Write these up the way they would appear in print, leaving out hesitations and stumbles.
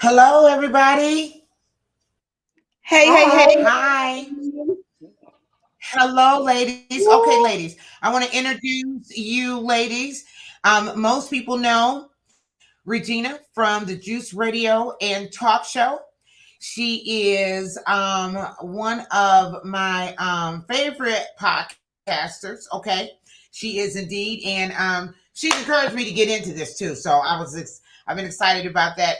Hello, everybody. Hey, hey, Hi. hey. Hi. Hello, ladies. Okay, Woo. ladies. I want to introduce you, ladies. Most people know Regina from the Juice Radio and Talk Show. She is one of my favorite podcasters. Okay, she is indeed, and she's encouraged me to get into this too. So I've been excited about that.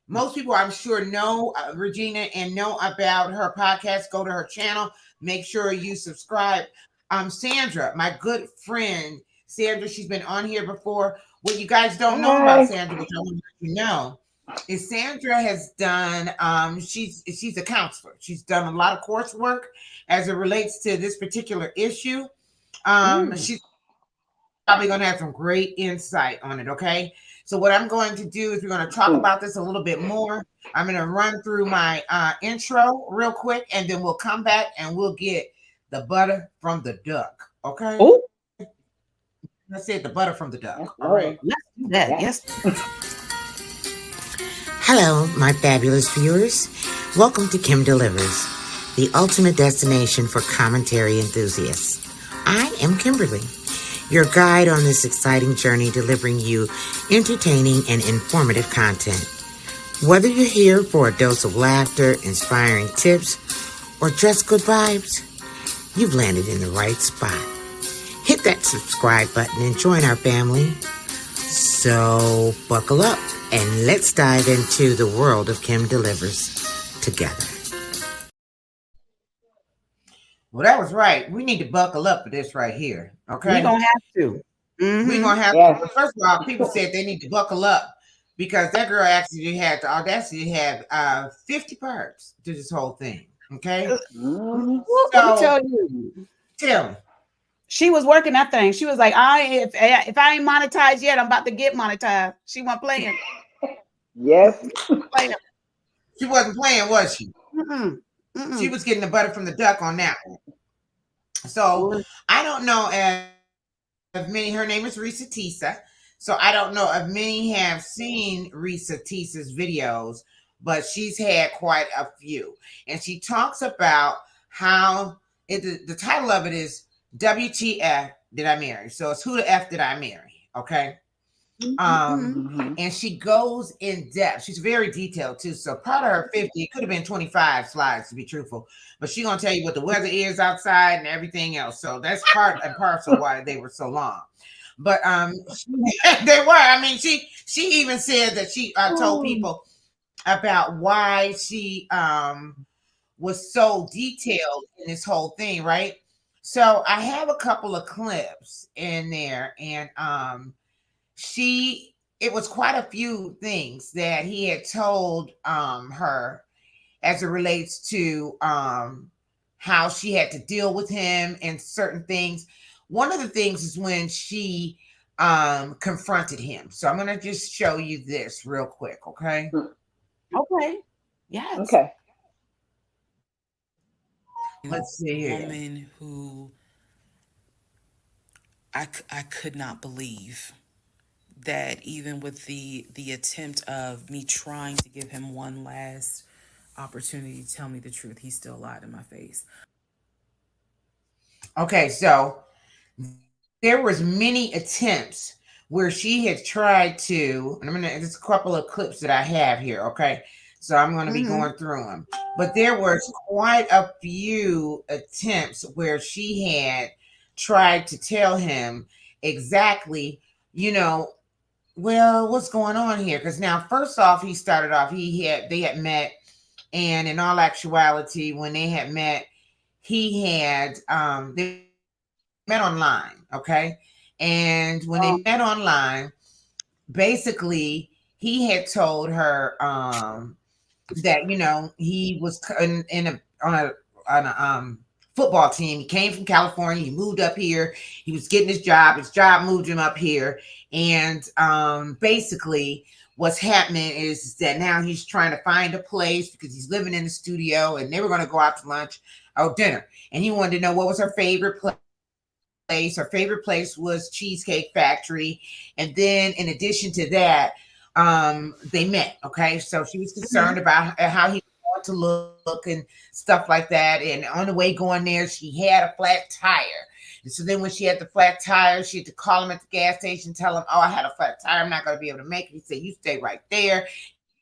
Most people, I'm sure, know Regina and know about her podcast. Go to her channel. Make sure you subscribe. Sandra, my good friend Sandra, she's been on here before. What you guys don't know about Hi. Sandra, which I want you to know, is Sandra has done. She's a counselor. She's done a lot of coursework as it relates to this particular issue. Mm. She's probably going to have some great insight on it. Okay. So what I'm going to do is we're going to talk Mm. about this a little bit more. I'm going to run through my intro real quick, and then we'll come back and we'll get the butter from the duck. Okay. Oh, I said the butter from the duck. Yes, All right. Lord. let's do that. Yes. Yes. Hello, my fabulous viewers. Welcome to Kim Delivers, the ultimate destination for commentary enthusiasts. I am Kimberly, your guide on this exciting journey, delivering you entertaining and informative content. Whether you're here for a dose of laughter, inspiring tips, or just good vibes, you've landed in the right spot. Hit that subscribe button and join our family. So buckle up and let's dive into the world of Kim Delivers together. Well, that was right. We need to buckle up for this right here. We're Okay. going to have to. We're Mm-hmm. gonna have Yes. to, first of all, people said they need to buckle up because that girl actually had the audacity to have 50 parts to this whole thing. Okay. Mm. Let me So tell you. tell me. She was working that thing. She was like, if I ain't monetized yet, I'm about to get monetized. She wasn't playing. Yes. Playing. She wasn't playing, was she? Mm-mm. She Mm-mm. was getting the butter from the duck on that one. So I don't know if many, her name is Reesa Teesa. So I don't know if many have seen Reesa Teesa's videos, but she's had quite a few. And she talks about how the title of it is WTF Did I Marry? So it's Who the F Did I Marry? Okay. Mm-hmm. Um, Mm-hmm. and she goes in depth. She's very detailed too. So part of her 50, it could have been 25 slides to be truthful, but she's gonna tell you what the weather is outside and everything else. So that's part and parcel why they were so long. But they were. I mean, she even said that she told Oh. people about why she was so detailed in this whole thing, right? So I have a couple of clips in there, and she it was quite a few things that he had told her as it relates to how she had to deal with him and certain things. One of the things is when she confronted him. So I'm going to just show you this real quick, okay? Mm. Okay. Yes. Okay. Let's see here. Woman who I could not believe that even with the attempt of me trying to give him one last opportunity to tell me the truth, he still lied in my face. Okay, so there was many attempts where she had tried to, and I'm gonna there's a couple of clips that I have here, okay? So I'm gonna be Mm-hmm. going through them. But there was quite a few attempts where she had tried to tell him exactly, you know, well, what's going on here? Because now, first off, he started off, they had met, and in all actuality, when they had met, he had they met online, okay? And when they met Oh, online, basically he had told her that he was in a on a football team. He came from California. He moved up here. He was getting his job. His job moved him up here, and basically what's happening is that now he's trying to find a place because he's living in the studio, and they were going to go out to lunch or dinner, and he wanted to know what was her favorite place. Her favorite place was Cheesecake Factory, and then in addition to that, they met. Okay, so she was Mhm. concerned about how he wanted to look and stuff like that. And on the way going there, she had a flat tire. And so then when she had the flat tire, she had to call him at the gas station, tell him, "Oh, I had a flat tire. I'm not going to be able to make it." He said, "You stay right there."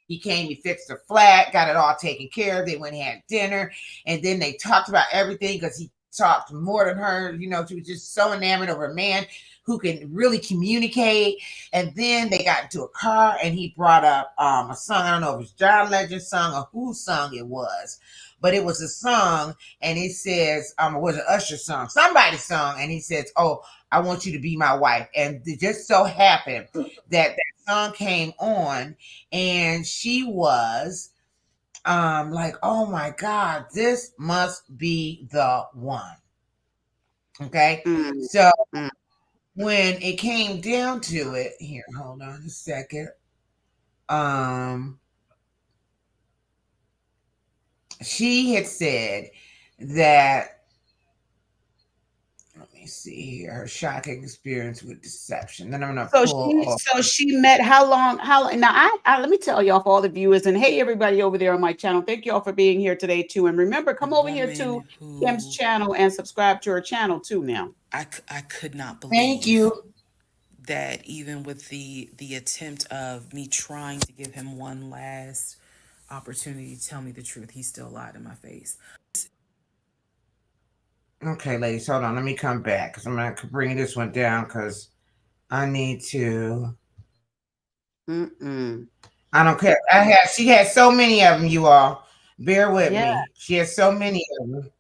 He came, he fixed her flat, got it all taken care of. They went and had dinner, and then they talked about everything because he talked more than her. You know, she was just so enamored of her man who can really communicate. And then they got into a car, and he brought up a song. I don't know if it was John Legend's song or whose song it was, but it was a song, and it says, it was an Usher song, somebody's song, and he says, "Oh, I want you to be my wife." And it just so happened that that song came on, and she was like, "Oh my God, this must be the one." Okay, Mm, so mm. when it came down to it, here, hold on a second. Um, she had said that, let me see here, her shocking experience with deception. Then I'm gonna So pull she off. so she met how long? How long? Now I let me tell y'all for all the viewers and hey everybody over there on my channel. Thank y'all for being here today too. And remember, The come over here to woman Kim's who channel and subscribe to her channel too now. I could not Thank believe you. that even with the attempt of me trying to give him one last opportunity to tell me the truth, he still lied in my face. Okay, ladies, hold on. Let me come back because I'm gonna bring this one down because I need to. Mm-mm. I don't care. She has so many of them, you all. Bear with Yeah. me. She has so many of them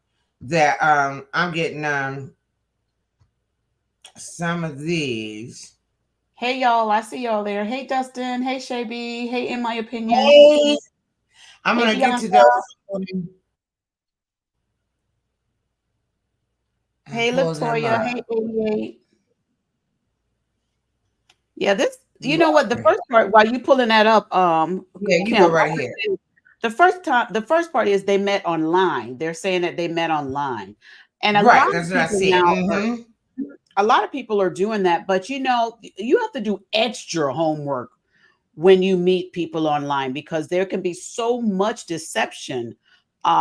that I'm getting some of these. Hey y'all, I see y'all there. Hey Dustin. Hey Shay B. Hey, in my opinion. Hey, I'm Hey gonna get to Bianca. those and Hey pull them Latoya. up. Hey 88. Yeah, this you You know all, what the first part while you pulling that up, yeah, you Kim, go I right wanna ahead. say the first part is they met online. They're saying that they met online. And Right, that's what I said. Mm-hmm. a lot of people are doing that, but you know, you have to do extra homework when you meet people online because there can be so much deception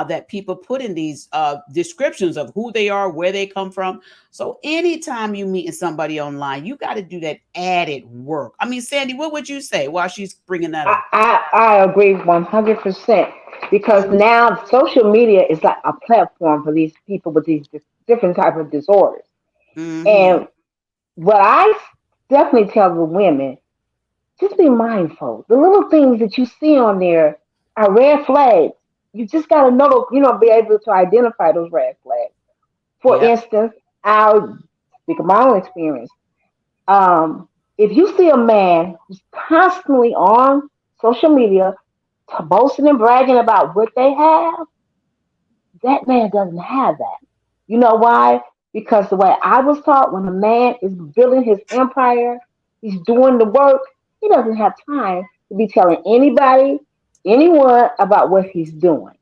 that people put in these descriptions of who they are, where they come from. So anytime you meet somebody online, you got to do that added work. I mean, Sandy, what would you say while she's bringing that up? I agree 100% because Mhm. now social media is like a platform for these people with these different type of disorders. Mhm. And what I definitely tell the women, just be mindful. The little things that you see on there are red flags. You just got to know, be able to identify those red flags. For Yep. instance, I'll speak of my own experience. If you see a man who's constantly on social media boasting and bragging about what they have, that man doesn't have that. You know why? Because the way I was taught, when a man is building his empire, he's doing the work, he doesn't have time to be telling anybody, anyone about what he's doing.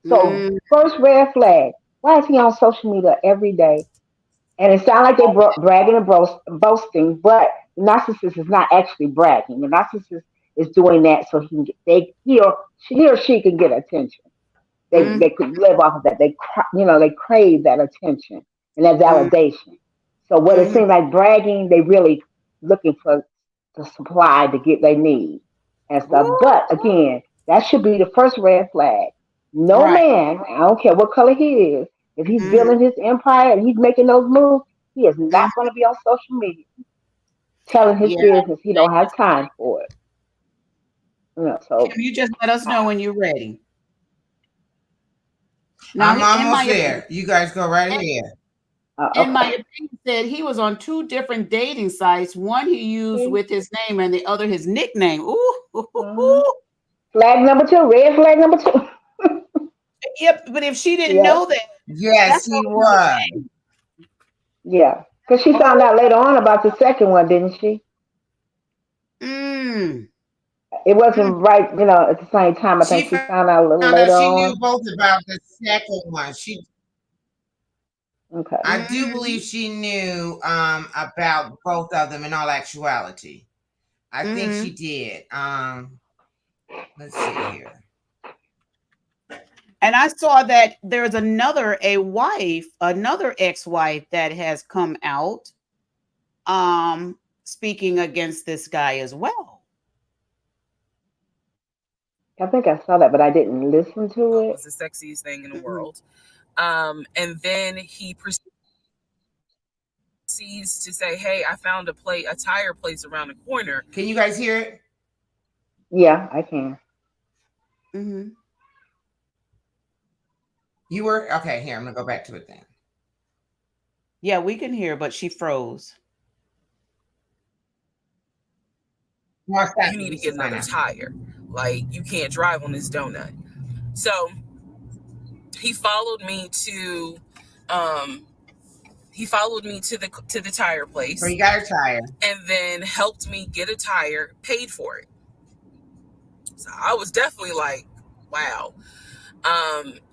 So, Mm. first red flag, why is he on social media every day? And it sounds like they're bragging and boasting, but the narcissist is not actually bragging. The narcissist is doing that so he can get, he or she can get attention. They Mm. could live off of that. They crave that attention and that Mm. validation. So what it Mm. seems like bragging, they really looking for the supply to get their need and stuff. Ooh. But again, that should be the first red flag. No Right. man, I don't care what color he is, if he's Mhm. building his empire and he's making those moves, he is not Mhm. going to be on social media telling his Yeah. business. He don't have time for it. Kim, So you just let us know when you're ready. Now, I'm in my almost opinion. there. You guys go right ahead. In my okay. opinion, said he was on two different dating sites. One he used See? with his name, and the other his nickname. Ooh, ooh, ooh, Mhm. ooh. Flag number two, red flag number two. Yep. But if she didn't Yeah, know that, Yes, that's a he whole nother was. thing. yeah. Because she found Oh, out later on about the second one, didn't she? mm, It mm, wasn't right, at the same time. I think She she found found out out a she little knew later both on. about the second one. I Okay. do believe mm. she knew about both of them in all actuality. I think she Mm-hmm. did. Let's see here. And I saw that there's another ex-wife that has come out speaking against this guy as well. I think I saw that, but I didn't listen to Was it. the sexiest thing in the Mhm. world. And then he proceeds to say, "Hey, I found a tire place around the corner." Can you guys hear it? Yeah, I can. Mhm. You were okay. Here, I'm gonna go back to it then. Yeah, we can hear, but she froze. No, stop You it. need You to should get find another out. tire. Like, you can't drive on this donut. So he followed me to um the tire So place, you got her tire. and then helped me get a tire, paid for it. So I was definitely like, wow.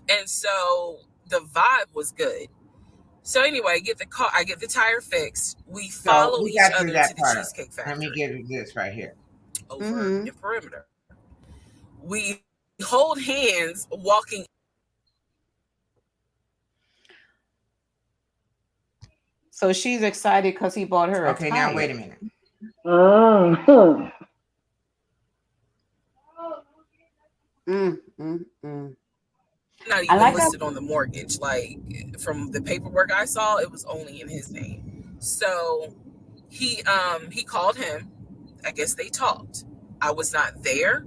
And so the vibe was good. So anyway, I get the tire fixed. We So follow we each got through other to that the part. Cheesecake Let me Factory get this right here. over Mhm. in Perimeter. We hold hands walking. So she's excited because he bought her a Okay, now wait a tire. minute. Mm-hmm. Mm, mm, mm. Not I even like how. listed on the mortgage. Like, from the paperwork I saw, it was only in his name. So he called him. I guess they talked. I was not there,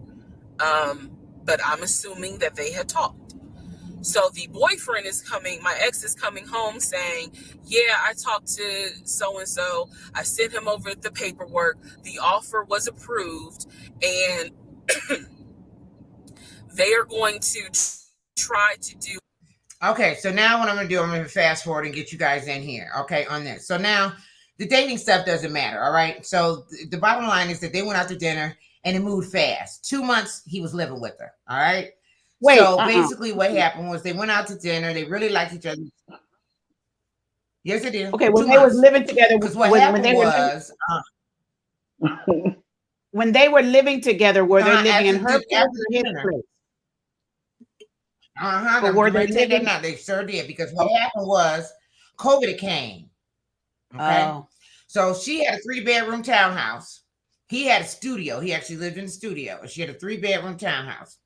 um, but I'm assuming that they had talked. So the boyfriend is coming, my ex is coming home saying, "Yeah, I talked to so and so. I sent him over the paperwork. The offer was approved, and they are going to try to do." Okay, so now what I'm gonna do, I'm gonna fast forward and get you guys in here. Okay, on this. So now the dating stuff doesn't matter. All right. So the bottom line is that they went out to dinner and it moved fast. 2 months he was living with her. All right. Wait, So basically, what happened was they went out to dinner. They really liked each other. Yes, they did. okay, when Two they was months. living together, Because what happened was, when they were living together, were they living in her place after or the his dinner, place? But I'm were getting they ready to tell you that living? now. They sure did. Because what happened was, COVID came. Okay. Oh. So she had a 3 bedroom townhouse. He had a studio. He actually lived in the studio. She had a 3 bedroom townhouse.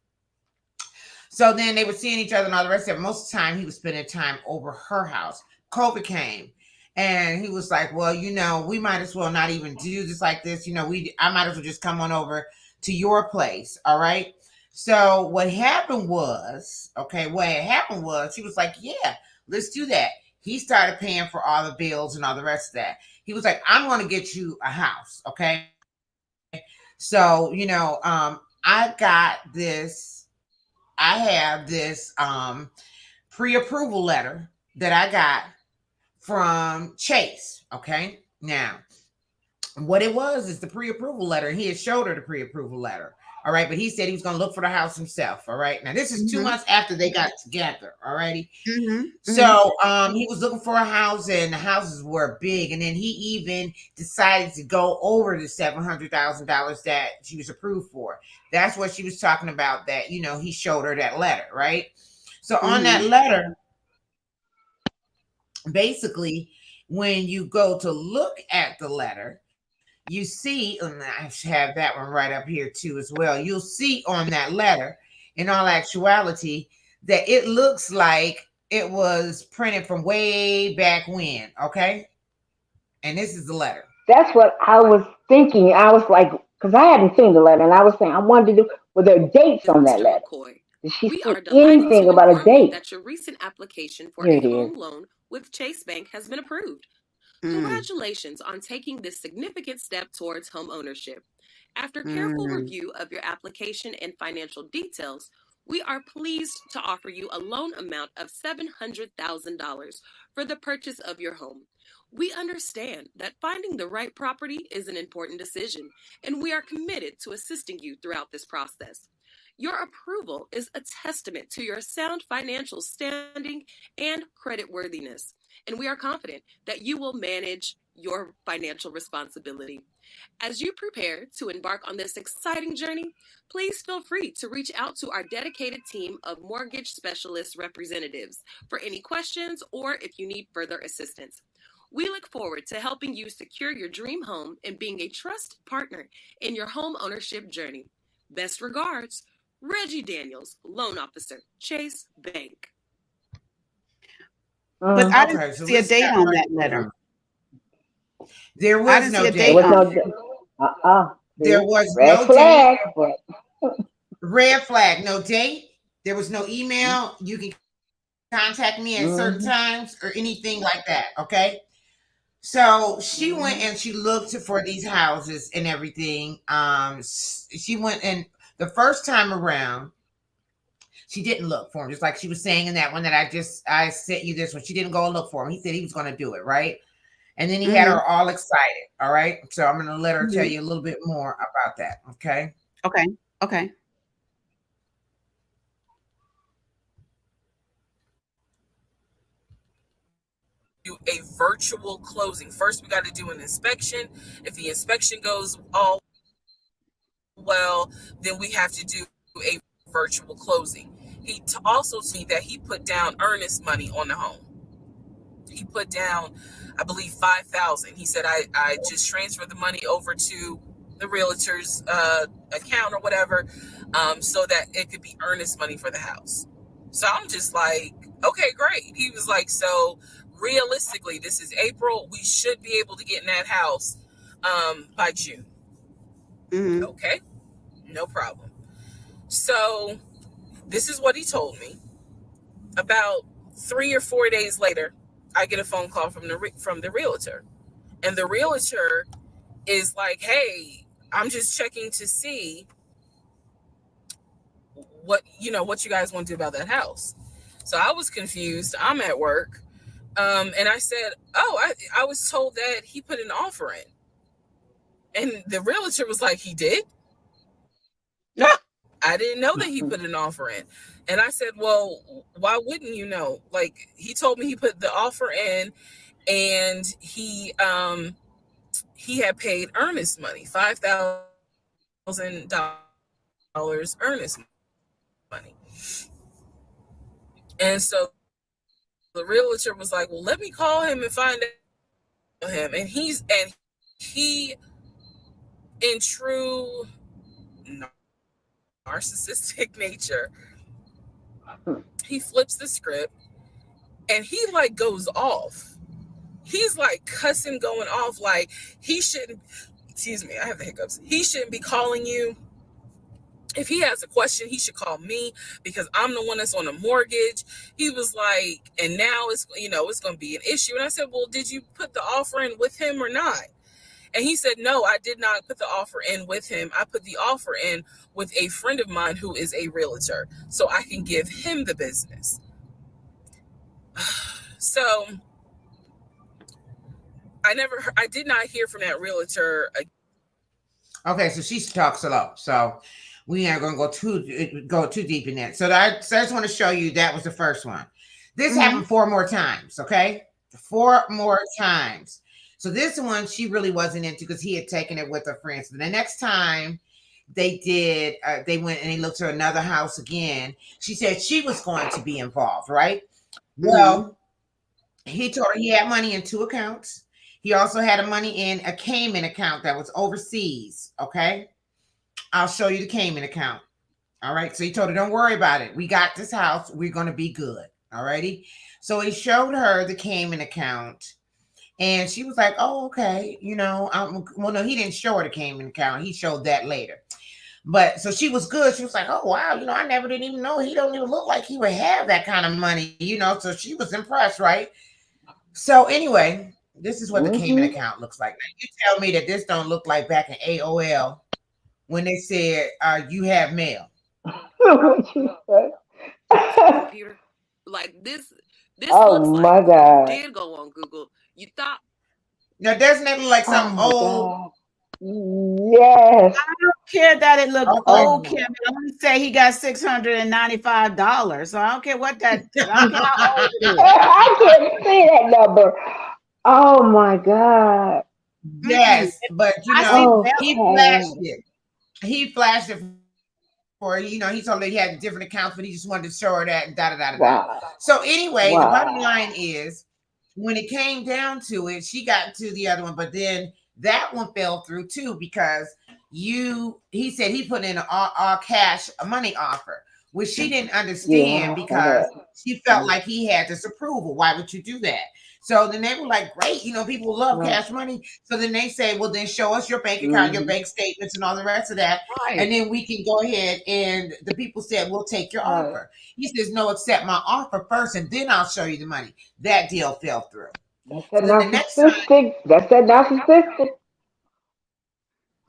So then they were seeing each other and all the rest of it. Most of the time, he was spending time over her house. COVID came. And he was like, well, we might as well not even do this like this. I might as well just come on over to your place. All right. So what had happened was he was like, yeah, let's do that. He started paying for all the bills and all the rest of that. He was like, I'm going to get you a house. Okay. So, I got this, I have this pre-approval letter that I got from Chase. Okay. Now, what it was is the pre-approval letter. He had showed her the pre-approval letter. All right. But he said he was going to look for the house himself. All right. Now, this is 2 months after they got together. All righty. Mhm. Mhm. So he was looking for a house, and the houses were big. And then he even decided to go over the $700,000 that she was approved for. That's what she was talking about. That he showed her that letter, right? So on that Mhm. letter, basically, when you go to look at the letter, you see, and I have that one right up here too as well. You'll see on that letter, in all actuality, that it looks like it was printed from way back when. Okay, and this is the letter. That's what I was thinking. I was like, because I hadn't seen the letter, and I was saying I wanted to do. Were there dates on that Mr. letter? McCoy, Did she we say are delighted anything to about a inform you date? that your recent application for Here a it is. home loan with Chase Bank has been approved. Mm. Congratulations on taking this significant step towards home ownership. After careful Mm. review of your application and financial details, we are pleased to offer you a loan amount of $700,000 for the purchase of your home. We understand that finding the right property is an important decision, and we are committed to assisting you throughout this process. Your approval is a testament to your sound financial standing and credit worthiness, and we are confident that you will manage your financial responsibility. As you prepare to embark on this exciting journey, please feel free to reach out to our dedicated team of mortgage specialist representatives for any questions or if you need further assistance. We look forward to helping you secure your dream home and being a trusted partner in your home ownership journey. Best regards, Reggie Daniels, Loan Officer, Chase Bank. But I didn't Okay, so see a let's date start on right that there. letter. There I was didn't see no a There date date. was on no it. There see, was red no date. flag, but Red flag, no date. There was no email. You can contact me at certain mm-hmm. times or anything like that. Okay. So she went and she looked for these houses and everything. She went and the first time around, she didn't look for him, just like she was saying in that one that I sent you this one. She didn't go look for him. He said he was going to do it, right? And then he had Mm-hmm. her all excited. All right. So I'm going to let her tell Mm-hmm. you a little bit more about that. Okay. Okay. Okay. Do a virtual closing. First, we got to do an inspection. If the inspection goes all well, then we have to do a virtual closing. He also told me that he put down earnest money on the home. He put down, I believe, 5,000. He said, I just transferred the money over to the realtor's account or whatever, so that it could be earnest money for the house. So I'm just like, okay, great. He was like, so realistically, this is April. We should be able to get in that house by June. Mm-hmm. Okay, no problem. So this is what he told me. About 3 or 4 days later, I get a phone call from the realtor, and the realtor is like, "Hey, I'm just checking to see what you guys want to do about that house." So I was confused. I'm at work, and I said, "Oh, I was told that he put an offer in," and the realtor was like, "He did? I didn't know that he put an offer in." And I said, "Well, why wouldn't you know? Like, he told me he put the offer in, and he had paid earnest money, $5,000 earnest money." And so the realtor was like, "Well, let me call him and find out him." And he in true narcissistic nature, he flips the script and he like goes off. He's like cussing, going off, like he shouldn't, excuse me, I have the hiccups. He shouldn't be calling you. If he has a question, he should call me because I'm the one that's on a mortgage. He was like, and now it's going to be an issue. And I said, "Well, did you put the offer in with him or not?" And he said, "No, I did not put the offer in with him. I put the offer in with a friend of mine who is a realtor, so I can give him the business." So I did not hear from that realtor again. Okay, so she talks a lot. So we aren't going to go too deep in that. So I just want to show you that was the first one. This Mm-hmm. happened 4 more times. Okay, 4 more times. So this one she really wasn't into because he had taken it with her friends. But the next time they did, they went and they looked at another house again. She said she was going to be involved, right? Well, he told her he had money in 2 accounts. He also had money in a Cayman account that was overseas. Okay. I'll show you the Cayman account. All right. So he told her, don't worry about it. We got this house. We're going to be good. All righty. So he showed her the Cayman account and she was like, oh, okay. Well, no, he didn't show her the Cayman account. He showed that later. But so she was good. She was like, oh, wow. I never didn't even know he don't even look like he would have that kind of money, So she was impressed. Right. So anyway, this is what the Cayman Mm-hmm. account looks like. Now, you tell me that this don't look like back in AOL when they said you have mail. What you say? Computer. Like this Oh looks like my you God. did go on Google. You thought Now, doesn't it look like Oh some my old? God. Yes. I don't care that it looked Okay. old, Oh. Kim. I want to say he got $695. So I don't care what that. I don't care how old it is. I can't see that number. Oh my God. Mm-mm. Yes, but I see he Okay. flashed it. He flashed it for He told her he had different accounts, but he just wanted to show her that da da da da da. So Wow. anyway, the bottom line Wow. is when it came down to it, she got to the other one, but then that one fell through too because he said he put in an all cash money offer, which she didn't understand Yeah, I saw because that. she felt like he had this approval. Why would you do that? So then they were like, great, people love Right. cash money. So then they say, well, then show us your bank account, your Mm-hmm. bank statements, and all the rest of that. And right. then we can go ahead. And the people said, we'll take your Right. offer. He says, no, accept my offer first, and then I'll show you the money. That deal fell through. That's that So then the next time, narcissistic. That's that narcissistic.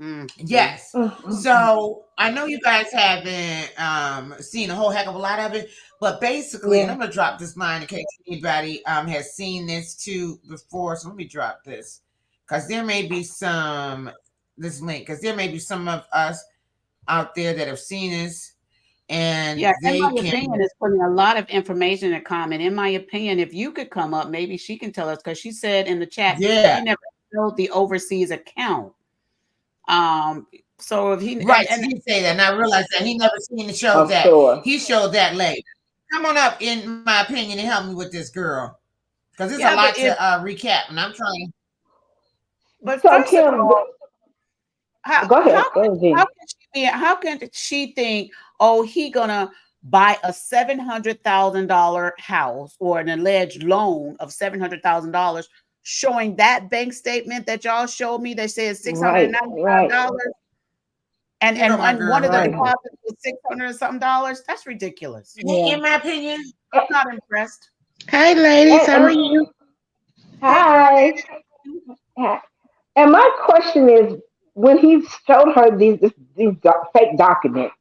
Mm-hmm. yes. Mm, mm, mm. So I know you guys haven't seen a whole heck of a lot of it, but basically, and Yeah. I'm gonna drop this line in case anybody has seen this too before. So let me drop this because there may be some this link because there may be some of us out there that have seen this and Yeah, in they my can. opinion, it's putting a lot of information in a comment. In my opinion, if you could come up, maybe she can tell us because she said in the chat Yeah, she never showed the overseas account. Um, so if he right. and She did say that, and I realized that he never seen the shows I'm that sure. he showed that later. Come on up, in my opinion, and help me with this girl. Because there's a yeah, lot to recap, and I'm trying. but So first of Kim, all, how go how ahead. Go ahead, Gina. how can she think, oh, he gonna buy a $700,000 house or an alleged loan of $700,000, showing that bank statement that y'all showed me that says six hundred and Right. ninety five Right. dollars, and You know my one of girl. the Right. deposits was $600 and something dollars. That's ridiculous. Yeah. In my opinion, I'm And, not impressed. Hey, ladies, how are and you? hey girl, hi. Hi. And my question is, when he showed her these fake documents,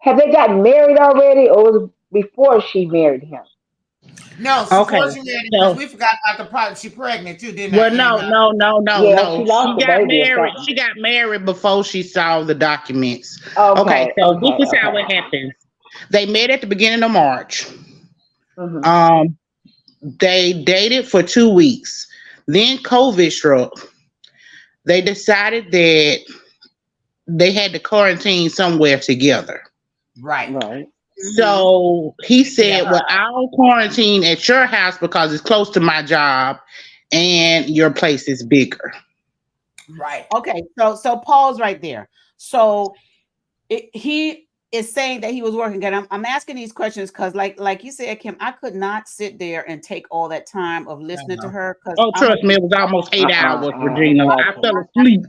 have they gotten married already, or was it before she married him? no, Okay, before she married, because so we forgot about the part she pregnant too, didn't I? well, In no, my no, no, no, Yeah, she no. lost She the got baby or married. something. She got married before she saw the documents. Okay, Okay. so this Okay. is how Okay. it happens. They met at the beginning of March. Mhm. Um, they dated for 2 weeks. Then COVID struck. They decided that they had to quarantine somewhere together. right. Right. Hmm. So he Yeah, said, well, I'll quarantine at your house because it's close to my job and your place is bigger. right. Okay, so pause right there. So he is saying that he was working. And I'm asking these questions because, like you said, Kim, I could not sit there and take all that time of I listening to know. her because Oh, I'm trust me, it was almost 8 hours, Regina. I fell Exactly. asleep.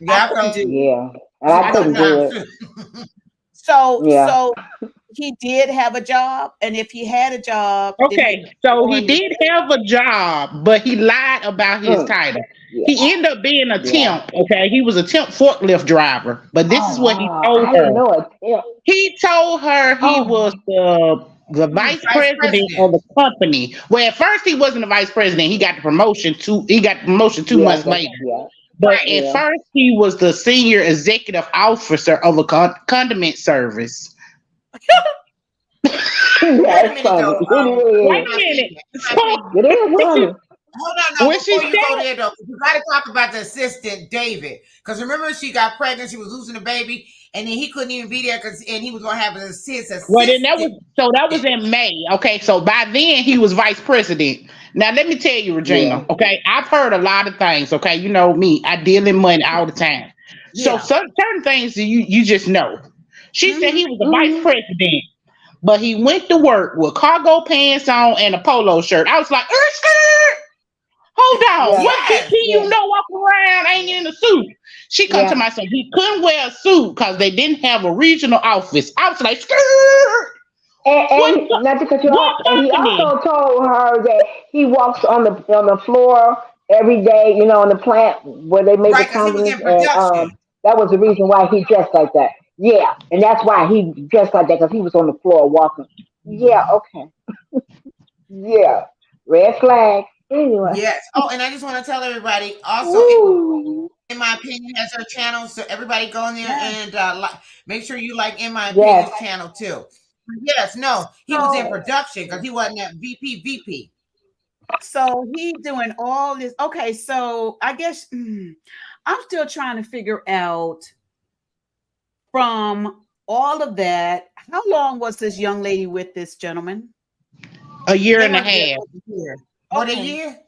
I Yeah, I couldn't felt do it. Yeah. And I I I couldn't couldn't. do sometimes it. too. Yeah. So he did have a job, and if he had a job, did he Okay, so show he her his did have a job, but he lied about his Mm. title. Yeah. He ended up being a Yeah. temp. Okay, he was a temp forklift driver, but this Oh is what he wow. told I her. didn't know it. Yeah. He told her he was Oh. the He was vice vice president of president. the company. Well, at first he wasn't the vice president. He got the promotion two Yeah. months That's later. yeah. But Right. at Yeah. first he was the senior executive officer of a condiment service. Wait a That's minute though. funny. It Wait is. In a my minute. opinion, in my So opinion. It is when she funny. Hold on, no. when she Before you go said there, though, you got to talk about the assistant, David. Because remember, she got pregnant. She was losing the baby, and then he couldn't even be there and he was going to have his well, then that assistant. was so that was in May. Okay, so by then he was vice president. Now let me tell you, Yeah. Regina. Okay, I've heard a lot of things. Okay, you know me, I deal in money all the time. So yeah. certain things that you just know. She said Hmm. he was a vice Hmm. president, but he went to work with cargo pants on and a polo shirt. I was like, skirt. Hold on, Yeah. what VP Yes. you Yeah. know walking around ain't in a suit? She come to Yeah. my son. He couldn't wear a suit because they didn't have a regional office. I was like, skirt. What Not to cut you what off, and he company? also told her that he walks on the floor every day, on the plant where they made the Right, because he was condiments, in and production. that was the reason why he dressed like that. Yeah, and that's why he dressed like that because he was on the floor walking. Yeah, Mhm. okay, yeah, red flag. Anyway, Yes. Oh, and I just want to tell everybody also, woo, in my opinion, has her channel. So everybody go in there Yeah. and make sure you like in my yes, opinion's channel too. Yes, no, he was in So production because he wasn't that VP. So he doing all this. Okay, so I guess I'm still trying to figure out from all of that, how long was this young lady with this gentleman? A year They and a were there half. for a year. What, a Okay. year?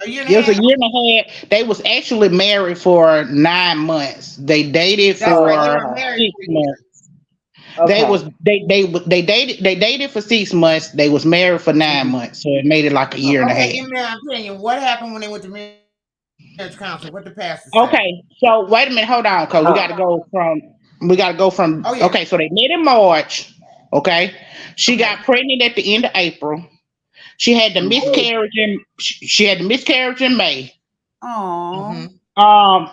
A year and a It was a half? year and a half. They was actually married for 9 months. They dated That's right. They for were married six for a year. months. They Okay. was they dated for 6 months. They was married for nine Mhm. months. So it made it like a year and a Okay, half. in my opinion, what happened when they went to marriage council? What the pastor say? Okay, so wait a minute, hold on, cause we Uh, got to go from we got to go Oh from. yeah. Okay, so they met in March. Okay, she Okay. got pregnant at the end of April. She had the mhm. miscarriage in she had the miscarriage in May. Oh. Mm-hmm. Um,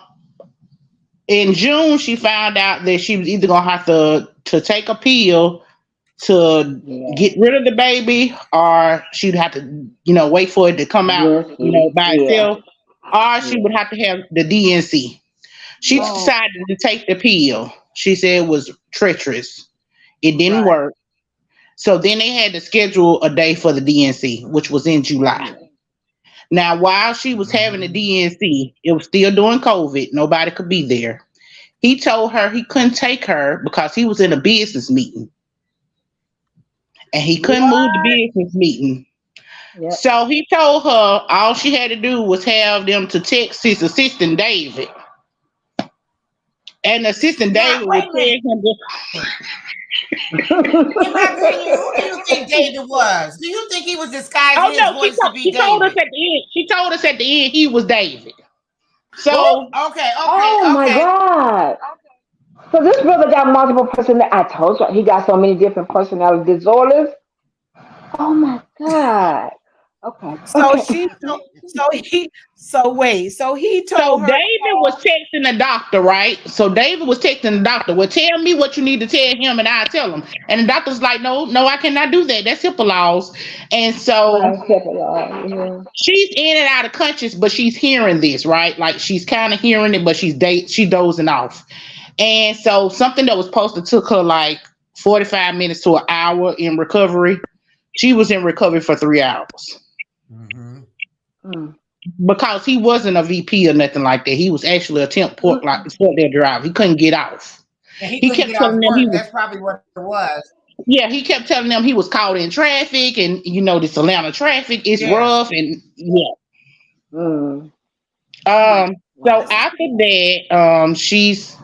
in June she found out that she was either gonna have to take a pill to Yeah. get rid of the baby, or she'd have to wait for it to come out Yes. by Yeah. itself, or she would Yeah. have to have the DNC. She Yeah. Oh. decided to take the pill. She said it was treacherous. It didn't Right. work. So then they had to schedule a day for the DNC, which was in July. Yeah. Now, while she was having the Mm-hmm. DNC, it was still during COVID. Nobody could be there. He told her he couldn't take her because he was in a business meeting and he couldn't move the What? business meeting. Yep. So he told her all she had to do was have them to text his assistant David. And the assistant Now, David wait would a tell minute. him, In my opinion, who do you think David was? Do you think he was disguising oh his no, voice to be she told us David? at the end. She told us at the end he was David. Oh. So Okay, okay, Oh my okay. God. So this brother got multiple personality. I told you he got so many different personality disorders. Oh my God. Okay. So Okay. she told, so he so wait, so he so told her to David was call. texting the doctor, right? So David was texting the doctor. Well, tell me what you need to tell him, and I'll tell him. And the doctor's like, no, no, I cannot do that. That's HIPAA laws. And so Right. Step along. Yeah. she's in and out of conscious, but she's hearing this, right? Like she's kind of hearing it, but she dozing off. And so something that was supposed to took her like 45 minutes to an hour in recovery, she was in recovery for 3 hours Mm-hmm. Mm. because he wasn't a VP or nothing like that. He was actually a temp port like Mm. port their driver. He couldn't get off. And he He couldn't kept get telling off them work. he was That's probably what it was. yeah, he kept telling them he was caught in traffic and this Atlanta traffic is Yeah. rough and yeah. Mm. Oh my So this Wow. is after that, she's,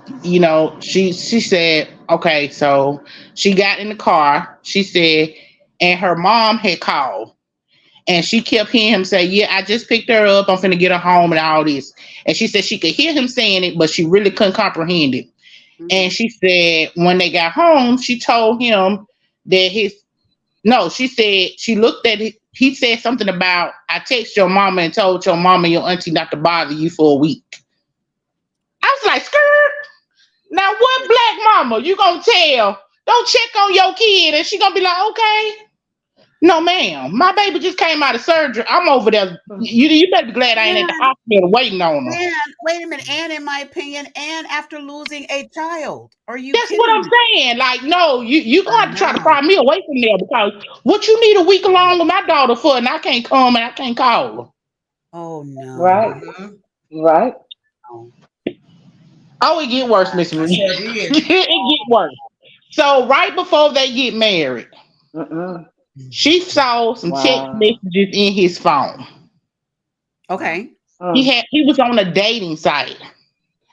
she said, okay, so she got in the car. She said, and her mom had called, and she kept hearing him say, "Yeah, I just picked her up. I'm finna get her home and all this." And she said she could hear him saying it, but she really couldn't comprehend it. And mhm. she said when they got home, she told him that his no, she said she looked at it. He said something about I texted your mama and told your mama and your auntie not to bother you for a week. I was like, skirt. Now what black mama you gonna tell? Don't check on your kid and she gonna be like, okay. No, ma'am. My baby just came out of surgery. I'm over there. Mm. You better be glad I ain't at the And hospital waiting on her. and wait a minute, and in my opinion, and after losing a child. Are you That's what kidding I'm me? saying. Like, no, you gonna I have to try to know. pry me away from there because what you need a week along with my daughter for and I can't come and I can't call her. Oh no. Right. Mm-hmm. Right. No. Oh, it get worse, Miss I Marie. sure did. It get worse. So right before they get married, Mm-mm. she saw some text Wow. messages in his phone. Okay. Mm. He was on a dating site.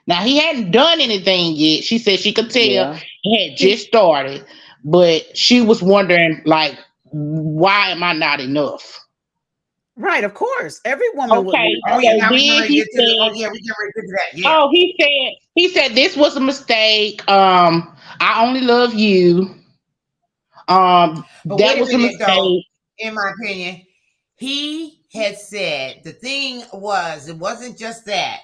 Now he hadn't done anything yet. She said she could tell Yeah. he had just started, but she was wondering like, why am I not enough? Right, of course. Every woman would Okay, want Oh that. yeah, so now we can then ready to he get to the. Oh said, yeah, we can ready to get to that. Yeah. "Oh, he said this was a mistake. I only love you. But wait That a was a minute though. mistake. In my opinion, he had said the thing was it wasn't just that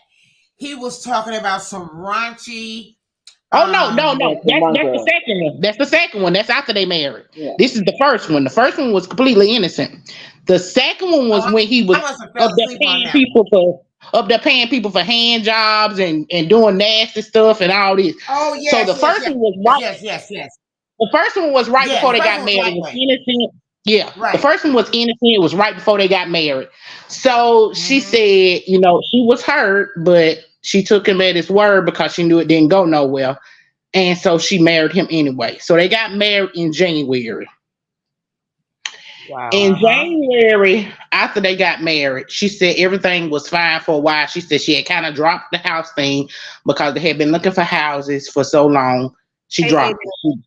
he was talking about some raunchy. Oh no, no, Um. That's no. the one That's the girl. second one. That's the second one. That's after they married. Yeah. This is the first one. The first one was completely innocent. The second one was Oh, when he I was must have fell up there asleep on paying that one. people for hand jobs and doing nasty stuff and all this. Oh So yes, yes, yes, yes, yes, yes. the first one was right Yeah, before the they first got one was married. It was lightweight. innocent. Yeah, the Right. first one was innocent. It was right before they got married. So she Mm-hmm. said, she was hurt, but she took him at his word because she knew it didn't go nowhere. And so she married him anyway. So they got married in January. Wow. In Uh-huh. January, after they got married, she said everything was fine for a while. She said she had kind of dropped the house thing because they had been looking for houses for so long. She Hey, dropped it.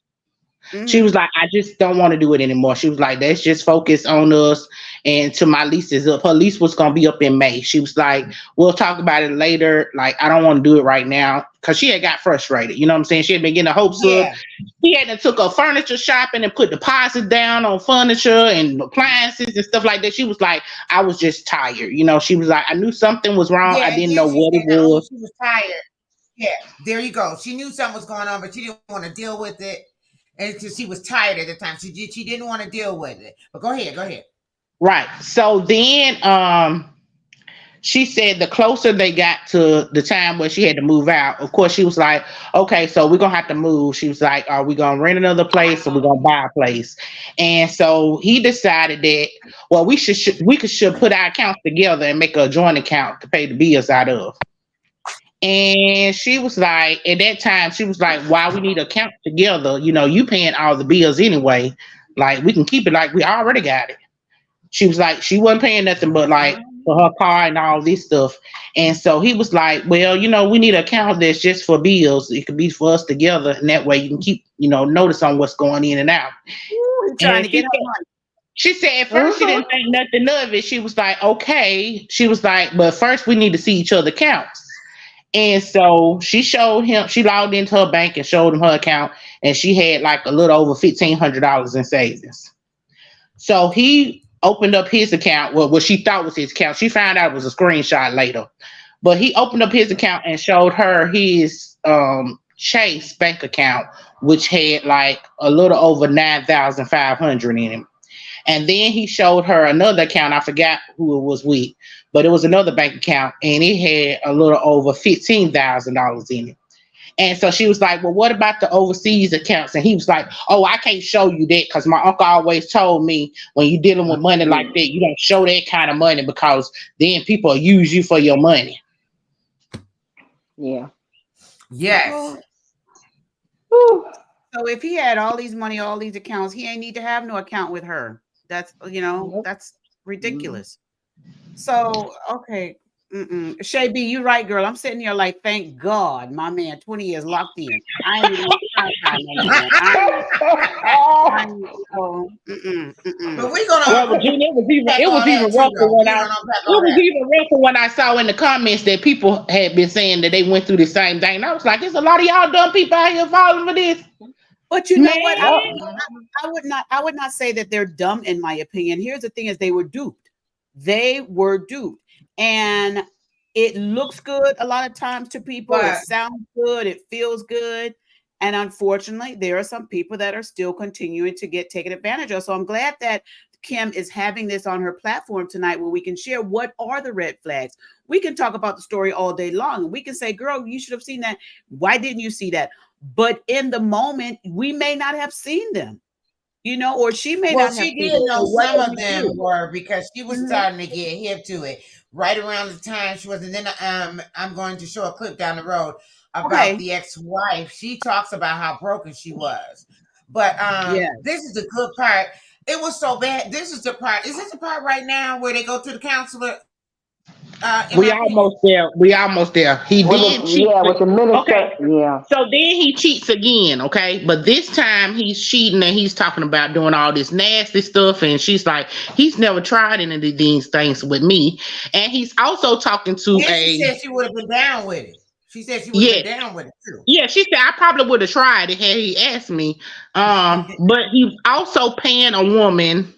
She was mm-hmm. like, I just don't want to do it anymore. She was like, let's just focus on us and till my lease is up. Her lease was gonna be up in May. She was like, we'll talk about it later. Like, I don't want to do it right now. Cause she had got frustrated. You know what I'm saying? She had been getting her hopes up. Yeah. She had took her furniture shopping and put deposits down on furniture and appliances and stuff like that. She was like, I was just tired. She was like, I knew something was wrong. Yeah. I And didn't then know she what it said not only was. she was tired. Yeah. There you go. She knew something was going on, but she didn't want to deal with it. And it's just she was tired at the time. She didn't want to deal with it. But go ahead. Go ahead. Right. So then she said the closer they got to the time where she had to move out, of course, she was like, okay, so we're going to have to move. She was like, are we going to rent another place or we're going to buy a place? And so he decided that, well, we should put our accounts together and make a joint account to pay the bills out of. And she was like, at that time, she was like, why we need an account together? You paying all the bills anyway. Like, we can keep it like we already got it. She was like, she wasn't paying nothing but like for her car and all this stuff. And so he was like, well, we need an account that's just for bills. It could be for us together. And that way you can keep, notice on what's going in and out. Ooh, he's trying And to get her money. she said at first she Mm-hmm. didn't think nothing of it. She was like, okay. She was like, but first we need to see each other accounts. And so she showed him, she logged into her bank and showed him her account. And she had like a little over $1,500 in savings. So he opened up his account, well, what she thought was his account. She found out it was a screenshot later. But he opened up his account and showed her his Chase bank account, which had like a little over 9,500 in it. And then he showed her another account. I forgot who it was with, but it was another bank account, and it had a little over $15,000 in it. And so she was like, well, what about the overseas accounts? And he was like, oh, I can't show you that because my uncle always told me when you're dealing with money like that, you don't show that kind of money because then people use you for your money. Yeah. Yes. Whew. So if he had all these money, all these accounts, he ain't need to have no account with her. That's Nope. that's ridiculous. So okay, Shay B, you right, girl. I'm sitting here like, thank God, my man, 20 years locked in. I ain't even trying no more. I ain't, oh, But we're Well, gonna Regina, it was even unpack it was all even that too, rougher though. when We're I gonna unpack it all was that. even rougher when I saw in the comments that people had been saying that they went through the same thing. And I was like, there's a lot of y'all dumb people out here falling for this. but you know what? Man, Yep. I would not say that they're dumb in my opinion. Here's the thing is they were duped. They were duped. And it looks good a lot of times to people. It But sounds good. It feels good. And unfortunately, there are some people that are still continuing to get taken advantage of. So I'm glad that Kim is having this on her platform tonight where we can share what are the red flags. We can talk about the story all day long and we can say, girl, you should have seen that. Why didn't you see that? But in the moment, we may not have seen them, or she may well, not have she seen did them. know So what some do of we them do? were because she was Mhm. starting to get hip to it right around the time she was. And then I'm going to show a clip down the road about Okay. the ex-wife. She talks about how broken she was. But Yeah. this is the good part. It was so bad. This is the part. Is this the part right now where they go to the counselor? we MIP? almost there. We almost there. He did cheat. With the Okay. minister. Yeah. So then he cheats again, okay? But this time he's cheating and he's talking about doing all this nasty stuff. And she's like, he's never tried any of these things with me. And he's also talking to And she said she would have been down with it. She said she would have yeah, been down with it too. yeah, she said I probably would have tried it had he asked me. But he's also paying a woman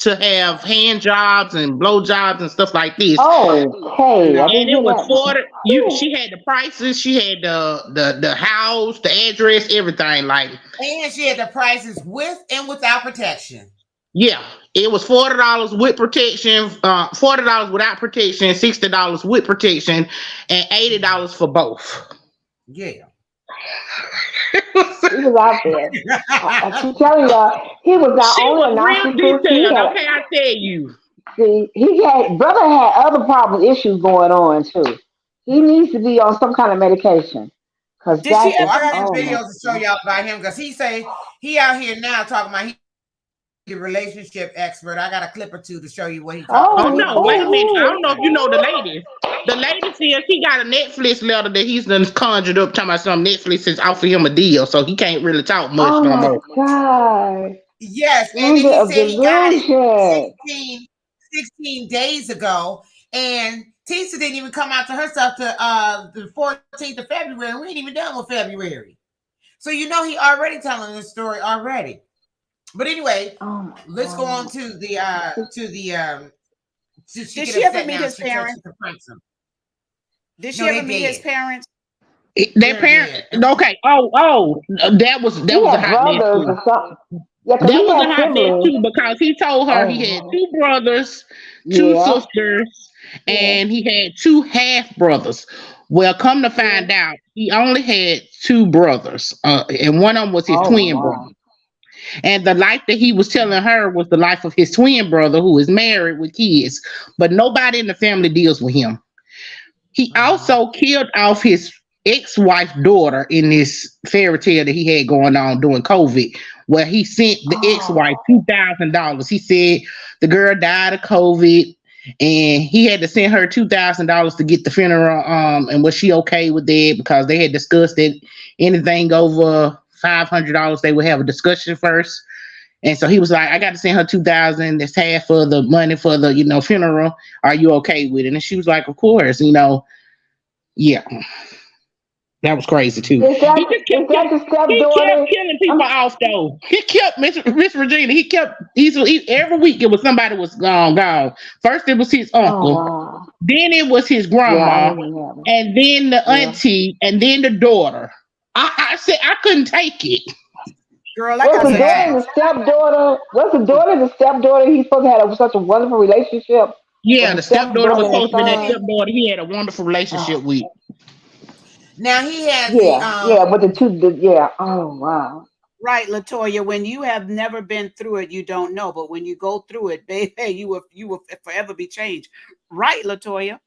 to have hand jobs and blow jobs and stuff like this. Okay. I No. didn't And it hear was that. for Whew. she had the prices, she had the house, the address, everything. Like, And she had the prices with and without protection. yeah, it was $40 with protection, $40 without protection, $60 with protection, and $80 for both. Yeah. He was out there. I keep telling y'all, he was not She only a was real narcissist. detailed. Okay, I tell you. He had brother had other problem issues going on too. He needs to be on some kind of medication, cause Did she that Oh, is I'm ever? getting oh my videos to show y'all about him because he say he out here now talking about he the relationship expert. I got a clip or two to show you what he talking about. He gonna get Oh on no, y'all. wait a minute. I don't oh know if you know the lady. The lady says he got a Netflix letter that he's done conjured up talking about some Netflix has offered him a deal, so he can't really talk much oh no my more. god, Yes, and then slander he of said he got it delusion. 16 days ago, and Tisa didn't even come out to herself to the 14th of February. We ain't even done with February, so you know he already telling this story already. But anyway, Oh my let's go on god. to she Did get she ever upset meet now. his She parents? confronts him. Did she No, ever they meet his dead. parents? Their They're parents, dead. okay. Oh, He that was a had hot mess brothers too. or something. Yeah, cause That he was a had hot mess siblings. too because he told her he had Oh two brothers, two yeah, sisters, yeah, and he had two half brothers. Well, come to yeah. find out, he only had two brothers, and one of them was his Oh twin brother. wow. And the life that he was telling her was the life of his twin brother, who is married with kids, but nobody in the family deals with him. He Uh-huh. also killed off his ex-wife's daughter in this fairy tale that he had going on during COVID, where he sent the ex-wife Oh. $2,000. He said the girl died of COVID, and he had to send her $2,000 to get the funeral. And was she okay with that? Because they had discussed that anything over $500, they would have a discussion first. And so he was like, I got to send her 2,000. That's half of the money for the funeral. Are you okay with it? And she was like, of course. Yeah, that was crazy too. Is that He just is kept that killing. the He kept stepdaughter? killing people I'm off though. He kept Miss Regina. Every week it was somebody was gone. First it was his oh uncle, wow. then it was his Yeah, I grandma, remember that one. and then the Yeah. auntie, and then the daughter. I said I couldn't take it. Girl, like Was I the said, daughter Yes. the stepdaughter? Was the daughter the stepdaughter? He supposed to have such a wonderful relationship with Yeah, the the stepdaughter was stepbrother and supposed to be that son. stepdaughter he had a wonderful relationship Oh, with. Now he has the yeah, yeah, with the two. Yeah. Oh wow. right, Latoya, when you have never been through it, you don't know. But when you go through it, baby, you will forever be changed. Right, Latoya?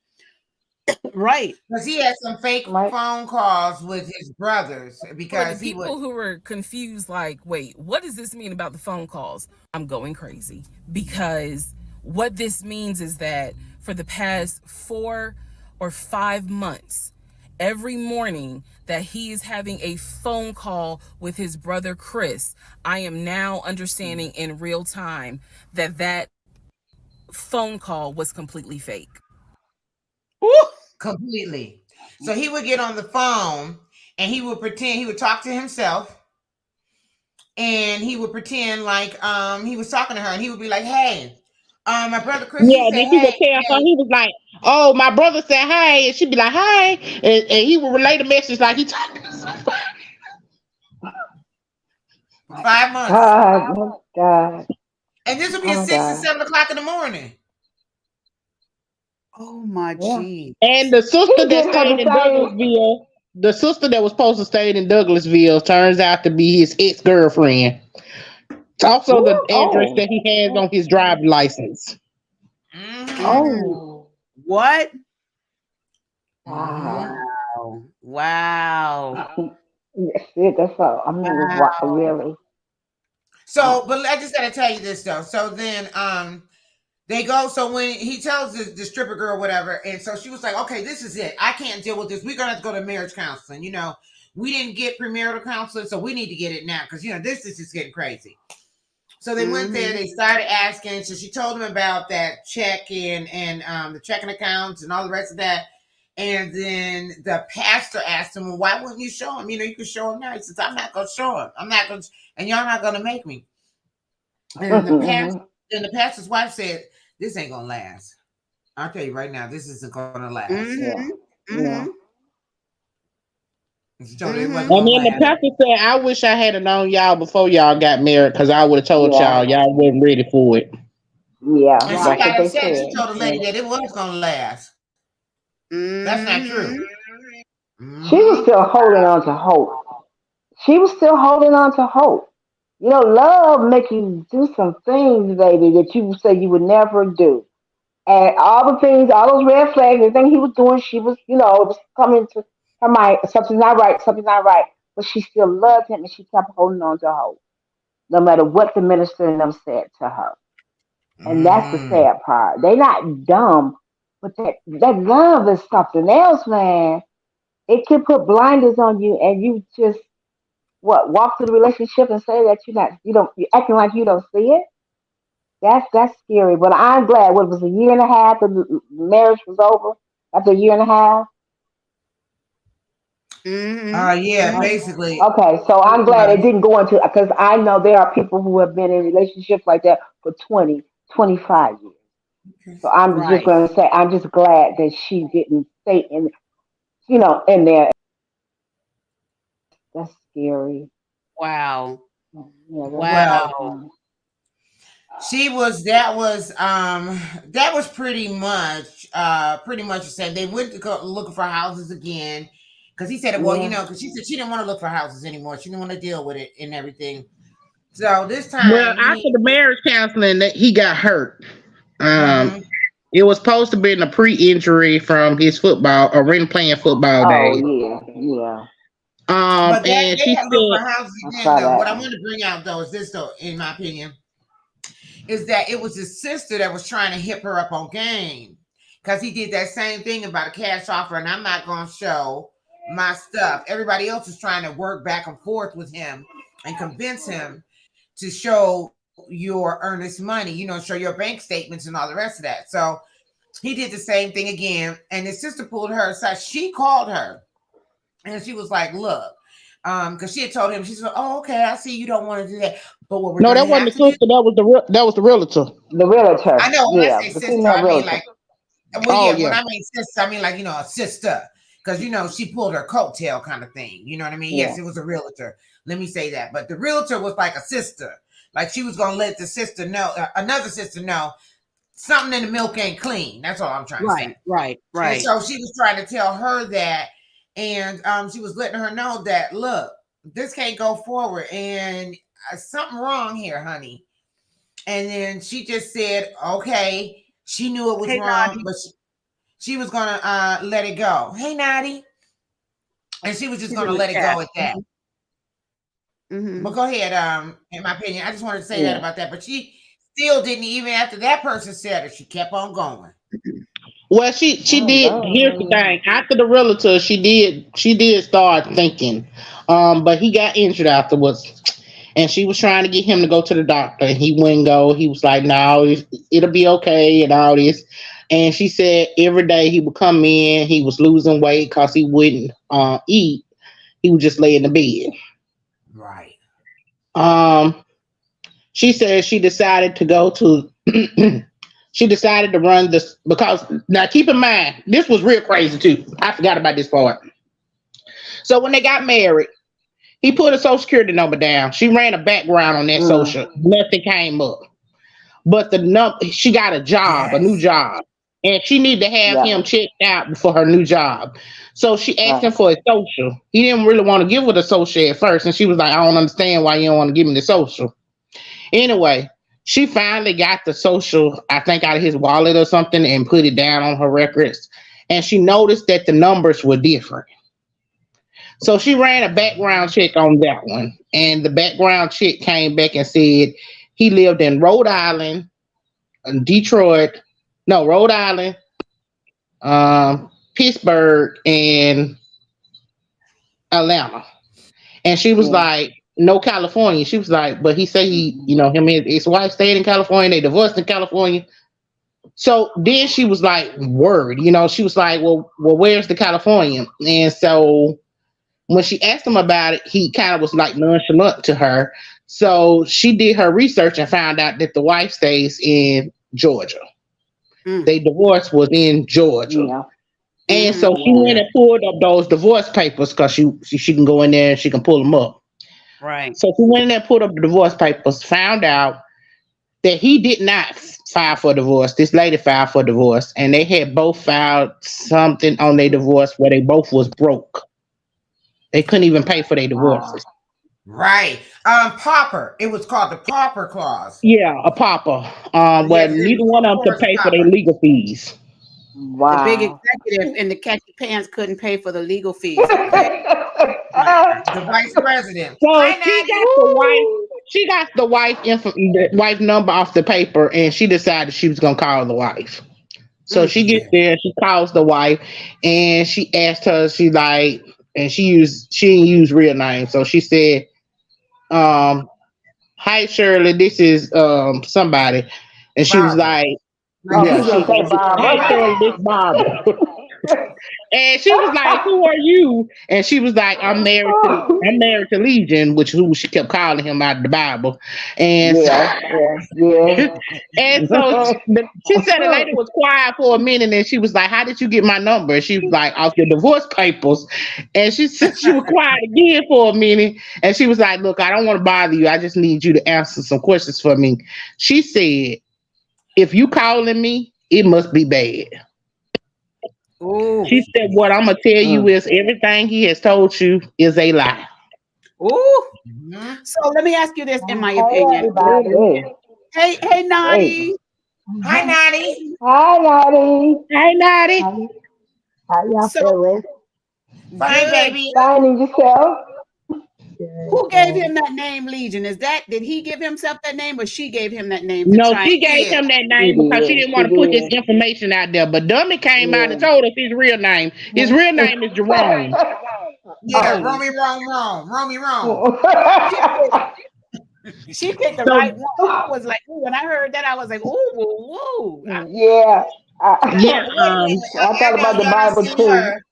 Right. because he had some fake Right. phone calls with his brothers For the because he would. people who were confused, like, wait, what does this mean about the phone calls? I'm going crazy because what this means is that for the past 4 or 5 months, every morning that he is having a phone call with his brother Chris, I am now understanding in real time that that phone call was completely fake. Ooh. Completely. So he would get on the phone and he would pretend he would talk to himself and he would pretend like he was talking to her and he would be like, "Hey, my brother Chris," he Yeah, said, then he would "Hey, tell her, hey, he was like, "Oh, my brother said hi," and she'd be like, "Hi," and he would relay the message like he talking to somebody. for 5 months." God. Oh God. And this would be at Oh God.6 or 7 o'clock in the morning. Oh my Yeah. G. And the sister He that getting her stayed the in same. Douglasville, the sister that was supposed to stay in Douglasville, turns out to be his ex girlfriend. It's also Who? the address Oh. that he has on his driver's license. Mm-hmm. Mm, Oh. what? Mm-hmm. Wow. Wow. Wow. Yes, it, that's all. I mean, it's Wow. really. So, but I just gotta tell you this though. So then they go, so when he tells the stripper girl whatever, and so she was like, "Okay, this is it. I can't deal with this. We're gonna have to go to marriage counseling. We didn't get premarital counseling, so we need to get it now because this is just getting crazy." So they went there, Mm-hmm. they started asking. So she told them about that check and the checking accounts and all the rest of that. And then the pastor asked him, "Well, why wouldn't you show him? You could show him now." He says, "I'm not gonna show him. I'm not gonna, and y'all not gonna make me." And the pastor's wife said, "This ain't gonna last. I'll tell you right now, this isn't gonna last." Yeah. Mm-hmm. Yeah. Mm-hmm. And she told her it wasn't Mm-hmm. And gonna then the last. pastor said, "I wish I had known y'all before y'all got married, because I would have told Yeah. y'all wasn't ready for it." Yeah. And she Right. That's what got they upset and she said. told the lady that it was gonna last. That's not true. Mm-hmm. She was Mm-hmm. still holding on to hope. She was still holding on to hope. You know, love make you do some things, baby, that you say you would never do. And all the things, all those red flags, everything he was doing, she was, it was coming to her mind, something's not right, something's not right. But she still loved him and she kept holding on to hope, no matter what the minister and them said to her. And that's the Mm-hmm. sad part. They not dumb, but that love is something else, man. It can put blinders on you and you just walk through the relationship and say that you're acting like you don't see it. That's scary. But I'm glad. What, it was a year and a half the marriage was over after a year and a half. Mm-hmm. Yeah, Oh, Mm-hmm. basically. okay, so I'm glad it Um, didn't go into, because I know there are people who have been in relationships like that for 20, 25 years. So I'm just Right. going to say I'm just glad that she didn't stay in there. That's scary. Wow. Yeah, well, Wow. she was that was pretty much the same. They went to go looking for houses again because he said, well, yeah. because she said she didn't want to look for houses anymore. She didn't want to deal with it and everything. So this Well, time after the marriage counseling, that he got hurt. Um, mhm. it was supposed to be a pre-injury from his football, arena playing football Oh days. yeah, yeah. But that And they she had looked for said, houses I again saw though. that. What I want to bring out though is this though, in my opinion, is that it was his sister that was trying to hip her up on game because he did that same thing about a cash offer, and I'm not going to show my stuff. Everybody else is trying to work back and forth with him and convince him to show your earnest money, show your bank statements and all the rest of that. So he did the same thing again, and his sister pulled her aside. She called her and she was like, look, because she had told him, she said, oh, okay, I see you don't want to do that. But what we're no, going to that wasn't have the to do, sister. That was the realtor. The I realtor, know when I yeah, say the sister, female I mean realtor. like, well, Oh yeah, when yeah, I mean sister, I mean like, a sister. Because, she pulled her coattail kind of thing. You know what I mean? Yes, Yeah, it was a realtor. Let me say that. But the realtor was like a sister. Like she was going to let the sister know, another sister know something in the milk ain't clean. That's all I'm trying to say. Right. Right. And Right. so she was trying to tell her that. And she was letting her know that, look, this can't go forward. And something wrong here, honey. And then she just said, okay, she knew it was Hey, wrong, Nadi. but she was gonna let it go. Hey, Natty, and she was just She's gonna in the let it chat. go at that. But Mm-hmm. go ahead. In my opinion, I just wanted to say that yeah. about that. But she still didn't, even after that person said it, she kept on going. well, she Oh did. Here's the Lord, thing: after the realtor, she did start thinking. But he got injured afterwards, and she was trying to get him to go to the doctor. And he wouldn't go. He was like, "No, it'll be okay," and all this. And she said every day he would come in, he was losing weight because he wouldn't eat. He would just lay in the bed. Right. Um, she said she decided to go to she decided to run this because now keep in mind this was real crazy too. I forgot about this part. So when they got married, he put a social security number down. She ran a background on that mm, social. Nothing came up. But the she got a job, a new Yes. job. And she needed to have yeah, him checked out for her new job. So she asked him right. for a social. He didn't really want to give her the social at first. And she was like, I don't understand why you don't want to give me the social. Anyway, she finally got the social, I think, out of his wallet or something and put it down on her records. And she noticed that the numbers were different. So she ran a background Mhm. check on that one. And the background check came back and said he lived in Rhode Island, Detroit, no, Rhode Island, Pittsburgh, and Atlanta. And she was Yeah. like, no California. She was like, but he said him and his wife stayed in California. They divorced in California. So then she was like, word, she was like, well, where's the California? And so when she asked him about it, he kind of was like nonchalant to her. So she did her research and found out that the wife stays in Georgia. Mm. They divorce was in Georgia. Yeah. And Mm-hmm. so she Yeah. went and pulled up those divorce papers because she can go in there and she can pull them up. Right. So she went in there, pulled up the divorce papers, found out that he did not file for divorce. This lady filed for divorce, and they had both filed something on their divorce where they both was broke. They couldn't even pay for their Wow. divorces. Right. Pauper. It was called the Pauper Clause. Yeah, a papa. Where Yes, it neither was one of them could Forrest pay for their Pauper. legal fees. The big Wow. executive in the khaki pants couldn't pay for the legal fees. Okay. My God. The vice president. So Hi, she got Natty. the wife. Woo. She got the wife number off the paper, and she decided she was gonna call the wife. So she gets Yeah. there, she calls the wife, and she asked her. She like, and she didn't use real names, so she said, um, "Hi Shirley, this is somebody," and she was Barbara. like, Oh, Like "Yeah." he's She gonna Barbara. say said, Bob. "Hi Shirley, this Barbara." And she was like, "Who are you?" And she was like, I'm married to Legion," which who she kept calling him out of the Bible. And so, Yeah, yeah, yeah. and so she said the lady was quiet for a minute, and she was like, "How did you get my number?" And she was like, "Off your divorce papers." And she said she was quiet again for a minute, and she was like, "Look, I don't want to bother you. I just need you to answer some questions for me." She said, "If you calling me, it must be bad." Ooh. She said, "What I'm gonna tell you Mm. is everything he has told you is a lie." Ooh. Mhm. So let me ask you this, in my Hey, opinion. everybody. Hey, Hey. Nadi. Hi, Natty. Hi, Lottie. Hey, Naughty. How, how y'all So feeling? Fine, good. baby. Finding yourself? Good, Who gave good. him that name, Legion? Did he give himself that name, or she gave him that name to No, try? she gave Yeah. him that She name because she did. didn't She want to put his did. information out there. But Dummy came out and Yeah. told us his real name. His real name is Jerome. Yeah. Oh, Romy Rome Rome. Romy Rome. she picked, she picked the So right one. I was like, ooh, when I heard that, I was like, ooh, woo, woo. Yeah. yeah, Wait a minute. I thought I know about the y'all done Bible seen too. her,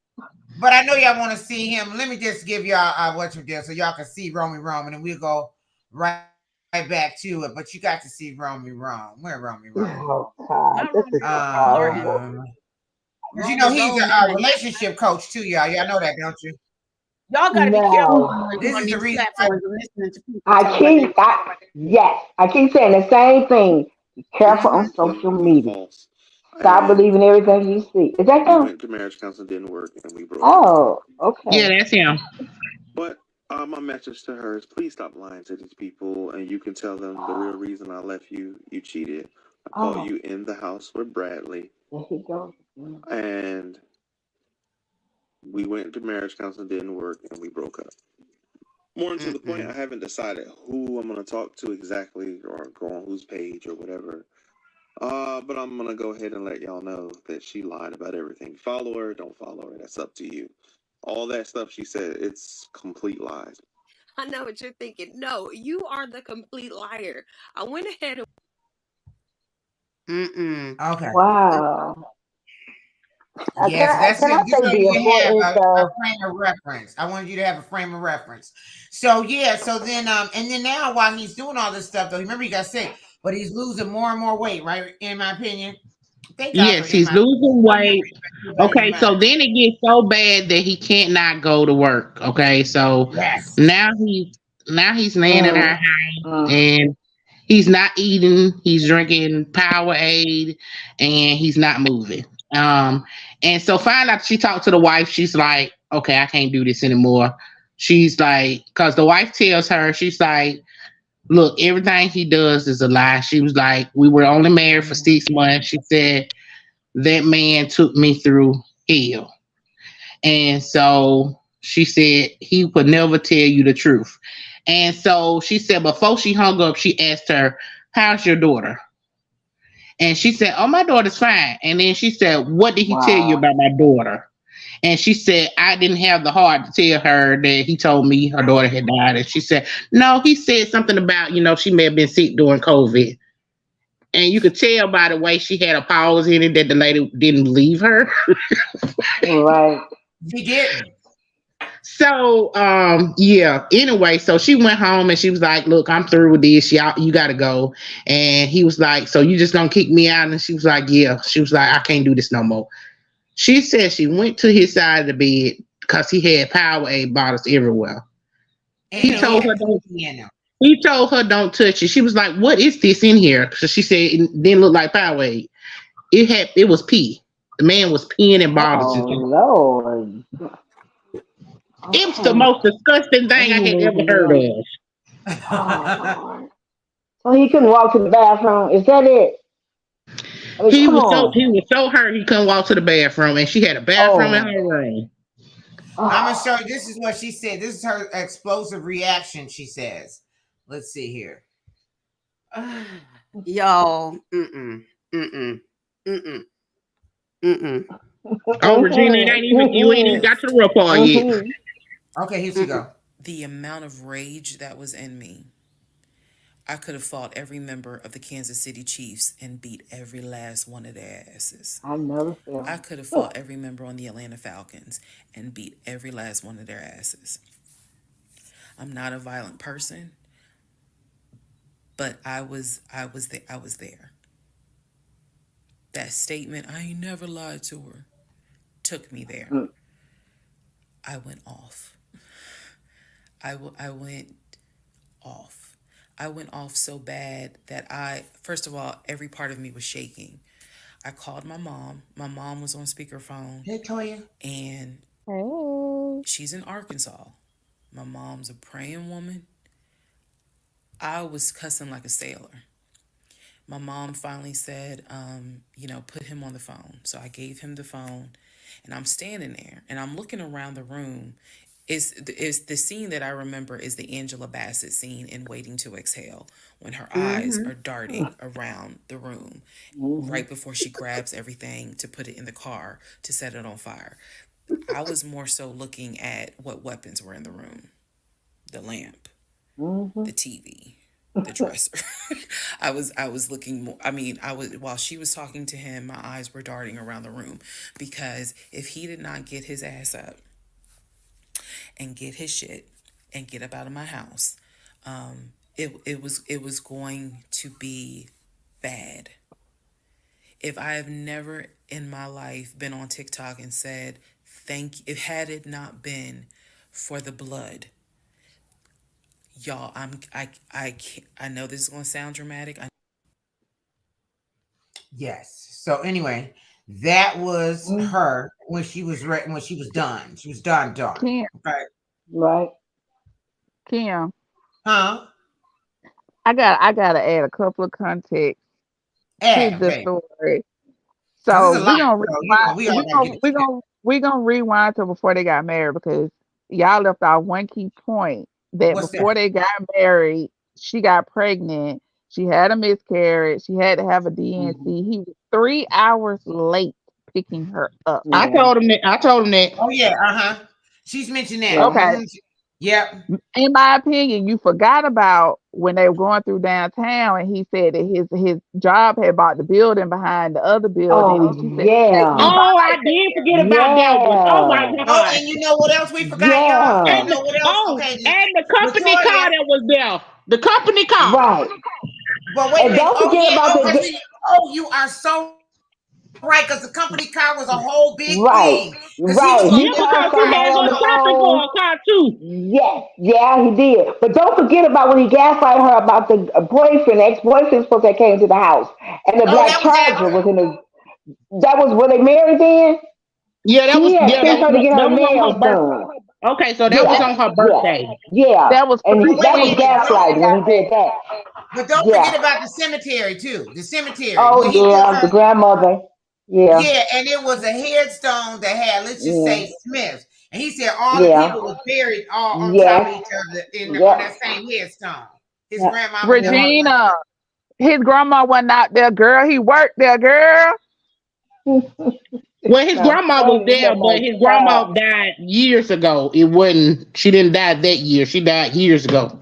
but I know y'all want to see him. Let me just give y'all what you did so y'all can see Romy Rome, and then we'll go right back to it. But you got to see Romy Rome. Where Romy Rome? Oh God, Not this Romy is Rome, Flirty. horrible. Um, but you Romy know he's Rome, a relationship coach too, y'all. Y'all know that, don't you? y'all got to be careful No. when This you're on is the these reason why. platforms and listening to people talk about their. Yes, I keep saying the same thing. Be careful on Mhm. social Completely media. false. Stop And believing everything you see. Is that we him? went to marriage counseling, didn't work, and we broke up. Oh, yeah, okay. that's him. But my message to her is please stop lying to these people, and you can tell them the real reason I left you. You cheated. I caught Oh, you in the house with Bradley, there he goes. and we went to marriage counseling, didn't work, and we broke up. More to the point, I Mm-mm. haven't decided who I'm going to talk to exactly or go on whose page or whatever. But I'm gonna go ahead and let y'all know that she lied about everything. Follow her, don't follow her. That's up to you. All that stuff she said, it's complete lies. I know what you're thinking. No, you are the complete liar. I went ahead and Mm-mm. Okay. Wow. Yeah, so that's Can I good. Just say so the you have importance a of frame of reference. I wanted you to have a frame of reference. So yeah, so then and then now while he's doing all this stuff though, remember you got sick, but he's losing more and more weight, right? In my opinion. Thank God for Yes, he's MIP. losing weight. Better than Okay, so mine. then it gets so bad that he can't not go to work. Okay, so Yes. now he's laying in our mm, house mm, and he's not eating. He's drinking Powerade and he's not moving. Um, and so finally she talked to the wife. She's like, "Okay, I can't do this anymore." She's like, because the wife tells her, she's like, "Look, everything he does is a lie." She was like, "We were only married for 6 months." She said that man took me through hell. And so she said he would never tell you the truth. And so she said before she hung up, she asked her, "How's your daughter?" And she said, "Oh, my daughter's fine." And then she said, "What did he tell you wow. about my daughter?" And she said, "I didn't have the heart to tell her that he told me her daughter had died." And she said, "No, he said something about, she may have been sick during COVID." And you could tell by the way she had a pause in it that the lady didn't believe her. Right. He didn't. So yeah. Anyway, so she went home and she was like, "Look, I'm through with this. Y'all, you gotta go." And he was like, "So you just gonna kick me out?" And she was like, "Yeah." She was like, "I can't do this no more." She said she went to his side of the bed because he had Powerade bottles everywhere. He And he told had her don't. coffee in him. He told her don't touch it. She was like, "What is this in here?" So she said it didn't look like Powerade. It was pee. The man was peeing in bottles. Oh Lord. It was the Okay. most disgusting thing I Oh, had ever heard Lord. of. Oh, Lord. So he couldn't walk to the bathroom. Is that it? I mean, He come was so on. he was so hurt he couldn't walk to the bathroom, and she had a bathroom in Oh. her room. I'm gonna Oh. show you. This is what she said. This is her explosive reaction. She says, "Let's see here." Yo, mm-mm, mm-mm, mm-mm, Oh, Regina, it ain't even you ain't even got to the real part yet. Okay, here she mm-mm. go. The amount of rage that was in me, I could have fought every member of the Kansas City Chiefs and beat every last one of their asses. I never I felt. could have fought every member on the Atlanta Falcons and beat every last one of their asses. I'm not a violent person, but I was there. That statement, I ain't never lied to her, took me there. I went off. I went off. I went off so bad that first of all, every part of me was shaking. I called my mom. My mom was on speakerphone, Hey, Toya. and Hey. she's in Arkansas. My mom's a praying woman. I was cussing like a sailor. My mom finally said, put him on the phone. So I gave him the phone, and I'm standing there and I'm looking around the room. Is the scene that I remember is the Angela Bassett scene in Waiting to Exhale, when her eyes Mm-hmm. are darting around the room Mm-hmm. right before she grabs everything to put it in the car to set it on fire. I was more so looking at what weapons were in the room: the lamp, Mm-hmm. the TV, the dresser. I was looking more. I mean, I was while she was talking to him, my eyes were darting around the room, because if he did not get his ass up and get his shit and get up out of my house, it was going to be bad. If I have never in my life been on TikTok and said thank, if had it not been for the blood, y'all, I can't, I know this is gonna sound dramatic. Yes. So anyway, that was Mm-hmm. her when she was ready. When she was done, she was done. Done. Kim, Okay. Right. Kim, Huh? I gotta add a couple of context to Adam, the baby. story. Because So it's a we're lot. gonna So you know, rewind. we all We're got to gonna get it we're together. gonna we're gonna rewind to before they got married, because y'all left out one key point, that What's that? before they got married, she got pregnant. She had a miscarriage. She had to have a Mm-hmm. DNC. He was 3 hours late picking her up. I Yeah. told him that. I told him that. Oh yeah. Uh huh. She's mentioned that. Yeah. Okay. Mm-hmm. Yep. In my opinion, you forgot about when they were going through downtown, and he said that his job had bought the building behind the other building, Oh, and she said, "Hey, you yeah. Oh, I might take did care of forget me." about that one. Oh my Yeah. Oh, god. and you know what else we forgot, y'all? You Yeah. And know the, what else? oh, Okay, and the company car Latoya. that was there. The company car. Right. But wait a And minute. don't Oh forget yeah. about Oh, the Regina. Oh, you are so right. Because the company car was a whole big right. thing. Because he was Right. gonna He Yeah, give cussed because her her he a had out raise. on go the shopping for phone. a car too. Yes, yeah, he did. But don't forget about when he gaslighted her about the boyfriend, ex-boyfriend, supposed that came to the house, and the Oh, black that was charger after. was in the. That was were they married then? Yeah, He had sent her to get her that was on her nails done. birthday. Okay, so that was Yeah, on her yeah, birthday. yeah, That was and But wait that a was minute. Don't. gaslighting when he did that. But don't Yeah. forget about the cemetery too. The cemetery when Oh he took yeah, her. the grandmother. Yeah, Yeah, and it was a headstone that had, let's just yeah, say, Smith. And he said all the yeah. people was buried all on top of Yes. each other on Yep. that same headstone. His Yep. grandmama and them Yep. was right Regina. there. His grandma wasn't out there, girl. He worked there, girl. Well, his I'm grandma was telling you, there, that but my his grandma child. died years ago. It wasn't. She didn't die that year. She died years ago.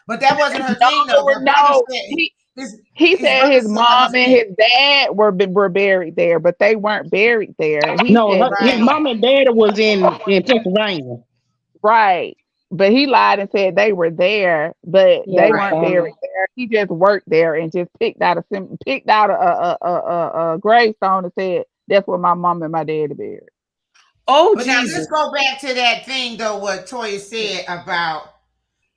But that wasn't her thing though. No, The brother no. said He his he his said brother his saw her mom and husband. his dad were buried there, but they weren't buried there. He No, said his Right. mom and dad was in Pennsylvania. right, but he lied and said they were there, but He had they his Right. weren't family. buried there. He just worked there and just picked out a gravestone and said that's where my mom and my dad are buried. Oh But now let's Jesus. go back to that thing though, what Toya said about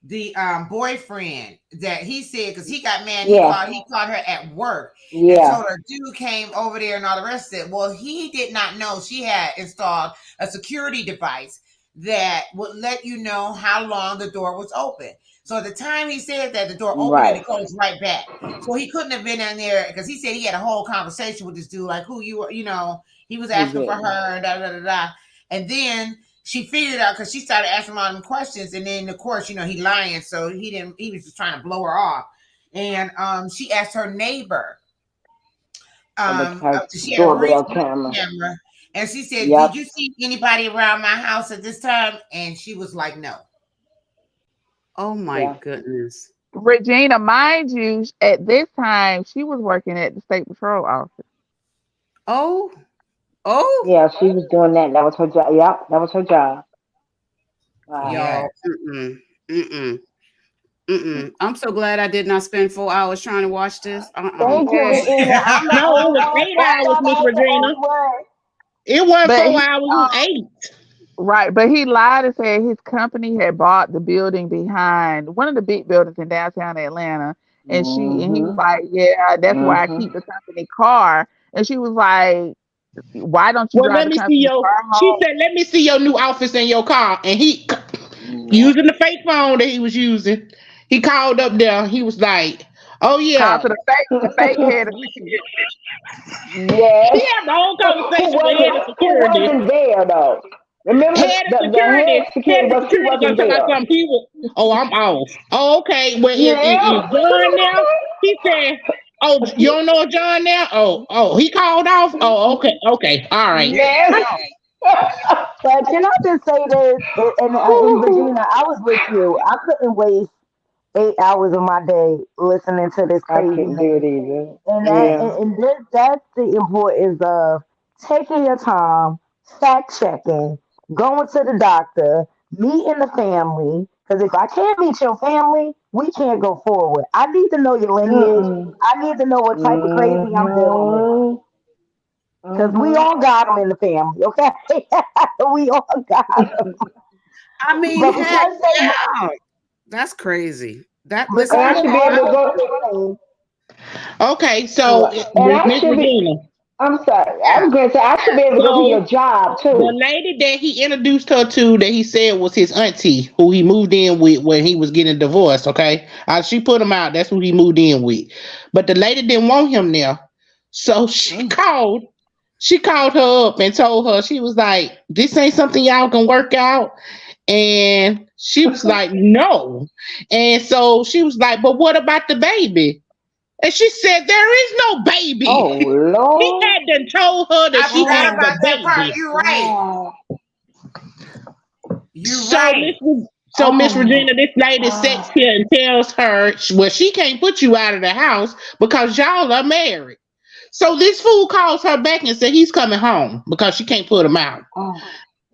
the boyfriend that he said because he got mad. He Yeah, called her at work and yeah. told her dude came over there and all the rest of it. Well, he did not know she had installed a security device that would let you know how long the door was open. So at the time he said that, the door opened and Right. it closed right back. So he couldn't have been in there because he said he had a whole conversation with this dude, like who you were, he was He asking for did. her, da da da da. And then she figured out because she started asking all them questions, and then of course, he lying, so he was just trying to blow her off. And she asked her neighbor, Her she had a doorbell ring camera. camera, and she said, "Did Yep. you see anybody around my house at this time?" And she was like, "No." Oh my Yeah. goodness. Regina, mind you, at this time she was working at the state patrol office. Oh, oh, Yeah, she was doing that. That was her job. Yep, that was her job. Wow. Yeah. y'all. Mm-mm, mm-mm, mm-mm. I'm so glad I did not spend 4 hours trying to watch this. Thank you, Yes. Regina. I'm the No, it only was one. eight I hours, thought Miss I was the Regina. only one. It wasn't But 4 hours, it was 8. right, but he lied and said his company had bought the building behind one of the big buildings in downtown Atlanta. And he was Mhm. like, "Yeah, that's where I keep Mhm. the company car." And she was like, "Why don't you Well, drive let the me see company your. car She home?" said, "Let me see your new office in your car." And he Yeah. using the fake phone that he was using. He called up there. He was like, "Oh Called yeah." to the fake head of security. He Yes. had the whole Who conversation with head wasn't of who security. wasn't there though? Remember Head of the head security. of Head security of was he security gonna wasn't tell about there. something. He was. Oh, I'm off. Oh, okay. Well, is Yeah. John now? He said. Oh, you don't know John now? Oh, he called off. Oh, okay, okay, all right. Yes. But can I just say this? And Regina, I was with you. I couldn't waste 8 hours of my day listening to this I couldn't do it craziness. either. And Yeah. that's the importance of taking your time, fact checking, going to the doctor, meeting the family. Because if I can't meet your family, we can't go forward. I need to know your lineage. Mm-mm. I need to know what type of crazy I'm dealing with. Mm-hmm. Because we Mm-hmm. all got them in the family, okay? We all got them. I mean, But heck, because they, yeah. That's crazy. That And listen, I because should they be able to all go. explain, Okay, so Right. And I Miss should be. Regina. I'm sorry. I Yeah. was going to say I should be able to go to So your job the too. lady that he introduced her to, that he said was his auntie, who he moved in with when he was getting divorced. Okay, she put him out. That's who he moved in with. But the lady didn't want him there, so she mm, called. She called her up and told her, she was like, "This ain't something y'all can work out." And she was like, "No." And so she was like, "But what about the baby?" And she said, "There is no baby." Oh He Lord. had done told her that I she forgot has Oh. a about that part. baby. You're right. Oh. You're So right. Miss Oh. Regina, this lady sits Oh. here and tells her, well, she can't put you out of the house because y'all are married. So this fool calls her back and said he's coming home because she can't put him out. Oh.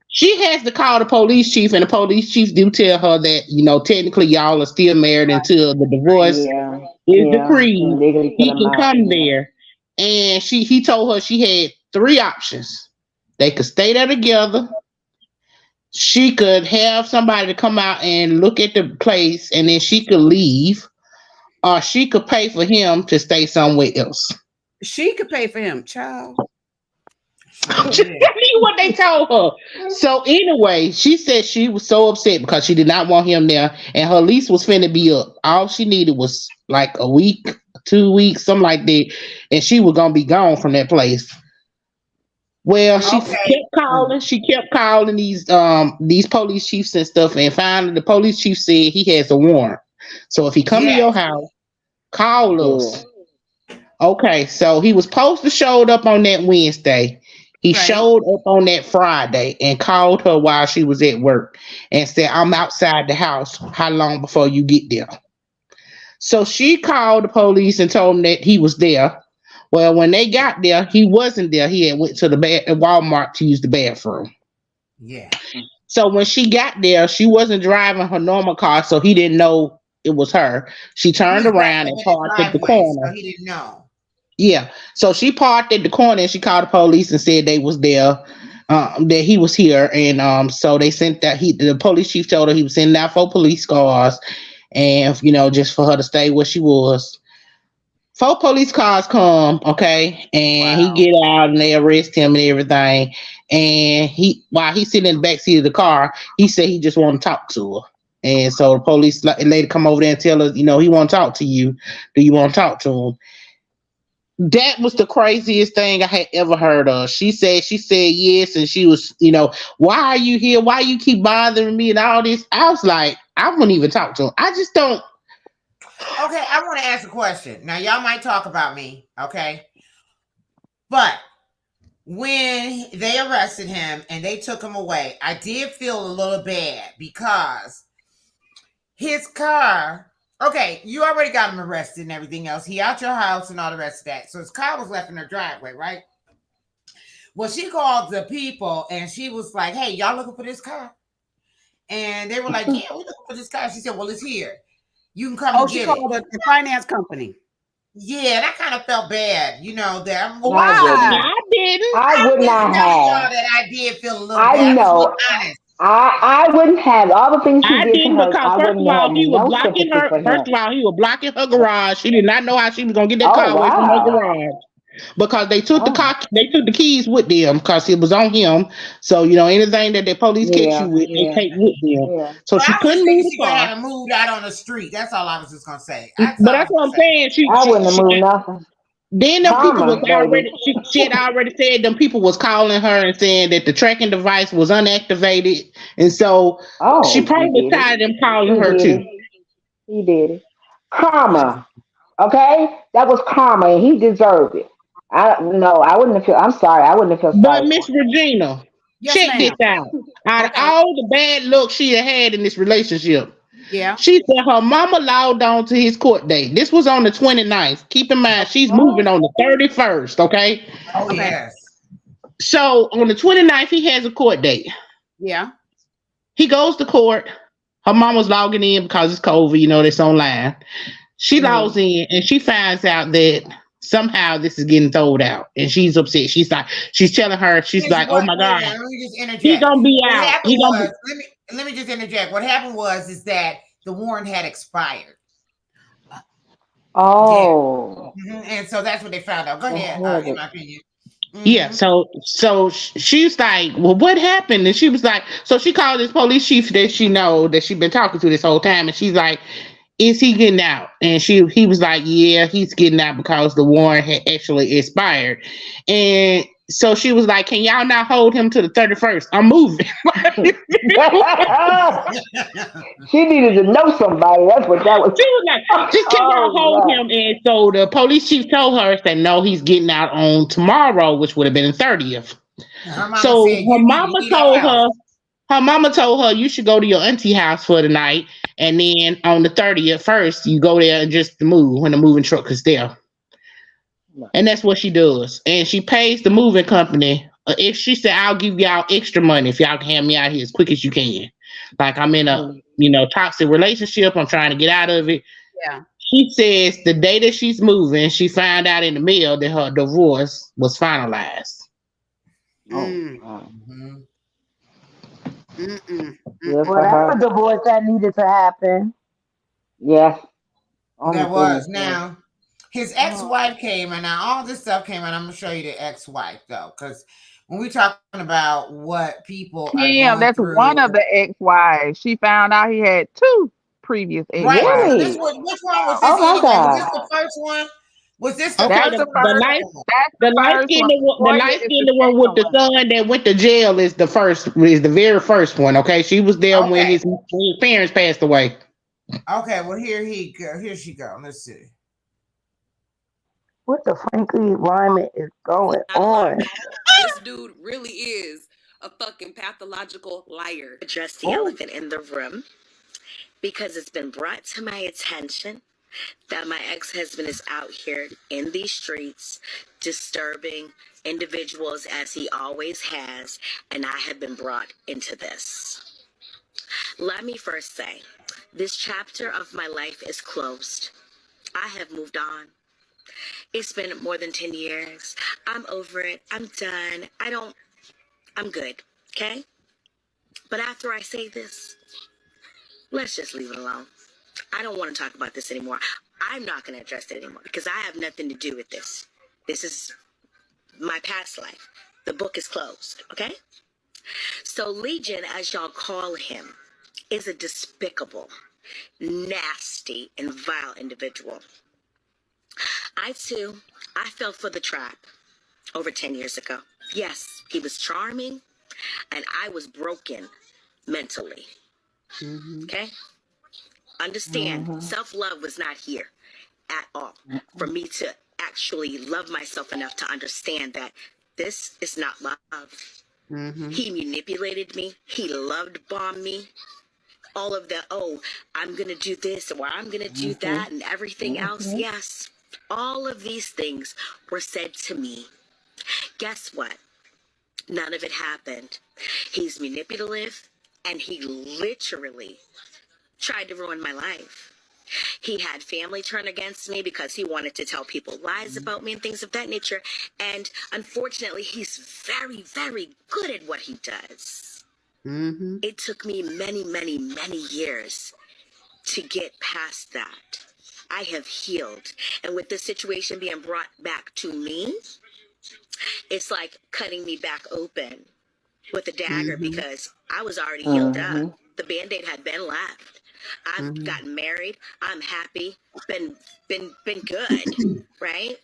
She has to call the police chief, and the police chief do tell her that, technically y'all are still married right, until the Right. divorce Yeah. is Yeah. decreed. And legally put He him can out. come Yeah. there. And he told her she had 3 options. They could stay there together. She could have somebody to come out and look at the place, and then she could leave, or she could pay for him to stay somewhere else. she could pay for him, child. Sure I'm just did. telling you what they told her. So anyway, she said she was so upset because she did not want him there, and her lease was finna be up. All she needed was like a week, 2 weeks, something like that, and she was gonna be gone from that place. Well, she Mm, Okay. kept calling. She kept calling these police chiefs and stuff, and finally the police chief said he has a warrant. So if he come to Yes. your house, call Good. us. Okay, so he was supposed to showed up on that Wednesday. He right. showed up on that Friday and called her while she was at work and said, "I'm outside the house. How long before you get there?" So she called the police and told them that he was there. Well, when they got there, he wasn't there. He had went to the Walmart to use the bathroom. Yeah. So when she got there, she wasn't driving her normal car, so he didn't know it was her. She He turned was backing around up and in the parked at the driveway, so corner. he didn't know. Yeah. So she parked at the corner and she called the police and said they was there, that he was here. And so they sent that the police chief told her he was sending out 4 police cars and just for her to stay where she was. 4 police cars come, okay, and he Wow. get out and they arrest him and everything. And while he's sitting in the back seat of the car, he said he just want to talk to her. And so the police lady come over there and tell her, he want to talk to you. Do you want to talk to him? That was the craziest thing I had ever heard of. She said yes, and she was, why are you here? Why you keep bothering me and all this? I was like, I wouldn't even talk to him. I just don't. Okay, I want to ask a question. Now, y'all might talk about me, okay? But when they arrested him and they took him away, I did feel a little bad because his car, okay, you already got him arrested and everything else. He out your house and all the rest of that. So his car was left in her driveway, right? Well, she called the people and she was like, hey, y'all looking for this car? And they were like, yeah, we're looking for this car. She said, well, it's here. You can come Oh, and she get it. called the finance company. Yeah, that kind of felt bad, that I'm, I Why? wouldn't. I didn't. I I'm would just not telling have. y'all that I did feel a little I bad. I'm just being know. honest. I wouldn't have all the things he I did to didn't, her. because I first of wouldn't all, have he was no blocking sympathy her. for First him. of all, he was blocking her garage. She did not know how she was gonna get that Oh car away from her wow. garage. Because they took the Oh car, they took the keys with them because it was on him. So anything that the police catch you yeah, with, they yeah, take with them. yeah. So Well, she I was just couldn't thinking move she the gonna car. have him moved out on the street. That's all I was just gonna say. That's But all I that's was what gonna I'm say. saying. I wouldn't have moved nothing. Then them people was Karma, baby. already. She had already said them people was calling her and saying that the tracking device was unactivated, and so she Oh, he probably was did it. tired of them calling He her did too. it. He did it. Karma. Okay? That was karma and he deserved it. I no, I wouldn't have feel I'm sorry, I wouldn't have felt But sorry Miss for Regina, Yes, check this ma'am. out. Out of Okay. all the bad luck she had in this relationship, Yeah. she said her mama logged on to his court date. This was on the 29th. Keep in mind, she's him. moving on the 31st, okay? Oh Okay. yes. So on the 29th, he has a court date. Yeah. He goes to court. Her mama's logging in because it's COVID, that's online. She Hmm. logs in and she finds out that somehow this is getting thrown out. And she's upset. She's telling her, she's Here's like, oh what. my Wait a God, minute. Let me just he interject. gonna be What out. happened He gonna be was, let me just interject. What happened was is that the warrant had expired. Yeah. Oh. And so that's what they found out. Go It ahead. had In it. my opinion. yeah, hmm so she's like, well, what happened? And she was like, so she called this police chief that she know that she been talking to this whole time, and she's like, is he getting out? And he was like, yeah, he's getting out because the warrant had actually expired. And so she was like, can y'all not hold him to the 31st? I'm moving. She needed to know somebody. That's what that was. She was like, just can y'all Oh hold God. him? And so the police chief told her that no, he's getting out on tomorrow, which would have been the 30th. Her mama So said, you need to leave our house. her mama told her you should go to your auntie house for the night, and then on the 30th first, you go there and just move when the moving truck is there. And that's what she does. And she pays the moving company. If she said, I'll give y'all extra money if y'all can have me out here as quick as you can. Like I'm in a Mm. toxic relationship. I'm trying to get out of it. Yeah. She says the day that she's moving, she found out in the mail that her divorce was finalized. Oh Mm. God. hmm Mm-mm. Good Well, for Mm-mm. that's a her. divorce that needed to happen. Yes. Oh my That was goodness. Yes. now. His Oh, ex-wife came, and now all this stuff came, and I'm gonna show you the ex-wife though, because when we're talking about what people are Kim, going that's through, one of the ex-wives. She found out he had two previous right? ex-wives. So Really? which one was Oh this my anyway? Was this God. the first one? Was this the Okay, That's first the one? Or the first. second one? That's the the light first one. skinned the Toya light is the skinned one with second the one. son that went to jail is the very first one. Okay, she was there when Okay. his parents passed away. Okay. Well, here he go. Here she go. Let's see. what the Frankie Ryman is going Not lie. on? This dude really is a fucking pathological liar. Address the Oh, elephant in the room because it's been brought to my attention that my ex husband is out here in these streets disturbing individuals as he always has, and I have been brought into this. Let me first say this chapter of my life is closed. I have moved on. It's been more than 10 years. I'm over it. I'm done. I'm good. Okay? But after I say this, let's just leave it alone. I don't want to talk about this anymore. I'm not going to address it anymore because I have nothing to do with this. This is my past life. The book is closed, okay? So Legion, as y'all call him, is a despicable, nasty, and vile individual. I fell for the trap over 10 years ago. Yes, he was charming, and I was broken mentally, okay? Understand, self-love was not here at all for me to actually love myself enough to understand that this is not love. He manipulated me. He loved bombed me. All of the, oh, I'm going to do this or I'm going to do that and everything else. Yes, all of these things were said to me. Guess what? None of it happened. He's manipulative and he literally tried to ruin my life. He had family turn against me because he wanted to tell people lies about me and things of that nature. And unfortunately, he's very, very good at what he does. It took me many, many, many years to get past that. I have healed. And with this situation being brought back to me, it's like cutting me back open with a dagger because I was already healed up. The Band-Aid had been left. I've gotten married. I'm happy. Been good, right?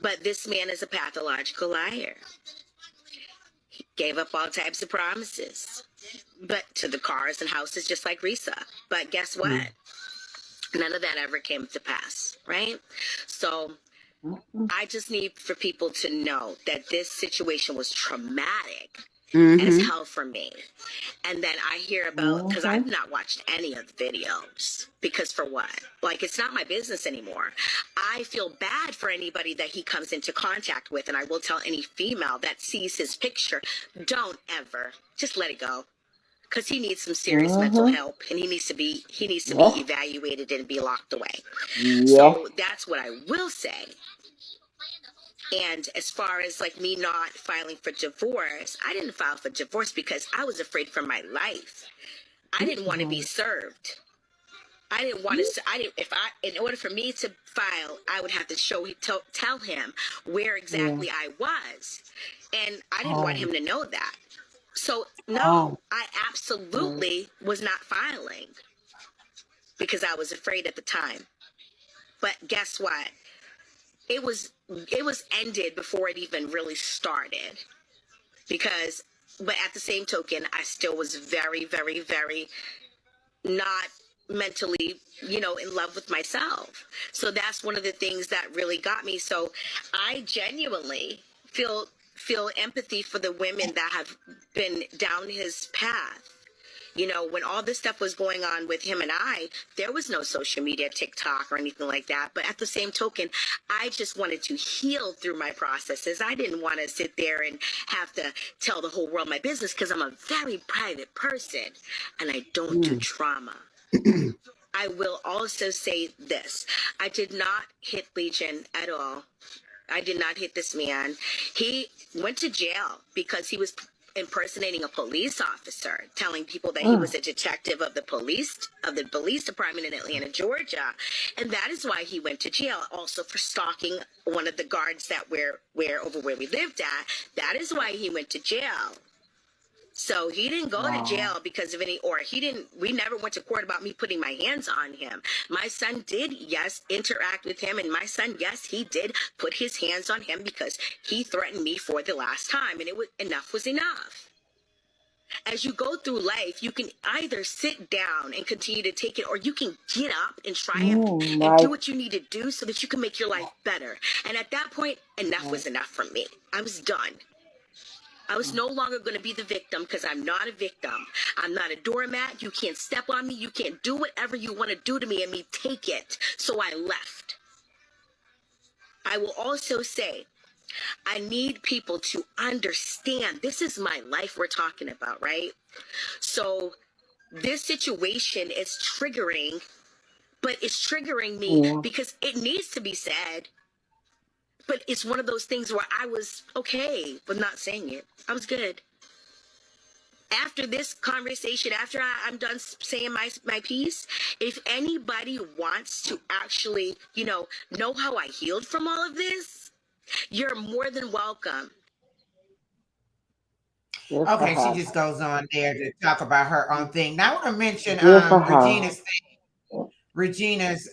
But this man is a pathological liar. He gave up all types of promises, but to the cars and houses, just like Reesa. But guess what? None of that ever came to pass, right? So I just need for people to know that this situation was traumatic as hell for me. And then I hear about, because I've not watched any of the videos, because for what? Like, it's not my business anymore. I feel bad for anybody that he comes into contact with, and I will tell any female that sees his picture, don't ever, just let it go. Because he needs some serious mental help, and he needs to be evaluated and be locked away. So that's what I will say. And as far as like me not filing for divorce, I didn't file for divorce because I was afraid for my life. I didn't want to be served. I didn't want to. In order for me to file, I would have to tell him where exactly I was, and I didn't want him to know that. So no, I absolutely was not filing because I was afraid at the time. But guess what? It was ended before it even really started, but at the same token, I still was very, very, very not mentally, in love with myself. So that's one of the things that really got me. So I genuinely feel empathy for the women that have been down his path. When all this stuff was going on with him and I, there was no social media, TikTok or anything like that. But at the same token, I just wanted to heal through my processes. I didn't want to sit there and have to tell the whole world my business because I'm a very private person and I don't do trauma. I will also say this. I did not hit Legion at all. I did not hit this man. He went to jail because he was impersonating a police officer, telling people that he was a detective of the police department in Atlanta, Georgia. And that is why he went to jail. Also for stalking one of the guards that were over where we lived at. That is why he went to jail. So he didn't go to jail because of we never went to court about me putting my hands on him. My son did, yes, interact with him. And my son, yes, he did put his hands on him because he threatened me for the last time. And enough was enough. As you go through life, you can either sit down and continue to take it, or you can get up and triumph and do what you need to do so that you can make your life better. And at that point, enough was enough for me. I was done. I was no longer going to be the victim because I'm not a victim. I'm not a doormat. You can't step on me. You can't do whatever you want to do to me and me take it. So I left. I will also say, I need people to understand this is my life we're talking about, right? So this situation is triggering, but it's triggering me because it needs to be said. But it's one of those things where I was okay with not saying it. I was good. after this conversation, after I'm done saying my piece, if anybody wants to actually, know how I healed from all of this, you're more than welcome. Good for Okay, she her. just goes on there to talk about her own thing. Now I want to mention Good for her. Regina's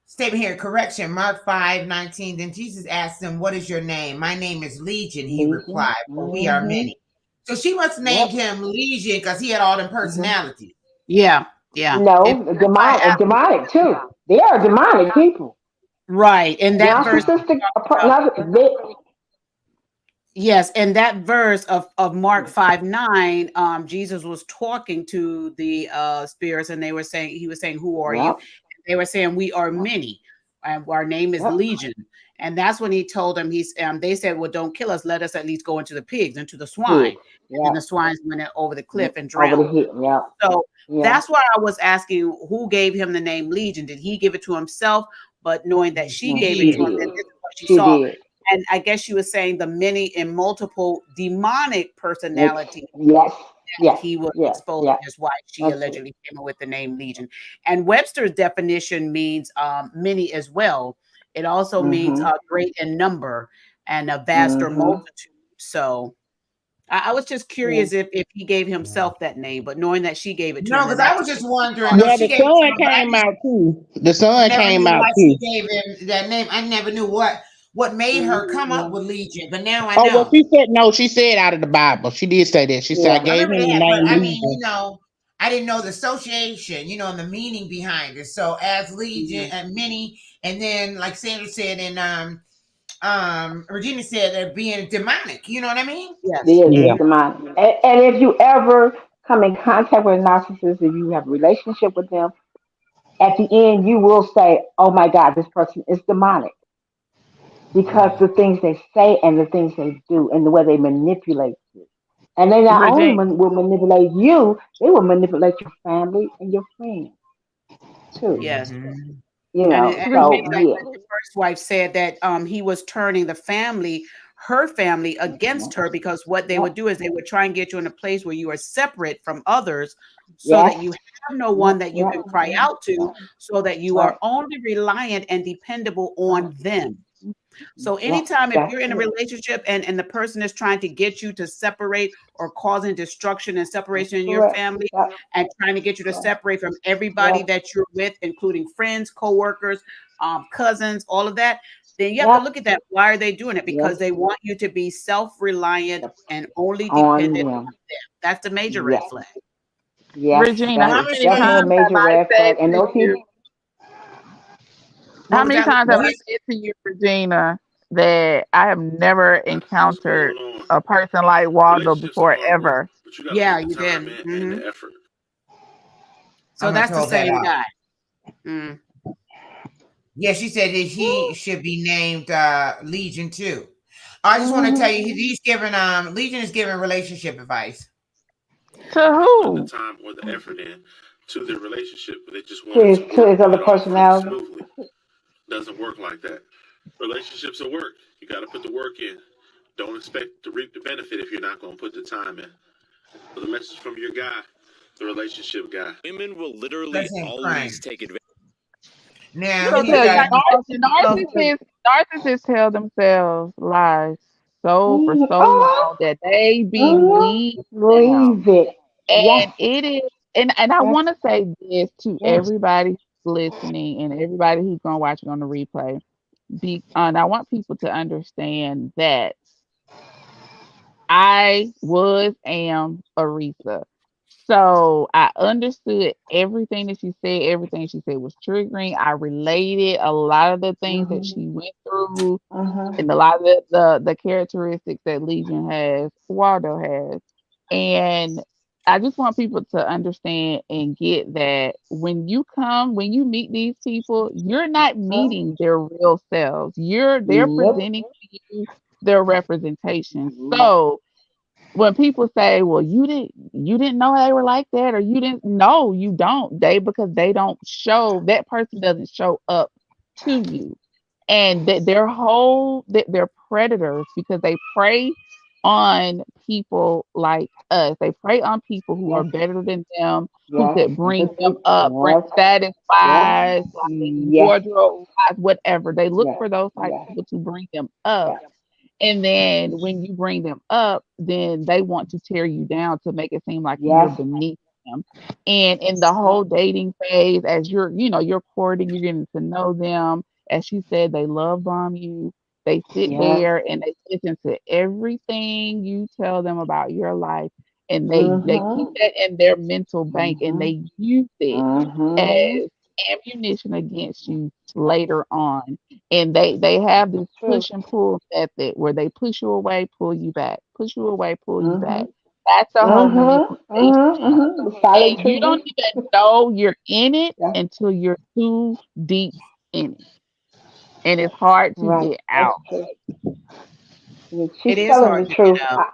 statement here. Correction, Mark 5:19. Then Jesus asked him, "What is your name?" "My name is Legion," he Legion. replied, "for we are many." So she must have named Yep. him Legion because he had all them hmm personalities. Yeah, yeah. And No, that's why I asked, demonic too. They are demonic people. right. In that verse, Narcissistic. about, They, yes, in that verse of Mark 5:9, Jesus was talking to the spirits, and he was saying, "Who are you?" yep. They were saying, "We are Yep. many, and our name is Yep. Legion." And that's when he told them, they said, "Well, don't kill us. Let us at least go into the pigs, into the swine." Pigs. And then Yep. the swines went over the cliff and Over the drowned. head. Yep. So Yeah. that's why I was asking who gave him the name Legion. Did he give it to himself? But knowing that she No, gave she it to him, did. and this is what she She saw. did. And I guess she was saying the many and multiple demonic It's, personality yes. that Yes. he was Yes. exposing Yes. is why she That's it. allegedly came up with the name Legion. And Webster's definition means many as well. It also means Mhm. great in number and a vaster Mhm. multitude. So I was just Yeah. curious if he gave himself that name, but knowing that she gave it to No, him, then because I that's was just wondering. No, Yeah, she the gave it to sun him, but I came just out too. The sun never came knew out why too. she gave him that name. I never knew what made her come up Yeah. with Legion, but now I Oh well, know. she said no. She said out of the Bible. She did say that. She said I Yeah. I gave remember him the that, but name I mean, Legion. I didn't know the association, and the meaning behind it. So as Legion Mhm. and many, and then like Sandra said, and Regina said, being demonic. You know what I mean? yes. Yeah, Yeah. it's demonic. And if you ever come in contact with a narcissist, if you have a relationship with them, at the end you will say, "Oh my God, this person is demonic," because the things they say and the things they do and the way they manipulate you. And they not only Regina, will manipulate you, they will manipulate your family and your friends too. Yes. Mm-hmm. And it Regina, makes So like yeah. what your first wife said that he was turning her family against Mhm. her, because what they Yep. would do is they would try and get you in a place where you are separate from others, so that you Yes. have no one Yep. that you Yep. can cry out to, so that you Right. are only reliant and dependable Right. on them. So Yep. anytime if That's you're in a it. relationship and the person is trying to get you to separate, or causing destruction and That's separation in your correct. family, Yep. and trying to get you to Right. separate from everybody Yep. that you're with, including friends, co-workers, cousins, all of that, then you have to Yep. look at that. Why are they doing it? Yes. Because they want you to be self-reliant Yep. and only On dependent them. on them. That's the major red Yes. flag. Yes. Regina, That how How is many many definitely a times have major I red said flag. And to those you? people. What How was many that? times have what I is said to you, Regina, that I have never What's encountered going on? a person like Waldo Relationships are before hard work, ever? but you got to Yeah, put the you time did. in and Hmm. the effort. So I'm gonna that's the close that same out. guy. Mm. Yeah, she said that he should be named Legion too. I just want to tell Mhm. you, he's giving Legion is giving relationship advice. To Putting the who? time or the effort in to their relationship, but they just To want it to to work his and other it all flow personality. smoothly. Doesn't work like that. Relationships are work. You got to put the work in. Don't expect to reap the benefit if you're not going to put the time in. So the message from your guy, the relationship guy. Women will literally That's him always crazy. take advantage. Now So Let me he's tell you, got narcissists tell themselves lies for Mhm. so Oh. long that they Mhm. believe them. Believe it. Yes. And it is, and I Yes. want to say this to Yes. everybody who's listening and everybody who's going to watch it on the replay. And I want people to understand that am Arisa. So I understood everything that she said. Everything she said was triggering. I related a lot of the things that Mhm. she went through Mhm. and a lot of the characteristics that Legion has, Waldo has. And I just want people to understand and get that when you meet these people, you're not Mhm. meeting their real selves. They're Yep. presenting to you their representation. Yep. So when people say, "Well, you didn't know they were like that," or "You didn't," no, you don't. Because they don't show that person doesn't show up to you, and that they're predators because they prey on people like us. They prey on people who are Yes. better than them, who Yes. could bring Good, them good. up, bring Yes. status Yes. wise, like Yes. wardrobe wise, whatever. They look Yes. for those type of Yes. people to bring them up. Yes. And then when you bring them up, then they want to tear you down to make it seem like you're Yes. beneath them. And in the whole dating phase, as you're courting, you're getting to know them. As she said, they love bomb you. They sit Yes. there and they listen to everything you tell them about your life, and they keep Mhm. that in their mental bank, and Mhm. they use it Mhm. as ammunition against you later on. And they have this True. push and pull method where they push you away, pull you back, push you away, pull you back. Mhm. That's the whole Mhm. manipulation. Mhm. Mhm. The silent And you don't treatment. even know you're in it Yeah. until you're too deep in it. And it's hard to Right. get That's out. true. Yeah, It she's is telling hard the to get truth. out.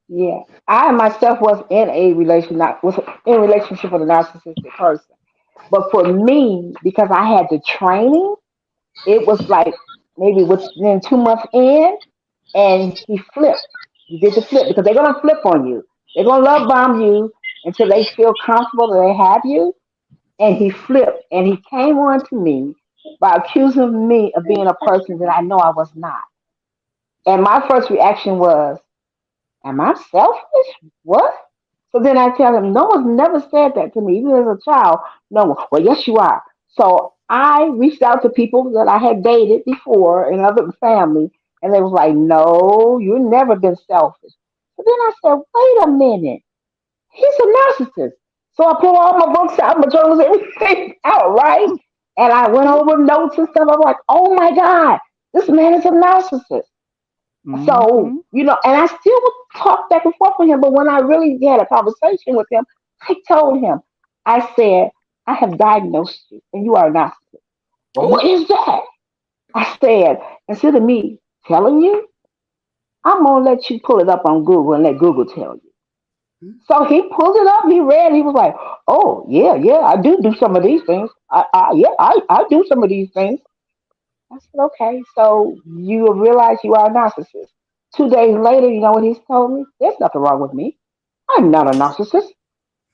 Yeah, I myself was in a relation, not was in relationship with a narcissistic person. But for me, because I had the training, it was like maybe within 2 months in, and he flipped. He did the flip because they're gonna flip on you. They're gonna love bomb you until they feel comfortable that they have you. And he flipped, and he came on to me by accusing me of being a person that I know I was not. And my first reaction was, am I selfish? What? So then I tell him, no one's never said that to me, even as a child. No one. Well, yes, you are. So I reached out to people that I had dated before and other family, and they was like, no, you've never been selfish. So then I said, wait a minute. He's a narcissist. So I pulled all my books out, my journals, everything out, right? And I went over notes and stuff. I'm like, oh my God, this man is a narcissist. So, Hmm. and I still would talk back and forth with him, but when I really had a conversation with him, I told him, I said, I have diagnosed you and you are a narcissist. Well, what Oh, is that? I said, instead of me telling you, I'm going to let you pull it up on Google and let Google tell you. So he pulled it up, he read, he was like, oh, yeah, yeah, I do some of these things. Yeah, I do some of these things. I said, okay, so you realize you are a narcissist. 2 days later, you know what he's told me? There's nothing wrong with me. I'm not a narcissist.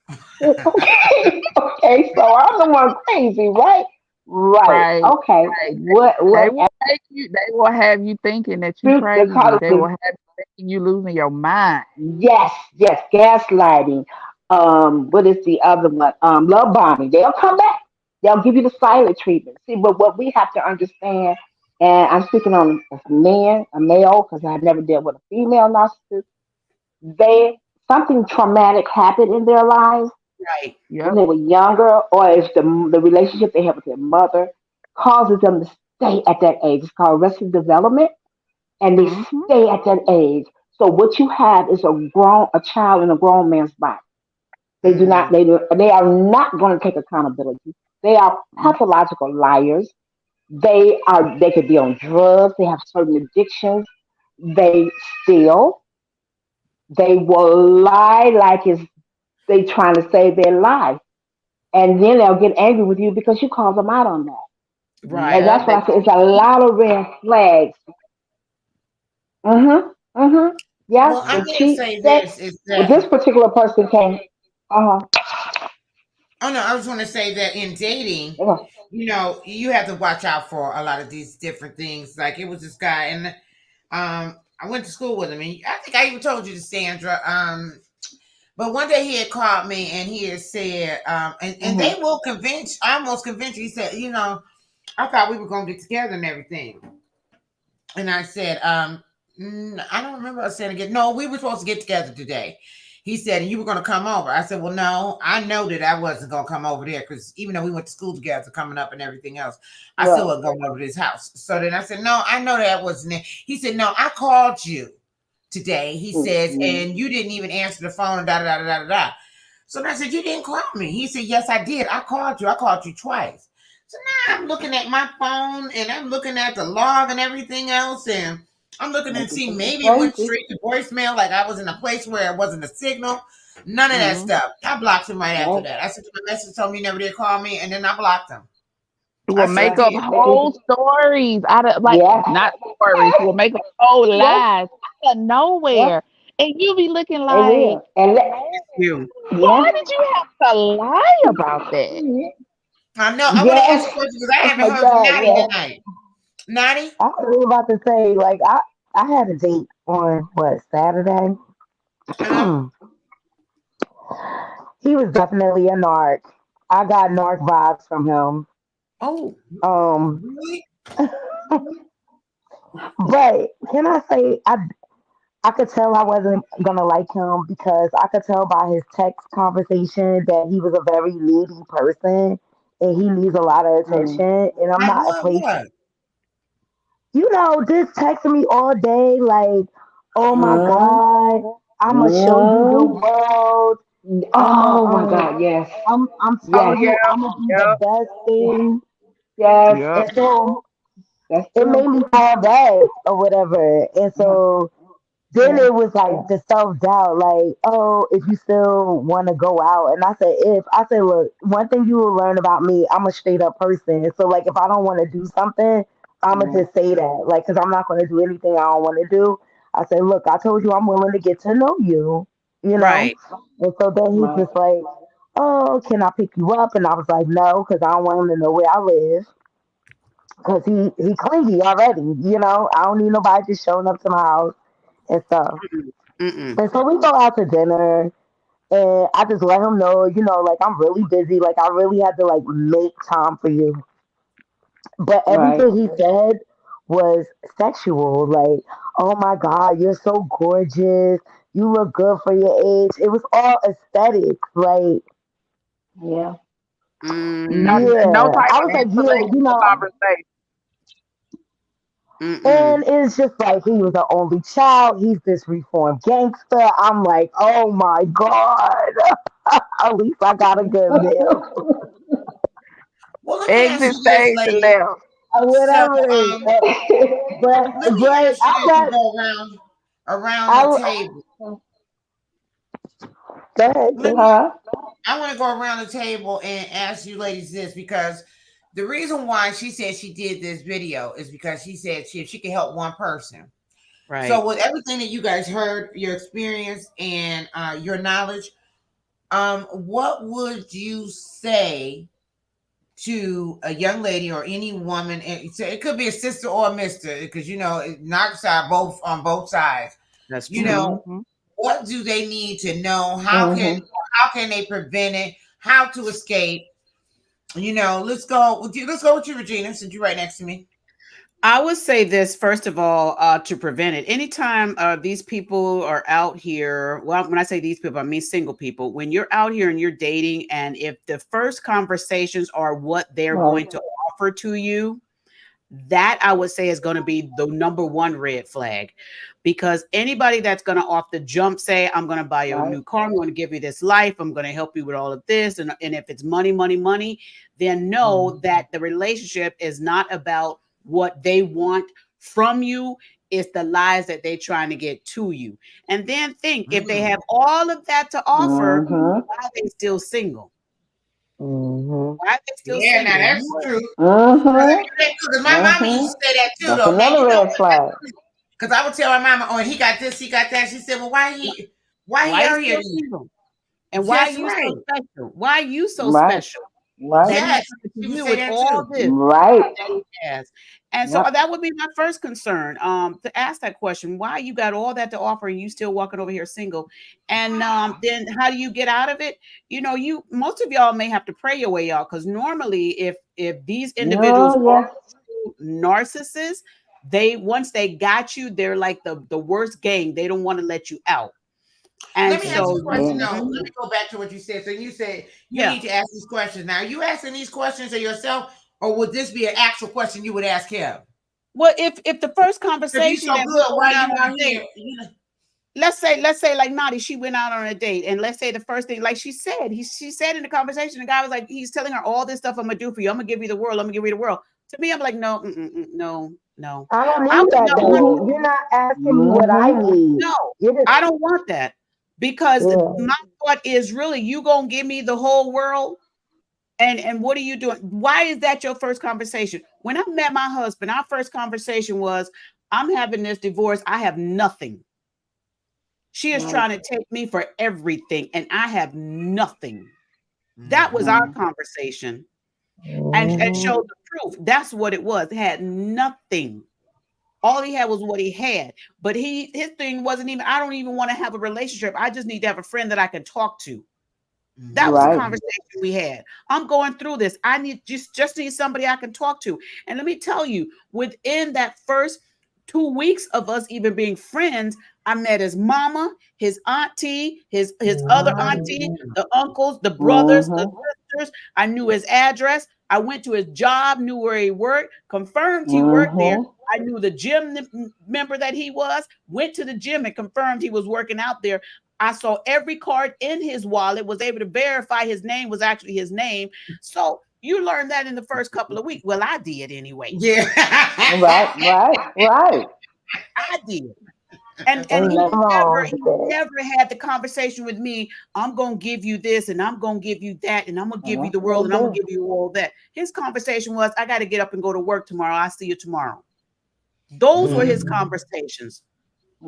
I said, okay, okay, so I'm the one crazy, right? Right. Right. Okay. Right. They What will make you. They will have you thinking that you they call crazy. They will it? have you thinking you losing your mind. Yes, yes, gaslighting. What is the other one? Love bombing. They'll come back. They'll give you the silent treatment. See, but what we have to understand, and I'm speaking on a man, a male, because I've never dealt with a female narcissist. They something traumatic happened in their lives right. when Yep. they were younger, or if the relationship they have with their mother causes them to stay at that age. It's called arrested development, and they Hmm. stay at that age. So what you have is a child in a grown man's body. They do not, Mm, they are not going to take accountability. They are pathological liars. They could be on drugs. They have certain addictions. They steal. They will lie like it's they trying to save their life, and then they'll get angry with you because you called them out on that. And right. Yep. that's They what I said. want It's a lot of red flags. Mhm. Mhm. Yeah, Well, I'm the going to cheat say sex. this is Well, that, this particular person came. Uh oh no, I was going to say that in dating, huh. you have to watch out for a lot of these different things. Like it was this guy, and I went to school with him, and I think I even told you to Sandra. But one day he had called me and he had said, and they Mhm. will convince, almost convince you. He said, I thought we were going to get together and everything. And I said, I don't remember us saying again. No, we were supposed to get together today. He said, and you were going to come over. I said, well, no, I know that I wasn't going to come over there because even though we went to school together, coming up and everything else, I still Right. wasn't going over to his house. So then I said, no, I know that wasn't it. He said, no, I called you today. He says, Mhm. and you didn't even answer the phone. Da da da da da da. So then I said, you didn't call me. He said, yes, I did. I called you. I called you twice. So now I'm looking at my phone and I'm looking at the log and everything else, and I'm looking and Making see people maybe it went crazy. straight to voicemail, like I was in a place where it wasn't a signal. None of that hmm stuff. I blocked him right after Right. that. I sent him a message, told me he never did call me, and then I blocked him. I will sure make Yeah. up did. whole stories out of like Yeah. not stories. Will make up whole Yes. lies out of Yes. nowhere. And you be looking They like, will. And You. why yeah. did you have to lie about that? I know. I want to ask Yes. a question because I Oh haven't my heard from God. Natty Yeah. tonight. Natty? I was about to say, like, I had a date on what, Saturday? Uh-huh. He was definitely a narc. I got narc vibes from him. Oh. Um, Really? but can I say I could tell I wasn't gonna like him because I could tell by his text conversation that he was a very needy person and he needs a lot of Mm. attention. And I'm Like not a what? place, What? just texting me all day like, oh my Mm. God, I'ma show you the Mm. world. I'ma Oh my God. Yes. I'm Yes. telling you, I'ma do the best thing. Yes. And so That's it made true. me fall back or whatever. And Uh-huh. so then Yeah. it was like the self doubt, like, oh, if you still want to go out. And I said, look, one thing you will learn about me, I'm a straight up person. So, like, if I don't want to do something, I'm going to Right. just say that, like, because I'm not going to do anything I don't want to do. I said, look, I told you I'm willing to get to know you, you know? Right. And so then he's Right. just like, oh, can I pick you up? And I was like, no, because I don't want him to know where I live. Because he clingy already, you know? I don't need nobody just showing up to my house and stuff. Mm-mm. And so we go out to dinner, and I just let him know, like I'm really busy, like I really had to like make time for you. But Right. everything he said was sexual, like, oh my God, you're so gorgeous, you look good for your age. It was all aesthetic, like, Yeah. No, Mm. no yeah. type I of was like, yeah, insulation for conversation. Mm-mm. and it's just like he was the only child. He's this reformed gangster. I'm like, oh my God. At least I got a good meal. Well, let me ask Exit you this, stage lady. left. So, Whatever. But let me but ask you I this and got go around the I table. go ahead, Let Kim. me. Huh? I want to go around the table and ask you ladies this because the reason why she said she did this video is because she said if she could help one person. So Right. with everything that you guys heard, your experience and your knowledge, what would you say to a young lady or any woman? And it could be a sister or a mister, because it knocks out both on both sides. That's You true. know, Mm-hmm. what do they need to know? Mm-hmm. How can they prevent it? How to escape? Let's go with you, Regina, since you're right next to me. I would say this first of all, to prevent it. Anytime these people are out here, well, when I say these people, I mean single people. When you're out here and you're dating, and if the first conversations are what they're Right. going to offer to you, that I would say is going to be the number one red flag. Because anybody that's going to off the jump say, I'm going to buy you a Right. new car, I'm going to give you this life, I'm going to help you with all of this. And if it's money, money, money, then know Mm-hmm. that the relationship is not about what they want from you. It's the lies that they're trying to get to you. And then think, if they Mm. have all of that to offer, Mm-hmm. why are they still single? Hmm. Why are they still Yeah, now single? that's true. Mm-hmm. Because my mama used Mm-hmm. to say that too, That's though, man. another red flag. Because I would tell my mama, oh, he got this, he got that. She said, well, why he Why are you out here? still single? And why are Just you so right. special? Why are you so Right. special Right. that he's Yes, coming she to would you say with that all too. this Right. that he has? And so Yep. that would be my first concern. To ask that question, why you got all that to offer and you still walking over here single? And then how do you get out of it? You most of y'all may have to pray your way out, because normally if these individuals No, are yes. narcissists, they once they got you, they're like the worst gang. They don't want to let you out. Let And me ask you so a question, Mm-hmm. though. Let mhm, me go back to what you said. So you said you yeah. need to ask these questions. Now, are you asking these questions of yourself, or would this be an actual question you would ask him? Well, if the first If you conversation so that we're good, going why out you on out a date, here? let's say like Nadi, she went out on a date, and let's say the first thing, like she said, she said in the conversation, the guy was like, he's telling her all this stuff I'm gonna do for you. I'm gonna give you the world. I'm gonna give you the world. To me, I'm like, no, no, no. I don't I need would that not want. though. Mm-hmm. You're not asking me what I Mm-hmm. need. No, You're just I don't want that, because yeah. my thought is really, you gonna give me the whole world. And what are you doing? Why is that your first conversation? When I met my husband, our first conversation was, I'm having this divorce. I have nothing. She is Right. trying to take me for everything, and I have nothing. That was our Mhm. conversation, and Mhm. showed the proof. That's what it was. It had nothing. All he had was what he had. But his thing wasn't even, I don't even want to have a relationship. I just need to have a friend that I can talk to. That was the Right. conversation we had. I'm going through this. I need just need somebody I can talk to. And let me tell you, within that first 2 weeks of us even being friends, I met his mama, his auntie, his other auntie, the uncles, the brothers, the Mhm. sisters. I knew his address. I went to his job, knew where he worked, confirmed he worked there. Mhm. I knew the gym member that he was, went to the gym and confirmed he was working out there. I saw every card in his wallet, was able to verify his name was actually his name. So you learned that in the first couple of weeks. Well, I did anyway. Right. Yeah. Right. Right. I did. And Ain't nothing wrong he with that. never had the conversation with me. I'm gonna give you this and I'm gonna give you that and I'm gonna And give you that's the what world they and I'm gonna do. give you all that. His conversation was, I got to get up and go to work tomorrow. I'll see you tomorrow. Those were his Mhm. conversations.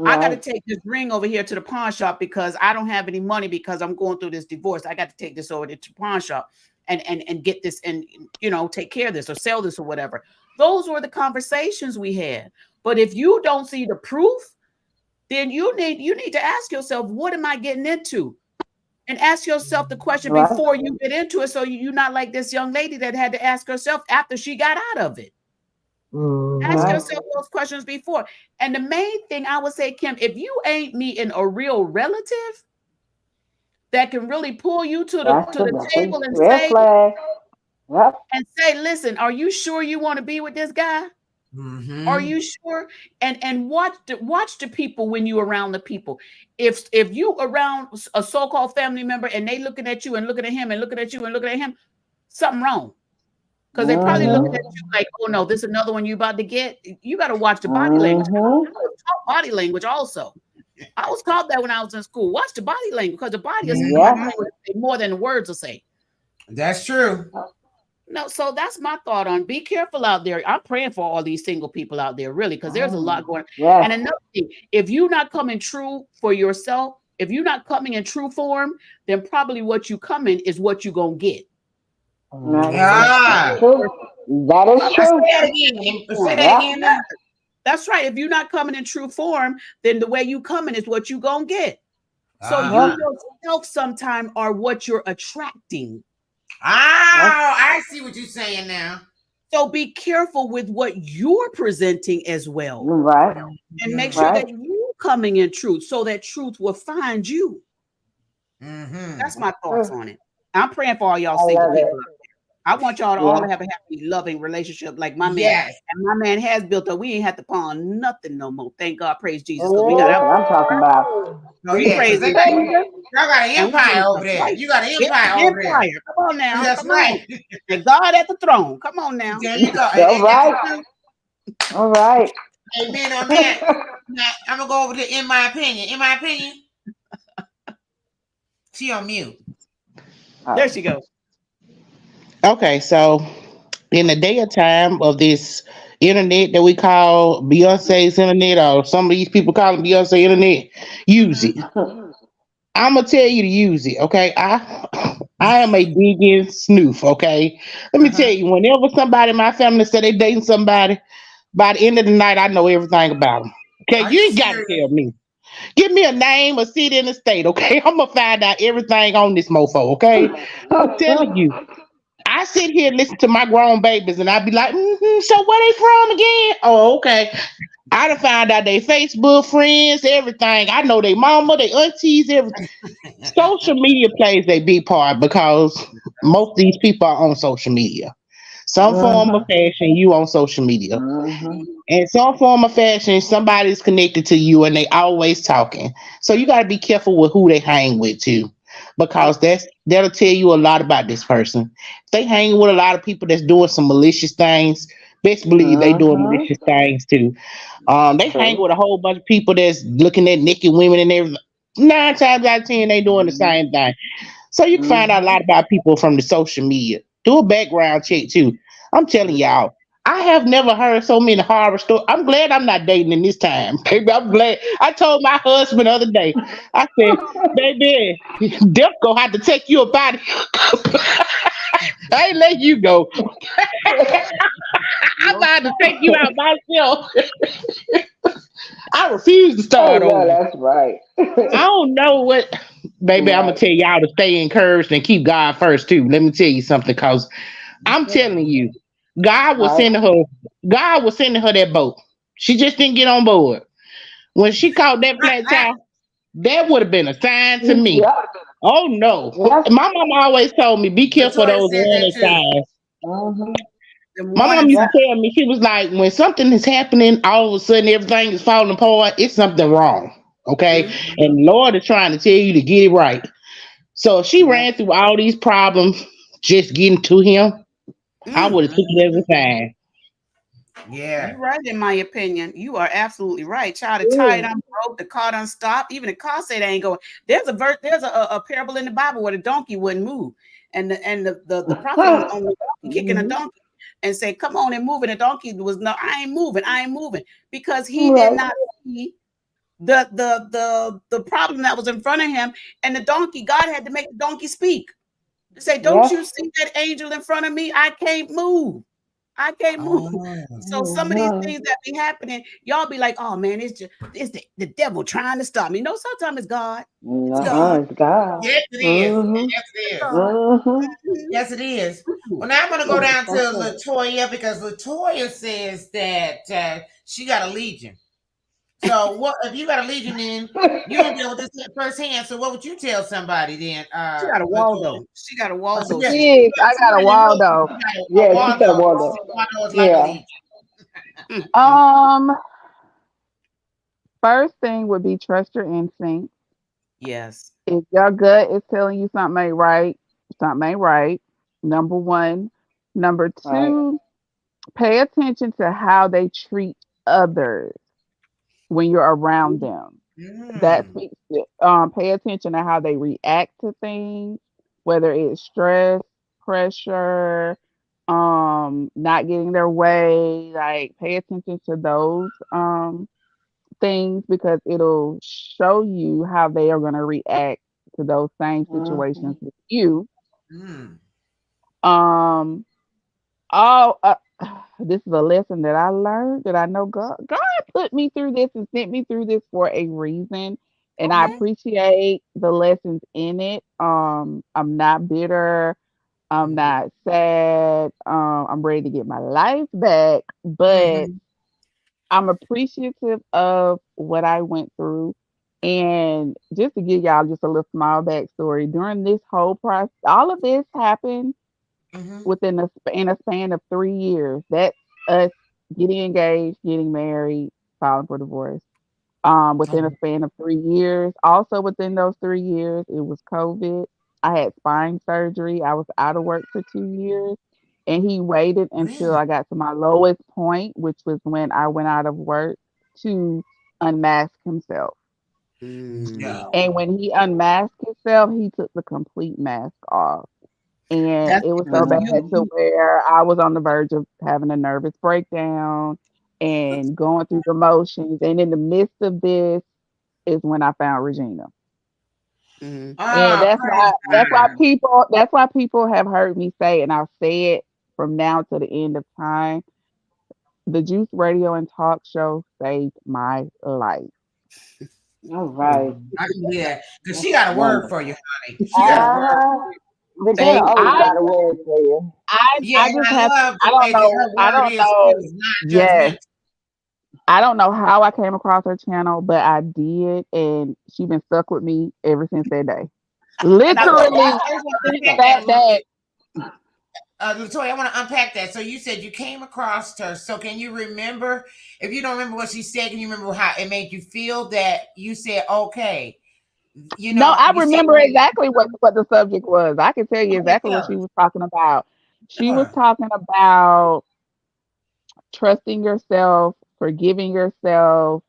I got to Right. take this ring over here to the pawn shop because I don't have any money because I'm going through this divorce. I got to take this over to the pawn shop and get this and take care of this or sell this or whatever. Those were the conversations we had. But if you don't see the proof, then you need to ask yourself, what am I getting into? And ask yourself the question Right. before you get into it, so you're not like this young lady that had to ask herself after she got out of it. Ask Right. Mhm. yourself those questions before. And the main thing I would say, Kim, if you ain't meeting a real relative that can really pull you to the That's to the the big table and red say flag. Yep. listen, are you sure you want to be with this guy? Are Mm-hmm. you sure? And watch the people when you around the people. If you around a so-called family member and they looking at you and looking at him and looking at you and looking at him, something wrong. Because they probably looking at Mhm. you like, oh no, this is another one you about to get. You got to watch the body language. Mhm. I was taught body language also. I was taught that when I was in school. Watch the body language because the body Yes. Mm-hmm. language say more than the words will say. That's true. No, so that's my thought on be careful out there. I'm praying for all these single people out there, really, because there's a lot going. And Yes. another thing, if you're not coming true for yourself, if you're not coming in true form, then probably what you coming is what you're gonna get. No, So Mhm. that's Ah, true. That is I say true. that again. Say that Yep. again now. that's right. If you're not coming in true form, then the way you coming is what you gonna get. So Yep. you Uh-huh. yourself sometime are what you're attracting. Yes. Oh, I see what you're saying now. So be careful with what you're presenting as well. You're right. And make Mm-hmm. sure Right. that you coming in truth so that truth will find you. Mm-hmm. That's my thoughts True. on it. I'm praying for all y'all I single love people. it. I want y'all to all Yeah. have a happy, loving relationship like my man. Yes. And my man has built up. We ain't had to pawn nothing no more. Thank God, praise Jesus. Because we got That's our what I'm talking Ooh. about. Oh we yeah, because praise they his got Jesus y'all got an and we empire in the over there. right. You got an It's empire an over there. empire. Come on now. That's Come on. right. And God at the throne. Come on now. There you go. All Ain't that the right. truth? All right. Amen on that. Now, I'm gonna go over to in my opinion. In my opinion, she on mute. There Oh. she goes. Okay, so in the daytime of this internet that we call Beyonce's internet, or some of these people call it Beyonce internet, use Mm-hmm. it. I'm gonna tell you to use it. Okay, I am a digging snoof. Okay, let me tell Uh-huh. you. Whenever somebody in my family say they dating somebody, by the end of the night, I know everything about them. Okay, Are you you ain't got to serious? tell me. Give me a name, a city, and a state. Okay, I'm gonna find out everything on this mofo. Okay, I'm telling you. I sit here and listen to my grown babies, and I be like, so where they from again? Oh, okay. I done found out they Facebook friends, everything. I know they mama, they aunties, everything. Social media plays a big part because most of these people are on social media. Some form of Mhm. fashion, you on social media. Mhm. In some form of fashion, somebody's connected to you and they always talking. So you gotta be careful with who they hang with too. Because that'll tell you a lot about this person. If they hanging with a lot of people that's doing some malicious things, best believe they doing Mhm. malicious things too. They hang True. with a whole bunch of people that's looking at naked women and everything. 9 times out of 10, they doing the same thing. So you can find out a lot Mhm. about people from the social media. Do a background check too. I'm telling y'all. I have never heard so many horror stories. I'm glad I'm not dating in this time, baby. I'm glad. I told my husband the other day, I said, baby, Death gonna have to take you up out of here. I ain't let you go. I'm No. gonna have to take you out myself. I refuse to Oh start no, over. that's right. I don't know what, baby. I'm gonna Right. tell y'all to stay encouraged and keep God first too. Let me tell you something, cause I'm telling you, God was Right. sending her. God was sending her that boat. She just didn't get on board. When she caught that flat tire, that would have been a sign to me. Yep. Oh no. Yep. My mom always told me, be careful of Latoya those said that warning too. signs. Mhm. The My mom warning used sign. Yep. to tell me, she was like, when something is happening, all of a sudden everything is falling apart, it's something wrong. Okay. Mhm. And Lord is trying to tell you to get it right. So if she Yep. ran through all these problems just getting to him, I would have took it as a sign. Yeah. You're right, in my opinion. You are absolutely right. Child, the tire Yeah. done broke, the car done stopped. Even the car said they ain't going. There's a parable in the Bible where the donkey wouldn't move. And the prophet on the donkey kicking a Mhm. donkey and say, come on and move. And the donkey was no, I ain't moving, I ain't moving. Because he did Right. not see the problem that was in front of him. And the donkey, God had to make the donkey speak. To say, don't Yes. you see that angel in front of me? I can't move. I can't move. Oh. So some of these Mhm. things that be happening, y'all be like, oh man, it's the devil trying to stop me. No, sometimes it's God. It's God. Uh-huh. It's God. Yes, it is. Mhm. Yes, it is. God. Mhm. Mhm. Yes, it is. Well, now I'm going to go It's down to so true. Latoya because Latoya says that she got a legion. So, what if you got a legion? Then you don't deal with this firsthand. So, what would you tell somebody then, She got a Latoya? Waldo. She got a Oh, Waldo yeah, sister. Yes, I got a somebody that knows Waldo. you got a Yeah, she said Waldo. Wanda. Waldo is like a Yeah. legion. Mm, mm. Um, First thing would be trust your instinct. Yes. If your gut is telling you something ain't right, something ain't right. Number one. Number Right. two, pay attention to how they treat others when you're around them. That Mm. speaks to, pay attention to how they react to things, whether it's stress, pressure, not getting their way. Like pay attention to those things because it'll show you how they are going to react to those same situations Mhm. with you. Mm. Um, all this is a lesson that I learned that I know God put me through this and sent me through this for a reason, and I Okay. appreciate the lessons in it. I'm not bitter. I'm Mm-hmm. not sad. I'm ready to get my life back, but Mm-hmm. I'm appreciative of what I went through. And just to give y'all just a little small backstory, during this whole process, all of this happened Mm-hmm. within in a span of 3 years. That's us getting engaged, getting married, filing for divorce. Within a span of 3 years. Also within those 3 years, it was COVID. I had spine surgery. I was out of work for 2 years. And he waited until Really? I got to my lowest point, which was when I went out of work to unmask himself. Mm. No. And when he unmasked himself, he took the complete mask off. And That's it was so because bad Mhm. to you where I was on the verge of having a nervous breakdown and going through the motions. And in the midst of this is when I found Regina. mm, And Ah, praise God. that's why people have heard me say, and I'll say it from now to the end of time, the Juice Radio and Talk Show saved my life. All right. Yeah, because That's she got a word for wonderful. you, honey. She got a word. Uh-huh. Regina thank always I got a word for you. Yeah, I and just I have love I the don't way that know her word is not yes. judgmental. I don't know how I came across her channel, but I did, and she been stuck with me ever since that day. and I So love Literally I I want to think unpack that that a that little day. bit. Latoya, I want to unpack that. So you said you came across her. So can you remember? If you don't remember what she said, can you remember how it made you feel that you said, okay, No, I you said, remember exactly what the subject was. I can tell you okay, exactly what tell she us. was talking about. She Tell was her. talking about trusting yourself, forgiving yourself.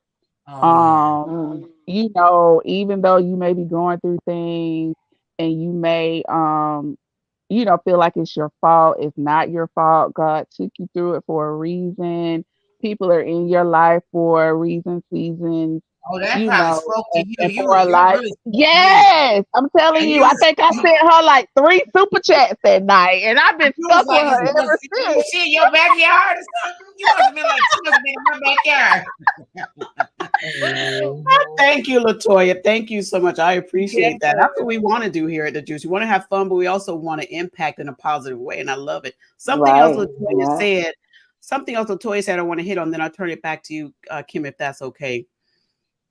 Oh, yeah. You know, even though you may be going through things and you may feel like it's your fault. It's not your fault. God took you through it for a reason. People are in your life for a reason, seasons, Oh, that you probably know, spoke to you. and You for a you life. really spoke to me. Yes, I'm telling And you, I think I sent her like 3 super chats that night, and I've been you was stuck with like, her ever was since. she in your backyard or something? You must have been like, she must have been in my backyard. Thank you, Latoya. Thank you so much. I Yes, appreciate that. That's what we want to do here at the Juice. We want to have fun, but we also want to impact in a positive way. And I love it. Right. Right. Something else Latoya said I want to hit on, then I'll turn it back to you, Kim, if that's okay.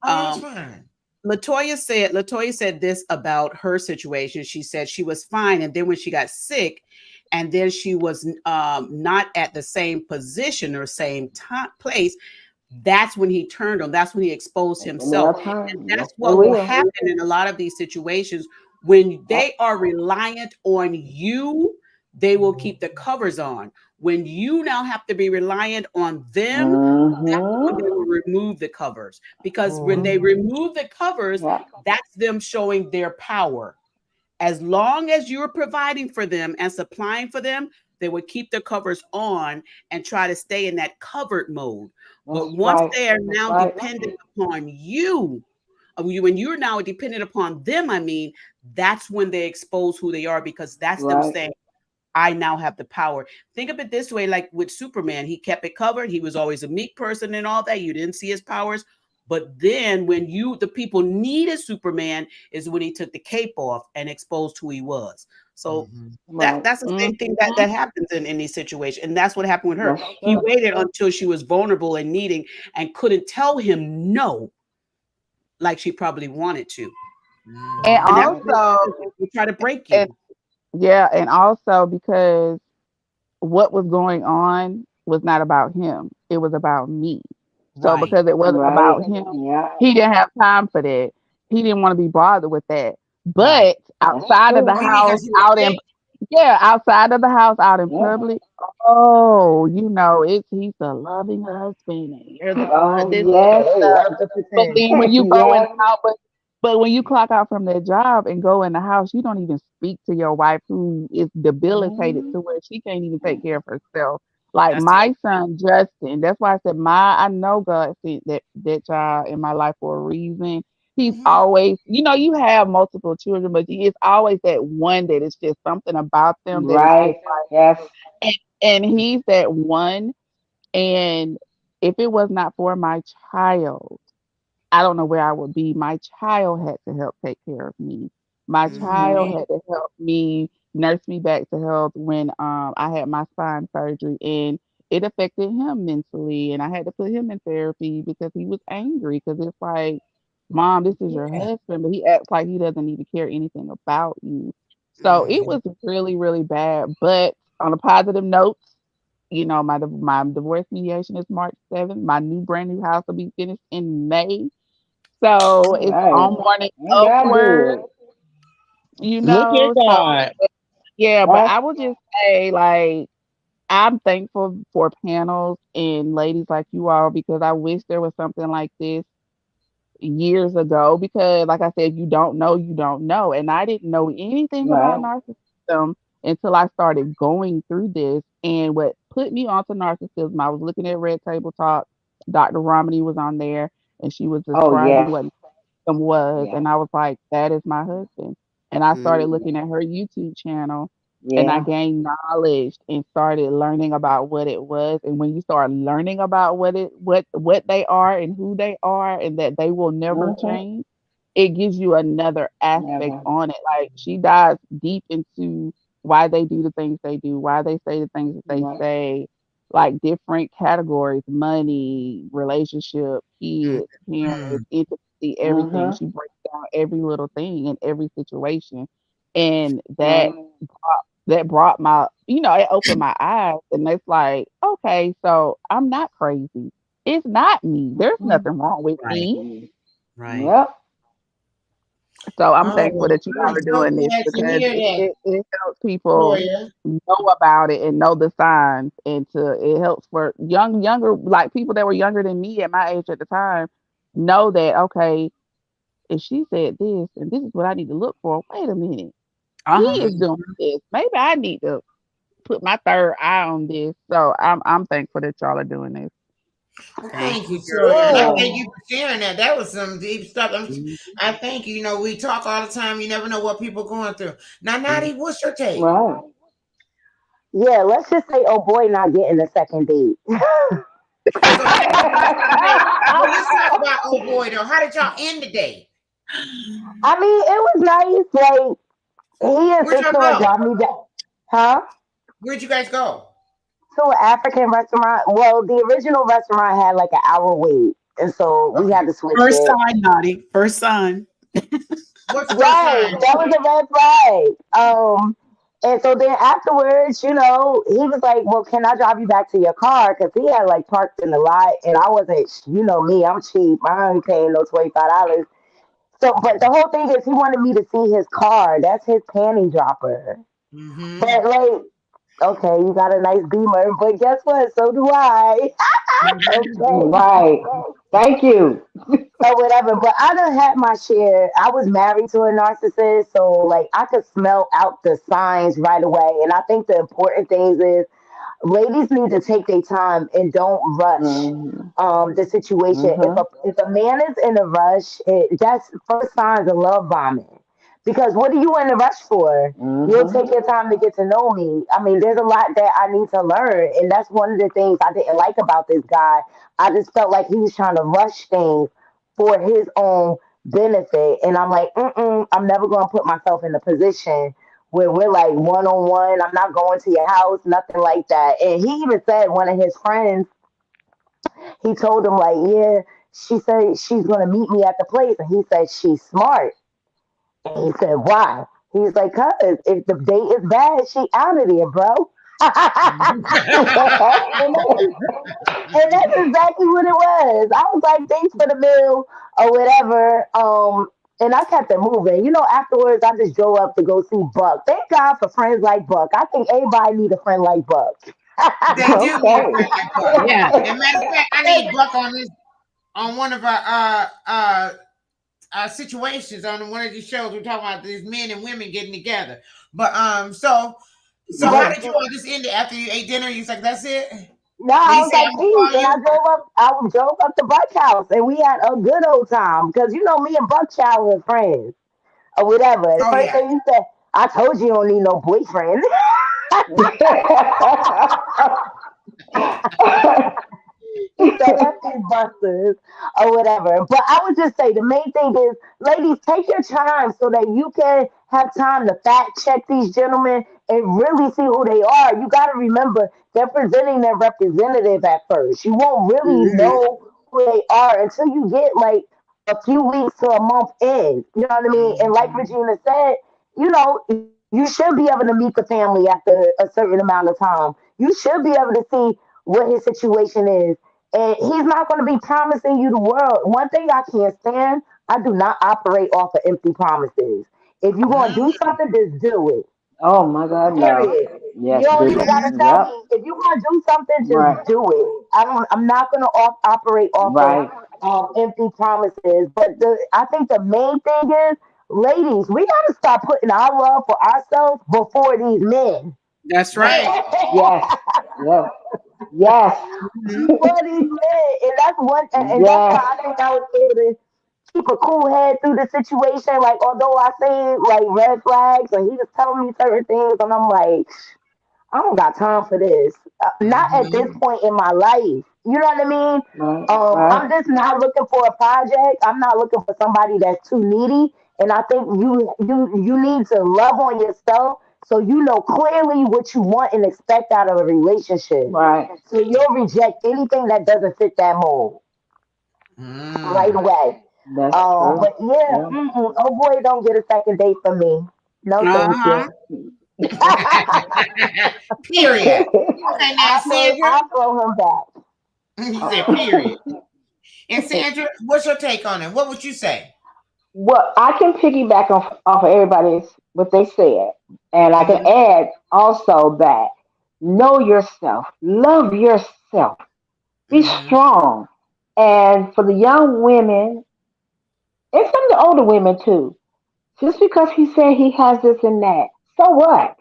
oh, that's Um, fine. Latoya said this about her situation. She said she was fine, and then when she got sick, and then she was not at the same position or same time place, that's when he turned on. That's when he exposed When they'll himself. And turn. Yes, that's they what will will. happen in a lot of these situations. When Yep. they are reliant on you, they will keep the covers on. When you now have to be reliant on them, that's when Mm-hmm. they will remove the covers. Because when they Mm-hmm. remove the covers, Yep. that's them showing their power. As long as you're providing for them and supplying for them, they would keep the covers on and try to stay in that covered mode. But That's once right. they are That's now right. dependent upon you, when you're now dependent upon them, I mean, that's when they expose who they are, because that's them Right. saying, I now have the power. Think of it this way, like with Superman, he kept it covered. He was always a meek person and all that. You didn't see his powers. But then when the people needed Superman is when he took the cape off and exposed who he was. So Mm-hmm. Right. that's the same thing Mm-hmm. that happens in these situations. And that's what happened with her. That's He true. waited until she was vulnerable and needing and couldn't tell him no like she probably wanted to. And And that's Mm-hmm. Right. what also, they try to break and you. yeah, and also because what was going on was not about him. It was about me. So Right. because it wasn't Right. about him, Yeah. he didn't have time for that. He didn't want to be bothered with that. Right. But That's outside of the true. Oh, you mean house, because he was out in sick? yeah, outside of the house, out in Yep. public, oh, he's a loving husband and you're the one, Oh this, that, and yes, the other. hundred But percent. then when you go in Yes. the house, but when you clock out from that job and go in the house, you don't even speak to your wife who is debilitated Mm-hmm. to where she can't even take care of herself. Like That's it. my son Justin, that's why I said I know God sent that child in my life for a reason. He's Mm-hmm. always, you have multiple children, but it's always that one that is just something about them that is just Right. Yes. like, and he's that one. And if it was not for my child, I don't know where I would be. My child had to help take care of me. My child Mm-hmm. had to help me nurse me back to health when I had my spine surgery, and it affected him mentally, and I had to put him in therapy because he was angry because it's like, Mom, this is your Yeah. husband, but he acts like he doesn't even care anything about you. So it Mm-hmm. was really, really bad. But on a positive note, my divorce mediation is March 7th. My brand new house will be finished in May. So All it's right. onward and Ain't that upward, good? Look at So God. yeah, but That's I will just say, like, I'm thankful for panels and ladies like you all because I wish there was something like this years ago because like I said, you don't know, you don't know. And I didn't know anything about right. narcissism until I started going through this. And what put me onto narcissism, I was looking at Red Table Talk. Dr. Romney was on there and she was Oh describing yes. what was, Yeah. and I was like, that is my husband. And I started Mm, looking at her YouTube channel and I Yeah. gained knowledge and started learning about what it was. And when you start learning about what they are and who they are and that they will never Mm-hmm. change, it gives you another aspect Never. on it. Like she dives deep into why they do the things they do, why they say the things that they Right. say, like different categories, money, relationship, mm, kids, Mm-hmm. parents, intimacy, everything. Mm-hmm. She breaks down every little thing in every situation. And Right. that brought it opened my eyes and it's like, okay, so I'm not crazy. It's not me. There's Mm-hmm. nothing wrong with right, me. Mm. right. Yep. So I'm Oh, thankful well, that you all I'm are so doing this glad to because hear that, it helps people Toya. know about it and know the signs and it helps for younger like people that were younger than me at my age at the time know that okay, if she said this and this is what I need to look for, wait a minute. He Uh-huh. is doing this. Maybe I need to put my third eye on this. So I'm thankful that y'all are doing this. Thank Thank you, you, girl. Toya. And I Yeah. thank you for sharing that. That was some deep stuff. Mhm. I thank you. You know, we talk all the time. You never know what people are going through. Now, Mhm. Nadi, what's your take? Right. Yeah, let's just say, oh boy, not getting a second date. So you're not getting a second date. Well, let's talk about old boy though. How did y'all end the day? I mean, it was nice. Like he Where'd y'all insisted on go? driving me back, huh? Where'd you guys go? To an African restaurant. Well, the original restaurant had like an hour wait, and so we Okay. had to switch First it. sign, Naughty. First sign. What's the first Yes, sign? that was a red flag. And so then afterwards, he was like, "Well, can I drive you back to your car?" Because he had like parked in the lot, and I wasn't. You know me, I'm cheap. I ain't paying no $25. So, but the whole thing is, he wanted me to see his car. That's his panty dropper. Mm-hmm. But like, okay, you got a nice Beamer, but guess what? So do I. Okay. Right. Thank you. Or whatever. But I done had my share. I was married to a narcissist, so like I could smell out the signs right away. And I think the important things is ladies need to take their time and don't rush Mm-hmm. the situation. Mm-hmm. If a man is in a rush, that's first signs of love bombing. Because what are you in a rush for? You'll Mm-hmm. take your time to get to know me. I mean, there's a lot that I need to learn, and that's one of the things I didn't like about this guy. I just felt like he was trying to rush things for his own benefit, and I'm like, I'm never going to put myself in a position where we're like one on one. I'm not going to your house, nothing like that. And he even said one of his friends, he told him like, yeah, she said she's gonna meet me at the place, and he said she's smart. And he said, why? He's like, cause if the date is bad, she out of there, bro. and and that's exactly what it was. I was like, thanks for the meal or whatever. And I kept it moving. Afterwards, I just drove up to go see Buck. Thank God for friends like Buck. I think everybody need a friend like Buck. They do need a Okay. friend like Buck. Yeah. And matter of fact, I need Buck on this on one of our situations on one of these shows. We're talking about these men and women getting together. But so how Right. did you all just end it after you ate dinner? You was like, that's it? No, Did I he was say like, I'm gonna peace. call And I you? drove up. I drove up to Buck's house, and we had a good old time because me and Buck Chow were friends or whatever. The Oh first yeah. thing he said, I told you don't need no boyfriend. He said, F these busters or whatever. But I would just say the main thing is, ladies, take your time so that you can have time to fact check these gentlemen and really see who they are. You got to remember, they're presenting their representative at first. You won't really Mhm. know who they are until you get like a few weeks to a month in. You know what I mean? And like Mhm. Regina said, you should be able to meet the family after a certain amount of time. You should be able to see what his situation is, and he's not going to be promising you the world. One thing I can't stand, I do not operate off of empty promises. If you're going to do Mhm. something, just do it. Oh my God, no. Period. You Yes, don't even do got to it. tell Yep. me. If you're going to do something, Right. just do it. I'm not going to operate off of Right. empty promises. But I think the main thing is, ladies, we got to stop putting our love for ourselves before these men. That's right. Right. Yes. Yes. Yes. Mhm. Before these men, and that's one, and that's why Yes. I think I was able to keep a cool head through the situation. Like, although I seen like red flags, and he was telling me certain things, and I'm like, I don't got time for this. Not at this Mhm. point in my life. You know what I mean? Right. Right. I'm just not looking for a project. I'm not looking for somebody that's too needy. And I think you need to love on yourself so you know clearly what you want and expect out of a relationship. Right. So you'll reject anything that doesn't fit that mold right Mm. away. That's true. But yeah, Yeah. oh boy, don't get a second date from me. No, thank Uh-huh. you. Period. Okay, now Sandra. I'll throw him back. You said period. And Sandra, what's your take on it? What would you say? Well, I can piggyback off of everybody's what they said, and I can Hmm. add also that know yourself, love yourself, be Hmm. strong, and for the young women and some of the older women too. Just because he said he has this and that. So what?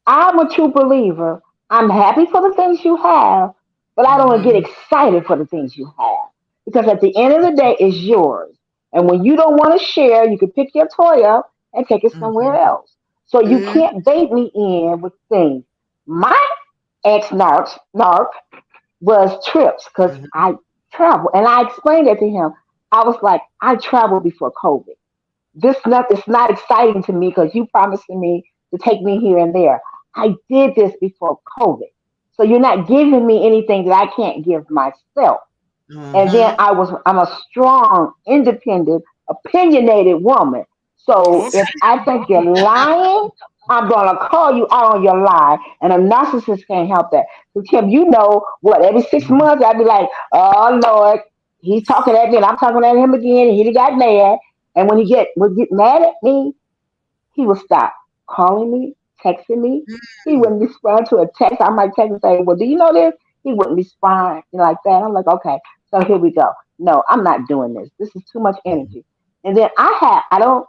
I'm a true believer. I'm happy for the things you have, but I don't get Mm-hmm. excited for the things you have. Because at the end of the day, it's yours. And when you don't want to share, you can pick your toy up and take it somewhere Mm-hmm. else. So you Mm-hmm. can't bait me in with things. My ex narc was trips because Mm-hmm. I travel. And I explained it to him. I was like, I traveled before COVID. This not it's not exciting to me because you promising me to take me here and there. I did this before COVID. So you're not giving me anything that I can't give myself. And then Mm-hmm. I'm a strong, independent, opinionated woman. So Okay. if I think you're lying, I'm gonna call you out on your lie. And a narcissist can't help that. So Kim, you know what, every 6 months I'd be like, oh Lord, he's talking at me and I'm talking at him again, and he got mad. And when would get mad at me, he would stop calling me, texting me. He wouldn't respond to a text. I might text and say, well, do you know this? He wouldn't respond like that. I'm like, okay, so here we go. No, I'm not doing this. This is too much energy. And then I don't,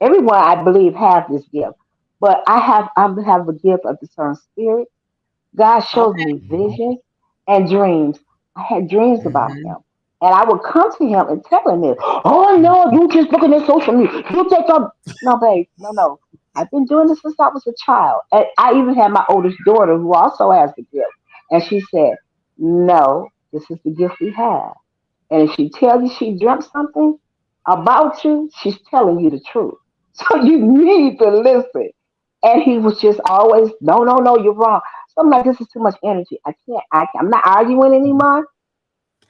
everyone I believe have this gift, but I have a gift of discerning spirit. God shows Okay. me visions and dreams. I had dreams about Mm-hmm. him. And I would come to him and tell him this. Oh no, you just looking at social media. You take up no, babe, no, no. I've been doing this since I was a child. And I even had my oldest daughter who also has the gift. And she said, no, this is the gift we have. And if she tells you she dreamt something about you, she's telling you the truth. So you need to listen. And he was just always, no, no, no, you're wrong. So I'm like, this is too much energy. I'm not arguing anymore.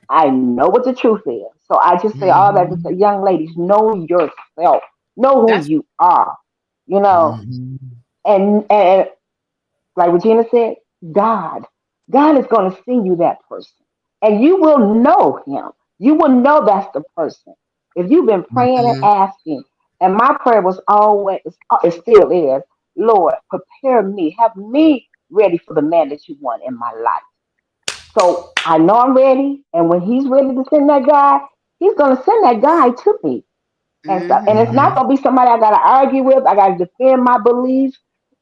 I know what the truth is. So I just say all that to Mm-hmm. say, young ladies, know yourself. Know who That's you are. You know, Mm-hmm. and like Regina said, God. God is going to send you that person. And you will know him. You will know that's the person. If you've been praying and Mm-hmm. asking, and my prayer was always, it still is, Lord, prepare me, have me ready for the man that you want in my life. So I know I'm ready. And when he's ready to send that guy, he's going to send that guy to me and stuff. And it's mm-hmm. not Mm-hmm. gonna be somebody I gotta argue with. I gotta defend my beliefs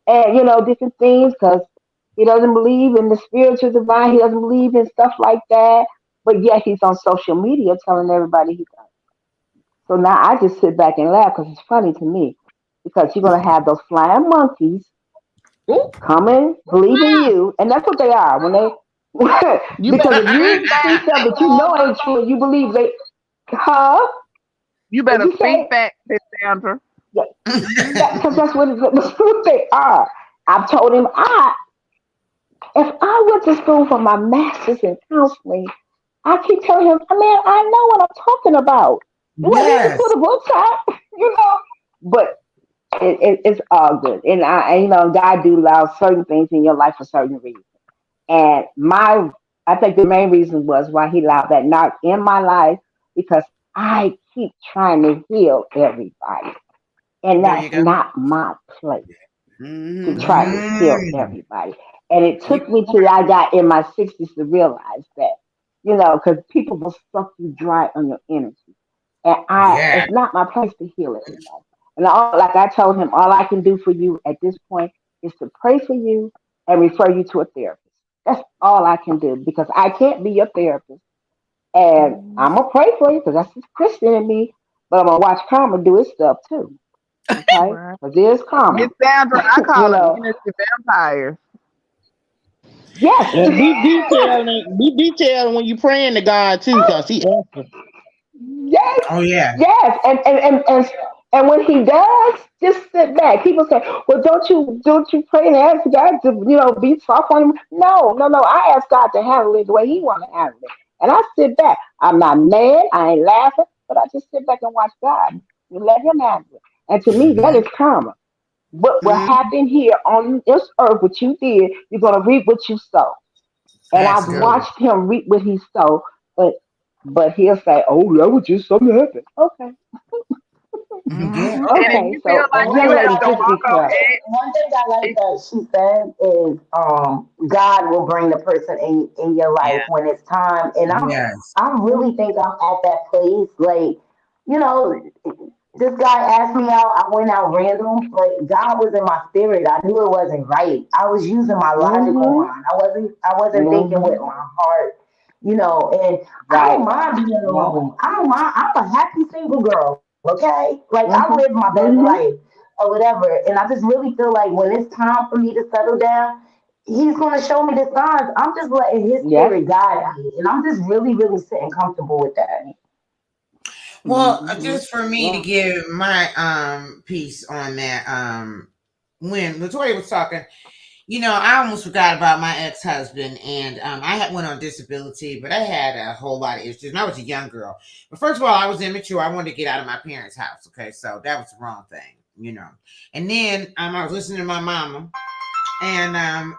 and different things because he doesn't believe in the spiritual divine. He doesn't believe in stuff like that. But yet he's on social media telling everybody he does. So now I just sit back and laugh because it's funny to me because you're gonna have those flying monkeys Ooh. coming, believing you, and that's what they are when they. You Because better if speak you see back, stuff that you know ain't true and you believe they, huh? you What better you speak say? back, Miss Sandra. Yeah, Mm-hmm. because that's what they are. I've told him if I went to school for my master's in counseling, I keep telling him, man, I know what I'm talking about. Do I need to put Yes. a book out? But it's all good, and God do allow certain things in your life for certain reasons. And I think the main reason was why He allowed that not in my life because I keep trying to heal everybody, and There you that's go. not my place to Mm-hmm. try to heal Mm. everybody. And it You took me till I got in my 60s to realize that, because people will suck you dry on your energy. And Yeah. it's not my place to heal everybody. And like I told him, all I can do for you at this point is to pray for you and refer you to a therapist. That's all I can do because I can't be your therapist. And I'm gonna pray for you because that's just Christian in me. But I'm gonna watch karma do its stuff too. Okay? Right. Because there's Miss karma. Sandra, I you call them know, energy vampires. Yes, And be detailing when you praying to God too, cause He answers. yes, Oh yeah. yes. And when he does, just sit back. People say, "Well, don't you pray and ask God to be soft on him?" No, no, no. I ask God to handle it the way He want to handle it, and I sit back. I'm not mad. I ain't laughing, but I just sit back and watch God and let Him handle it. And to me, that Mm-hmm. is karma. What will mm-hmm. happen here on this earth? What you did, you're gonna reap what you sow. And That's I've good. watched him reap what he sowed, but he'll say, "Oh, that was just something happened." Okay, Yeah. Mm-hmm. And if Okay. okay. you feel So like One you young thing ladies, have I to just like, be walk on careful. one thing I like it, that she said is, God will bring the person in your life Yeah. when it's time. And Yes. I really think I'm at that place, like, you know, this guy asked me out. I went out random, but God was in my spirit. I knew it wasn't right. I was using my logical Mhm. mind. I wasn't thinking with Mhm. my heart, and I Right. don't mind being Yeah. alone. I don't mind. I'm a happy single girl, okay? Like I live Mhm. my best life Mhm. or whatever. And I just really feel like when it's time for me to settle down, he's gonna show me the signs. I'm just letting his Yes. spirit guide me. And I'm just really, really sitting comfortable with that. Well, Mhm. just for me to Yeah. give my piece on that, when Latoya was talking, I almost forgot about my ex-husband, and I had went on disability, but I had a whole lot of issues, and I was a young girl. But first of all, I was immature. I wanted to get out of my parents' house. Okay, so that was the wrong thing. And then I was listening to my mama, and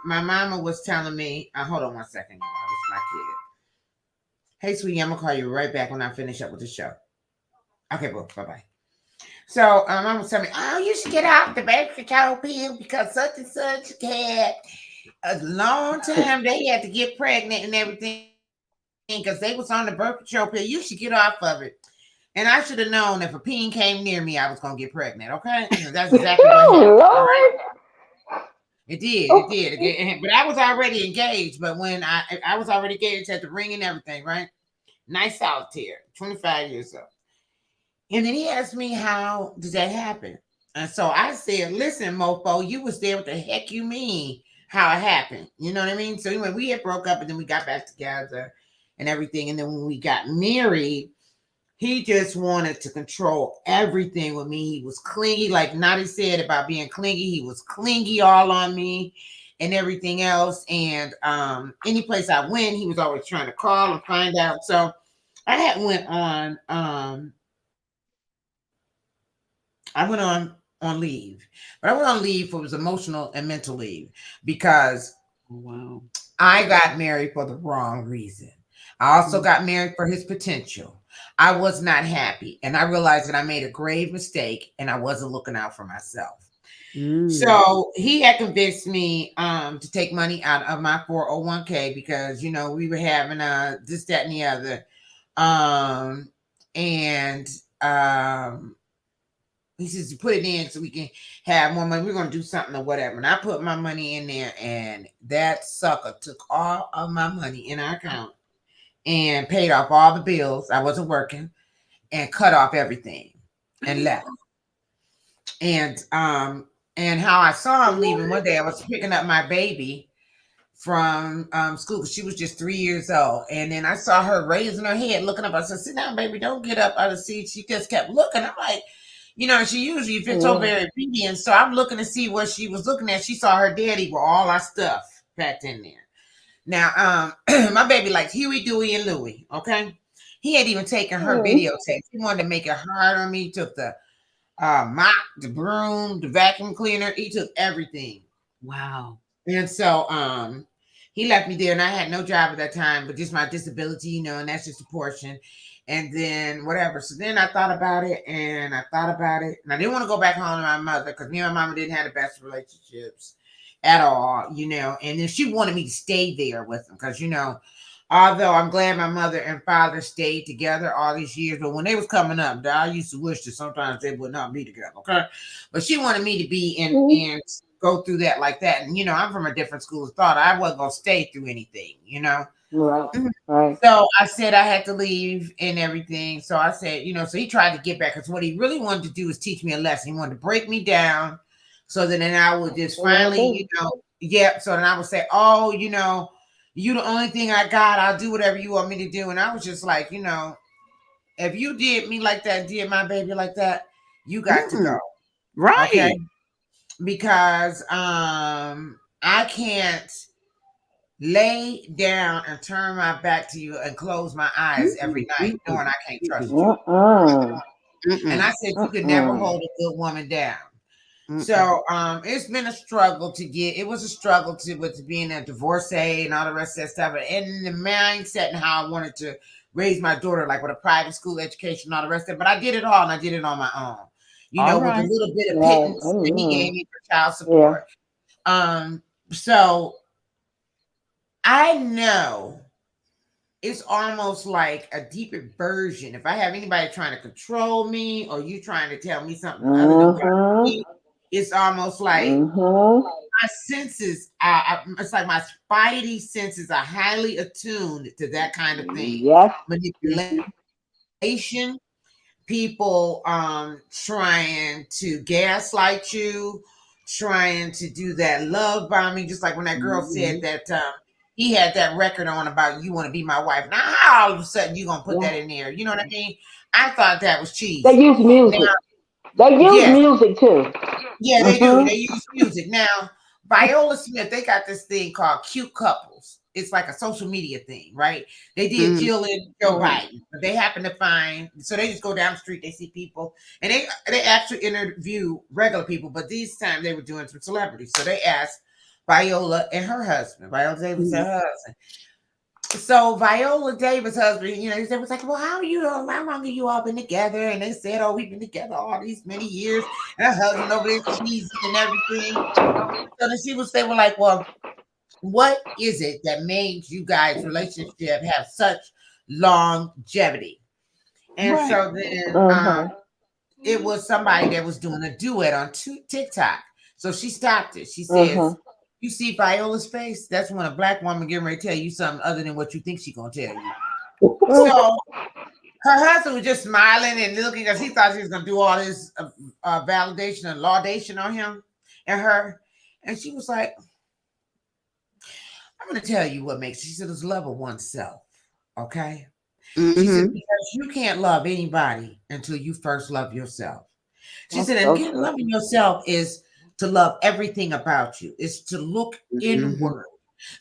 my mama was telling me, hold on one second, y'all. This is my kid. Hey, sweetie, I'm gonna call you right back when I finish up with the show. Okay, bye bye. So mama was telling me, oh, you should get off the birth control pill because such and such had a long time they had to get pregnant and everything because they was on the birth control pill. You should get off of it. And I should have known if a peen came near me, I was gonna get pregnant. Okay, that's exactly what happened. All right, Oh Lord. it did. But I was already engaged. But when I was already engaged, had the ring and everything, right? Nice solitaire, 25 years old. And then he asked me, how does that happen? And so I said, listen, mofo, you was there. What the heck you mean how it happened? You know what I mean? So anyway, we had broke up and then we got back together and everything. And then when we got married, he just wanted to control everything with me. He was clingy, like Nadi said about being clingy. He was clingy all on me and everything else. And any place I went, he was always trying to call and find out. So I had went on I went on leave, but I went on leave for it was emotional and mental leave because Oh, wow. I got married for the wrong reason. I also Mm. got married for his potential. I was not happy, and I realized that I made a grave mistake, and I wasn't looking out for myself. Mm. So he had convinced me to take money out of my 401k because we were having this, that, and the other, um, and um, he says to put it in so we can have more money. We're gonna do something or whatever. And I put my money in there, and that sucker took all of my money in our account and paid off all the bills. I wasn't working and cut off everything and left. And how I saw him leaving one day, I was picking up my baby from school because she was just 3 years old. And then I saw her raising her head, looking up. I said, sit down, baby, don't get up out of the seat. She just kept looking. I'm like, she usually fits so Yeah. very obedient. So I'm looking to see what she was looking at. She saw her daddy with all our stuff packed in there. Now, my baby likes Huey, Dewey, and Louie. Okay. He had even taken her Mm. videotape. He wanted to make it hard on me. He took the mop, the broom, the vacuum cleaner. He took everything. Wow. And so he left me there and I had no job at that time, but just my disability, and that's just a portion. And then whatever. So then I thought about it and I thought about it. And I didn't want to go back home to my mother because me and my mama didn't have the best relationships at all. And then she wanted me to stay there with them because, although I'm glad my mother and father stayed together all these years, but when they was coming up, I used to wish that sometimes they would not be together. Okay. But she wanted me to be in Mm. and go through that like that. And I'm from a different school of thought. I wasn't gonna stay through anything. Right. Mhm. Right. So I said I had to leave and everything. So I said, so he tried to get back because what he really wanted to do is teach me a lesson. He wanted to break me down so that then I would That's what just they want to finally, do. yeah. So then I would say, oh, you the only thing I got. I'll do whatever you want me to do. And I was just like, if you did me like that, did my baby like that, you got to go. Mm. Okay. Right. Because I can't lay down and turn my back to you and close my eyes every Mm-mm, night mm-mm, knowing I can't trust mm-mm, you. Mm-mm. And mm-mm, I said you could never Mm-mm. hold a good woman down. mm-mm. So it's been a struggle to get. It was a struggle with being a divorcee and all the rest of that stuff, and the mindset and how I wanted to raise my daughter, like with a private school education, and all the rest of it. But I did it all, and I did it on my own. All With a right. little bit of Right. pittance that he Amen. gave me for child Yeah. support. So I know it's almost like a deeper version. If I have anybody trying to control me or you trying to tell me something other than what I Mhm. think, it's almost like Mhm. my senses it's like my spidey senses are highly attuned to that kind of thing. Yes. Manipulation, people trying to gaslight you, trying to do that love bombing, just like when that girl said Mhm. that he had that record on about you want to be my wife. Now how all of a sudden you gonna put Yeah. that in there? You know what I mean? I thought that was They cheesy. use Now, music. They use yes, music too. yeah, they do. They Mhm. use music. Now, Viola Smith, they got this thing called Cute Couples. It's like a social media thing, right? They did Mm, Jill and Joe Biden, but they happen to find, so they just go down the street, they see people, and they actually interview regular people, but this time they were doing some celebrities. So they asked Viola and her husband, Viola Davis and mm. her husband. So Viola Davis' husband, he was like, "Well, how long have you all been together?" And they said, "Oh, we've been together all these many years." And her husband over there cheesing and everything. So then they were like, "Well, what is it that made you guys' relationship have such longevity?" And Right. so then Mhm. it was somebody that was doing a duet on TikTok. So she stopped it. She says, Mhm. "You see Viola's face? That's when a black woman getting ready to tell you something other than what you think she's gonna tell you." So her husband was just smiling and looking because he thought she was going to do all this validation and laudation on him and her. And she was like, "I'm going to tell you what makes," she said, "it's love of oneself. Okay." She said, Mm-hmm. "Because you can't love anybody until you first love yourself." She That's said, "And so again, true. loving yourself is to love everything about you, is to look Mm-hmm. inward,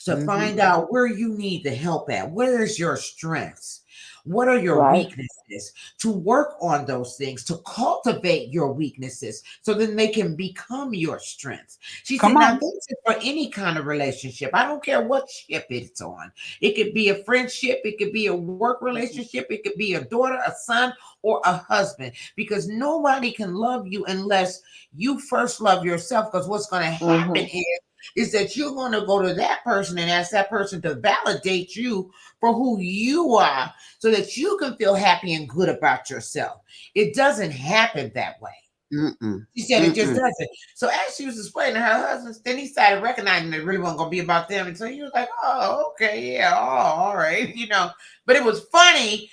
to Mm-hmm. find out where you need the help at. Where is your strengths? What are your Right. weaknesses? To work on those things, to cultivate your weaknesses so then they can become your strengths." She Come said, "Now, on. this is for any kind of relationship. I don't care what ship it's on. It could be a friendship, it could be a work relationship, it could be a daughter, a son, or a husband, because nobody can love you unless you first love yourself. Because what's going to happen Mhm. is that you're going to go to that person and ask that person to validate you for who you are so that you can feel happy and good about yourself. It doesn't happen that way." Mm-mm. She said it just Mm-mm. doesn't. So as she was explaining to her husband, then he started recognizing that it really wasn't going to be about them. And so he was like, "Oh, okay, yeah, oh, all right," But it was funny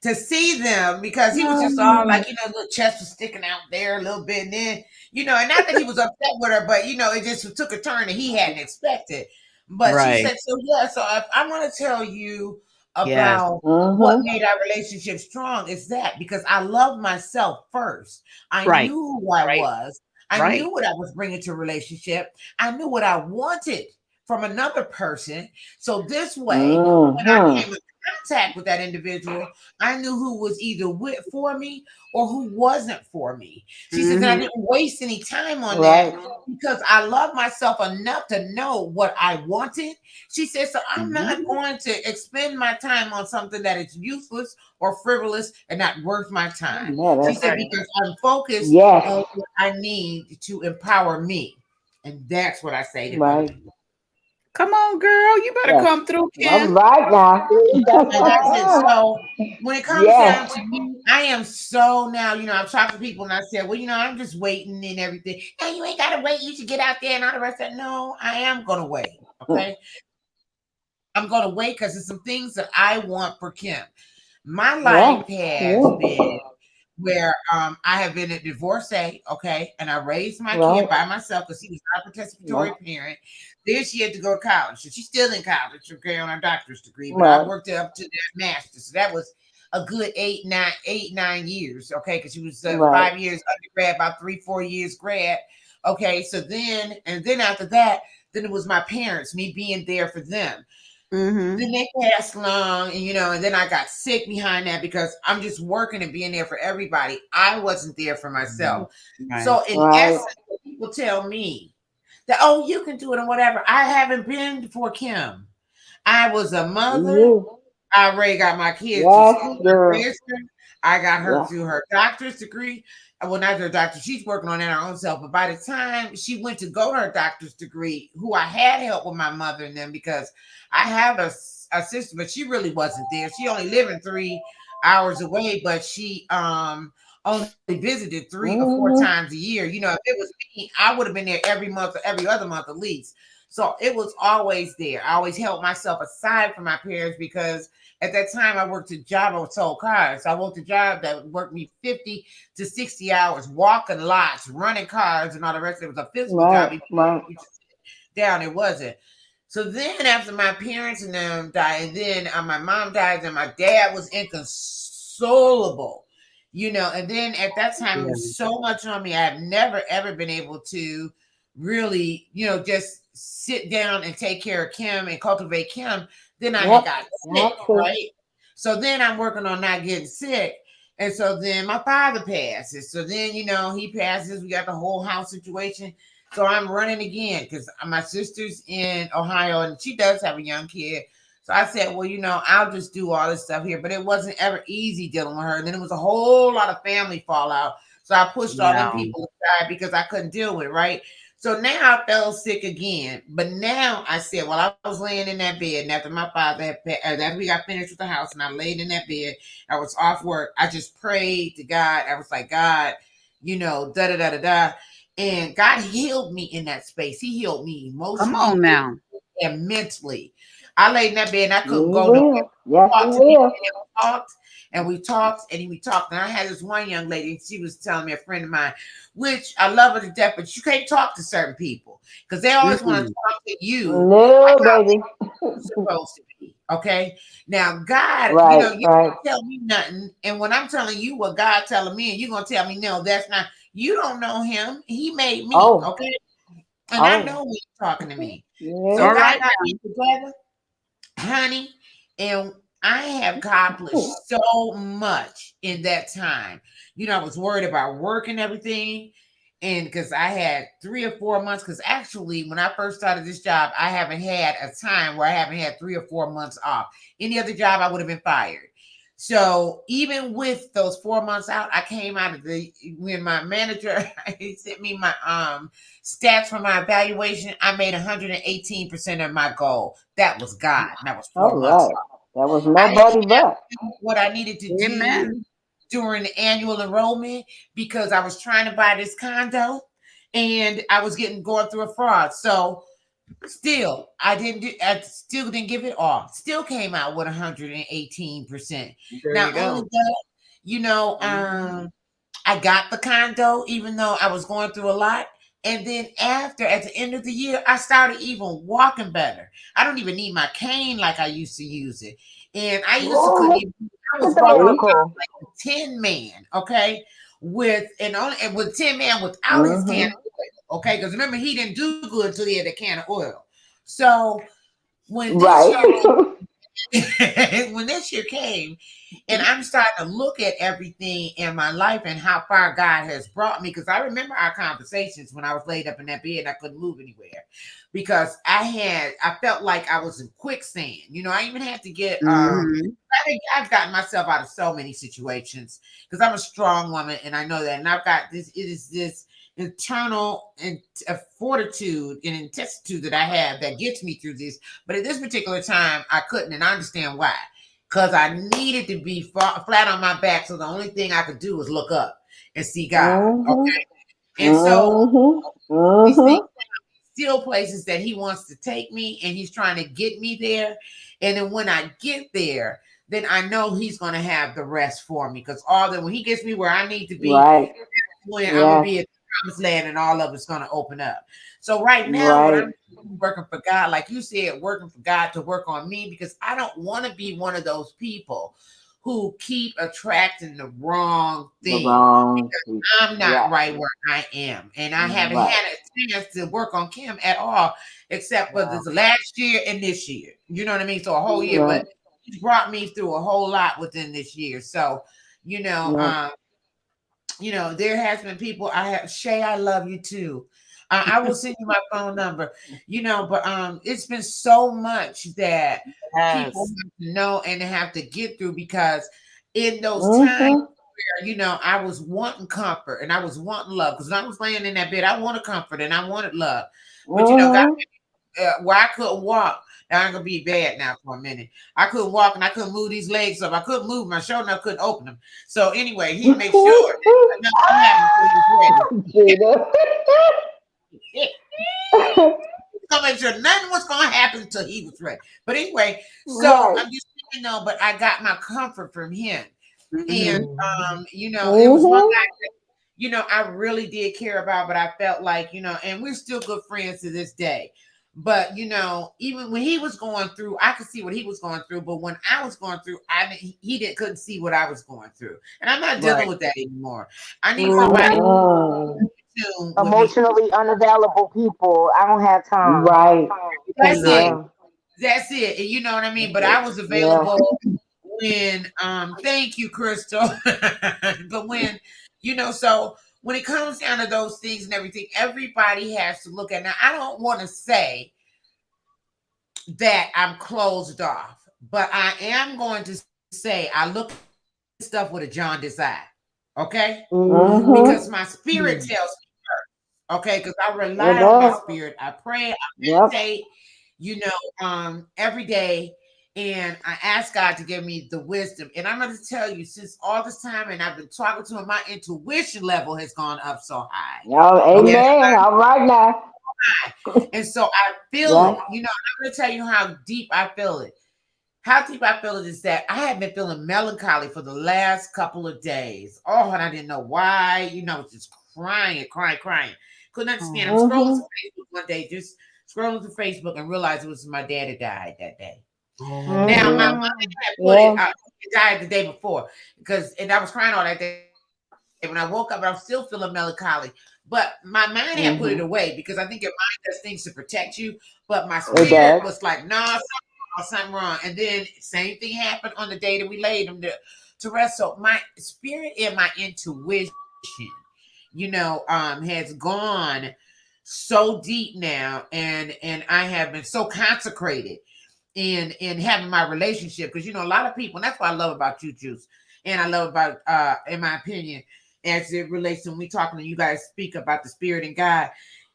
to see them because he was just all like, little chest was sticking out there a little bit. And then, and not that he was upset with her, but, it just took a turn that he hadn't expected. But she Right. said, "So, yeah, so if I want to tell you Yes. about what Mhm. made our relationship strong, is that because I love myself first. I Right. knew who I Right. was. I Right. knew what I was bringing to a relationship. I knew what I wanted from another person. So this way, when I Mhm. came in contact with that individual, I knew who was either for me or who wasn't for me." She says, "And I Mm-hmm. didn't waste any time on that Right. because I love myself enough to know what I wanted." She said, "So I'm not Mm-hmm. going to expend my time on something that is useless or frivolous and not worth my time." Yeah, She that's said, Right. "Because I'm focused yes. on what I need to empower me." And that's what I say to Right. people. Come on, girl. You better Yes. come through, All Kim. right now. And that's it. So when it comes Yes. down to me, I am so now, I've talked to people and I said, "Well, I'm just waiting and everything." "Hey, you ain't gotta wait. You should get out there and all the rest of that." No, I am gonna wait. Okay. I'm gonna wait because there's some things that I want for Kim. My Yeah. life has Yeah. been where I have been a divorcee, okay, and I raised my kid Right. by myself because he was not a Right. participatory parent. Then she had to go to college, so she's still in college, okay, on her doctor's degree. But I Right. worked up to that master's, so that was a good 8, 9 years, okay, because she was Right. 5 years undergrad, about 3, 4 years grad, okay. So then after that, then it was my parents, me being there for them. Mm-hmm. Then they passed along, and then I got sick behind that because I'm just working and being there for everybody. I wasn't there for myself. Right. So in Right. essence, when people tell me that, "Oh, you can do it," and whatever, I haven't been for Kim. I was a mother. You. I already got my kids to Yes, school. I girl. raised her. I got her Yeah. through her doctor's degree. Well, not her doctor. She's working on that her own self. But by the time she went to go to her doctor's degree, who I had help with my mother and them because I have a sister, but she really wasn't there. She only living 3 hours away, but she only visited 3 or 4 times Mhm. a year. You know, if it was me, I would have been there every month or every other month at least. So it was always there. I always held myself aside from my parents because at that time I worked a job I sold cars. So I worked a job that worked me 50 to 60 hours, walking lots, running cars, and all the rest. It was a physical job. Right. Even Right. you just sit down, it wasn't. So then after my parents and them died, and then my mom died, and my dad was inconsolable, you know. And then at that time, it Yeah. was so much on me. I have never ever been able to really, you know, just sit down and take care of Kim and cultivate Kim. Then I had Yep. got sick, Got to. right? So then I'm working on not getting sick. And so then my father passes. So then, you know, he passes. We got the whole house situation. So I'm running again because my sister's in Ohio and she does have a young kid. So I said, well, you know, I'll just do all this stuff here. But it wasn't ever easy dealing with her. And then it was a whole lot of family fallout. So I pushed all them Yeah. people aside because I couldn't deal with it, right? So now I fell sick again. But now I said, well, I was laying in that bed, and after my father after we got finished with the house, and I laid in that bed, I was off work. I just prayed to God. I was like, God, you know, da da da da da. And God healed me in that space. He healed me Come emotionally, on now. physically, and mentally. I laid in that bed and I He couldn't go nowhere. will. Yes, he Talked to me will. and we talked and we talked and we talked. And I had this one young lady, and she was telling me, a friend of mine, which I love her to death, but you can't talk to certain people because they always want to Mm-mm. talk to you like No, how baby. you're supposed to be. Okay. Now, God, you Right. know, you Right. don't tell me nothing. And when I'm telling you what God telling me, and you're gonna tell me, no, that's not, you don't know him. He made me. Oh. Okay. And I Oh. know when you're talking to me. So All Yeah. God right got now. me together, honey, and I have accomplished so much in that time. You know, I was worried about work and everything. And because I had 3 or 4 months, because actually, when I first started this job, I haven't had a time where I haven't had 3 or 4 months off. Any other job, I would have been fired. So even with those 4 months out, I came out of the when my manager he sent me my stats for my evaluation. I made 118% of my goal. That was God. That was All 4 months. right. That was I didn't nobody have but. to do what I needed to do Amen. during the annual enrollment because I was trying to buy this condo and I was getting going through a fraud. So still, I still didn't give it all. Still came out with 118%. There you Not only go. that, you know, Mhm. I got the condo, even though I was going through a lot. And then after, at the end of the year, I started even walking better. I don't even need my cane like I used to use it. And I used to couldn't Go even, I ahead was with the walking around miracle. like a tin man, okay? With 10 man without his can Mm-hmm. of oil, okay? Because remember, he didn't do good until he had a can of oil. So when this Right. year when this year came, and I'm starting to look at everything in my life and how far God has brought me. Because I remember our conversations when I was laid up in that bed and I couldn't move anywhere because I felt like I was in quicksand. You know, I even had to get Mhm. I've gotten myself out of so many situations because I'm a strong woman and I know that. And I've got this, it is this internal and fortitude and intensity that I have that gets me through this. But at this particular time, I couldn't, and I understand why. Because I needed to be flat on my back, so the only thing I could do was look up and see God. Mm-hmm. Okay, and so Mm-hmm. these things Mm-hmm. still places that He wants to take me, and He's trying to get me there. And then when I get there, then I know He's going to have the rest for me. Because all that when He gets me where I need to be, Right. when I'm gonna Yes. be at the promised land and all of it's gonna open up. So right now, what Right. I'm working for God, like you said, working for God to work on me because I don't want to be one of those people who keep attracting the wrong The thing wrong because people. I'm not Yes. right where I am. And I haven't Right. had a chance to work on Kim at all, except for Wow. this last year and this year. You know what I mean? So a whole year, Right. but he's brought me through a whole lot within this year. So, you know, Yes. there has been people I have Shay, I love you too. I will send you my phone number, but it's been so much that people Yes. have to know and have to get through because in those times Mm-hmm. where, I was wanting comfort and I was wanting love because when I was laying in that bed, I wanted comfort and I wanted love. But God Mm-hmm. where I couldn't walk I'm gonna be bad now for a minute. I couldn't walk and I couldn't move these legs up. I couldn't move my shoulder. I couldn't open them. So anyway, he made sure that nothing happened until he was Gina. ready. Gonna make sure nothing was gonna happen until he was ready. But anyway, so Right. I'm just but I got my comfort from him. And Mhm. it was one Mm-hmm. guy that, I really did care about, but I felt like, and we're still good friends to this day. But even when he was going through, I could see what he was going through. But when I was going through, he didn't couldn't see what I was going through, and I'm not dealing Right. with that anymore. I need somebody Mm-hmm. in tune with me. Emotionally unavailable people. I don't have time. Right. That's it. Mhm. Yeah. That's it. And you know what I mean? But I was Yeah. available when thank you, Crystal. But when, so when it comes down to those things and everything, everybody has to look at. Now, I don't want to say that I'm closed off, but I am going to say I look at stuff with a jaundiced eye. Okay? Because Mm-hmm. my spirit tells me, okay, because I It rely on my does. spirit. I pray, I Yep. meditate, every day. And I ask God to give me the wisdom. And I'm going to tell you, since all this time, and I've been talking to him, my intuition level has gone up so high. Oh, Okay. amen. All right now. And so I feel Yeah. it. I'm going to tell you how deep I feel it. How deep I feel it is that I have been feeling melancholy for the last couple of days. Oh, and I didn't know why. Just crying, crying, crying. Couldn't understand. I'm scrolling Mm-hmm. through Facebook one day, just scrolling through Facebook and realized it was my dad that died that day. Now, my Oh. mother Mm-hmm. had put it Yeah. he died the day before and I was crying all that day. When I woke up, I was still feeling melancholy. But my mind had put it away Mm-hmm. because I think your mind does things to protect you. But my It spirit does. was like, nah, something wrong. And then same thing happened on the day that we laid him to rest. So my spirit and my intuition, has gone so deep now, and I have been so consecrated in having my relationship, because a lot of people, and that's what I love about you, Juice, and I love about in my opinion, as it relates to when we talking to you guys speak about the spirit and God,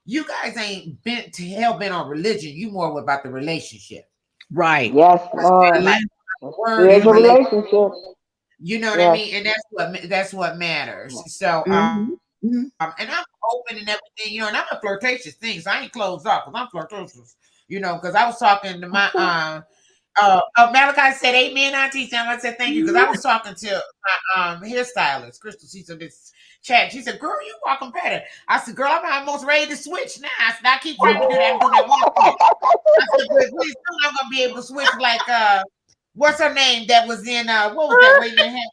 you guys ain't bent to hell bent on religion. You more about the relationship. Right. Yes, Lord. Like Amen. A word in spiritual relation. relationship. You know what I Yes. mean? And that's what matters. So Mhm. and Mhm. I'm open and everything, and I'm a flirtatious thing, so I ain't closed off because I'm flirtatious. Because I was talking to my Malachi said, "Amen, Auntie Sam." I said, "Thank you," because I was talking to my hairstylist, Crystal. She said this chat. She said, "Girl, you walking better." I said, "Girl, I'm almost ready to switch now." I said, "I keep trying to do that. I'm doing that one switch." I said, "But pretty soon I'm gonna be able to switch like what's her name that was in what was that waiting in hell?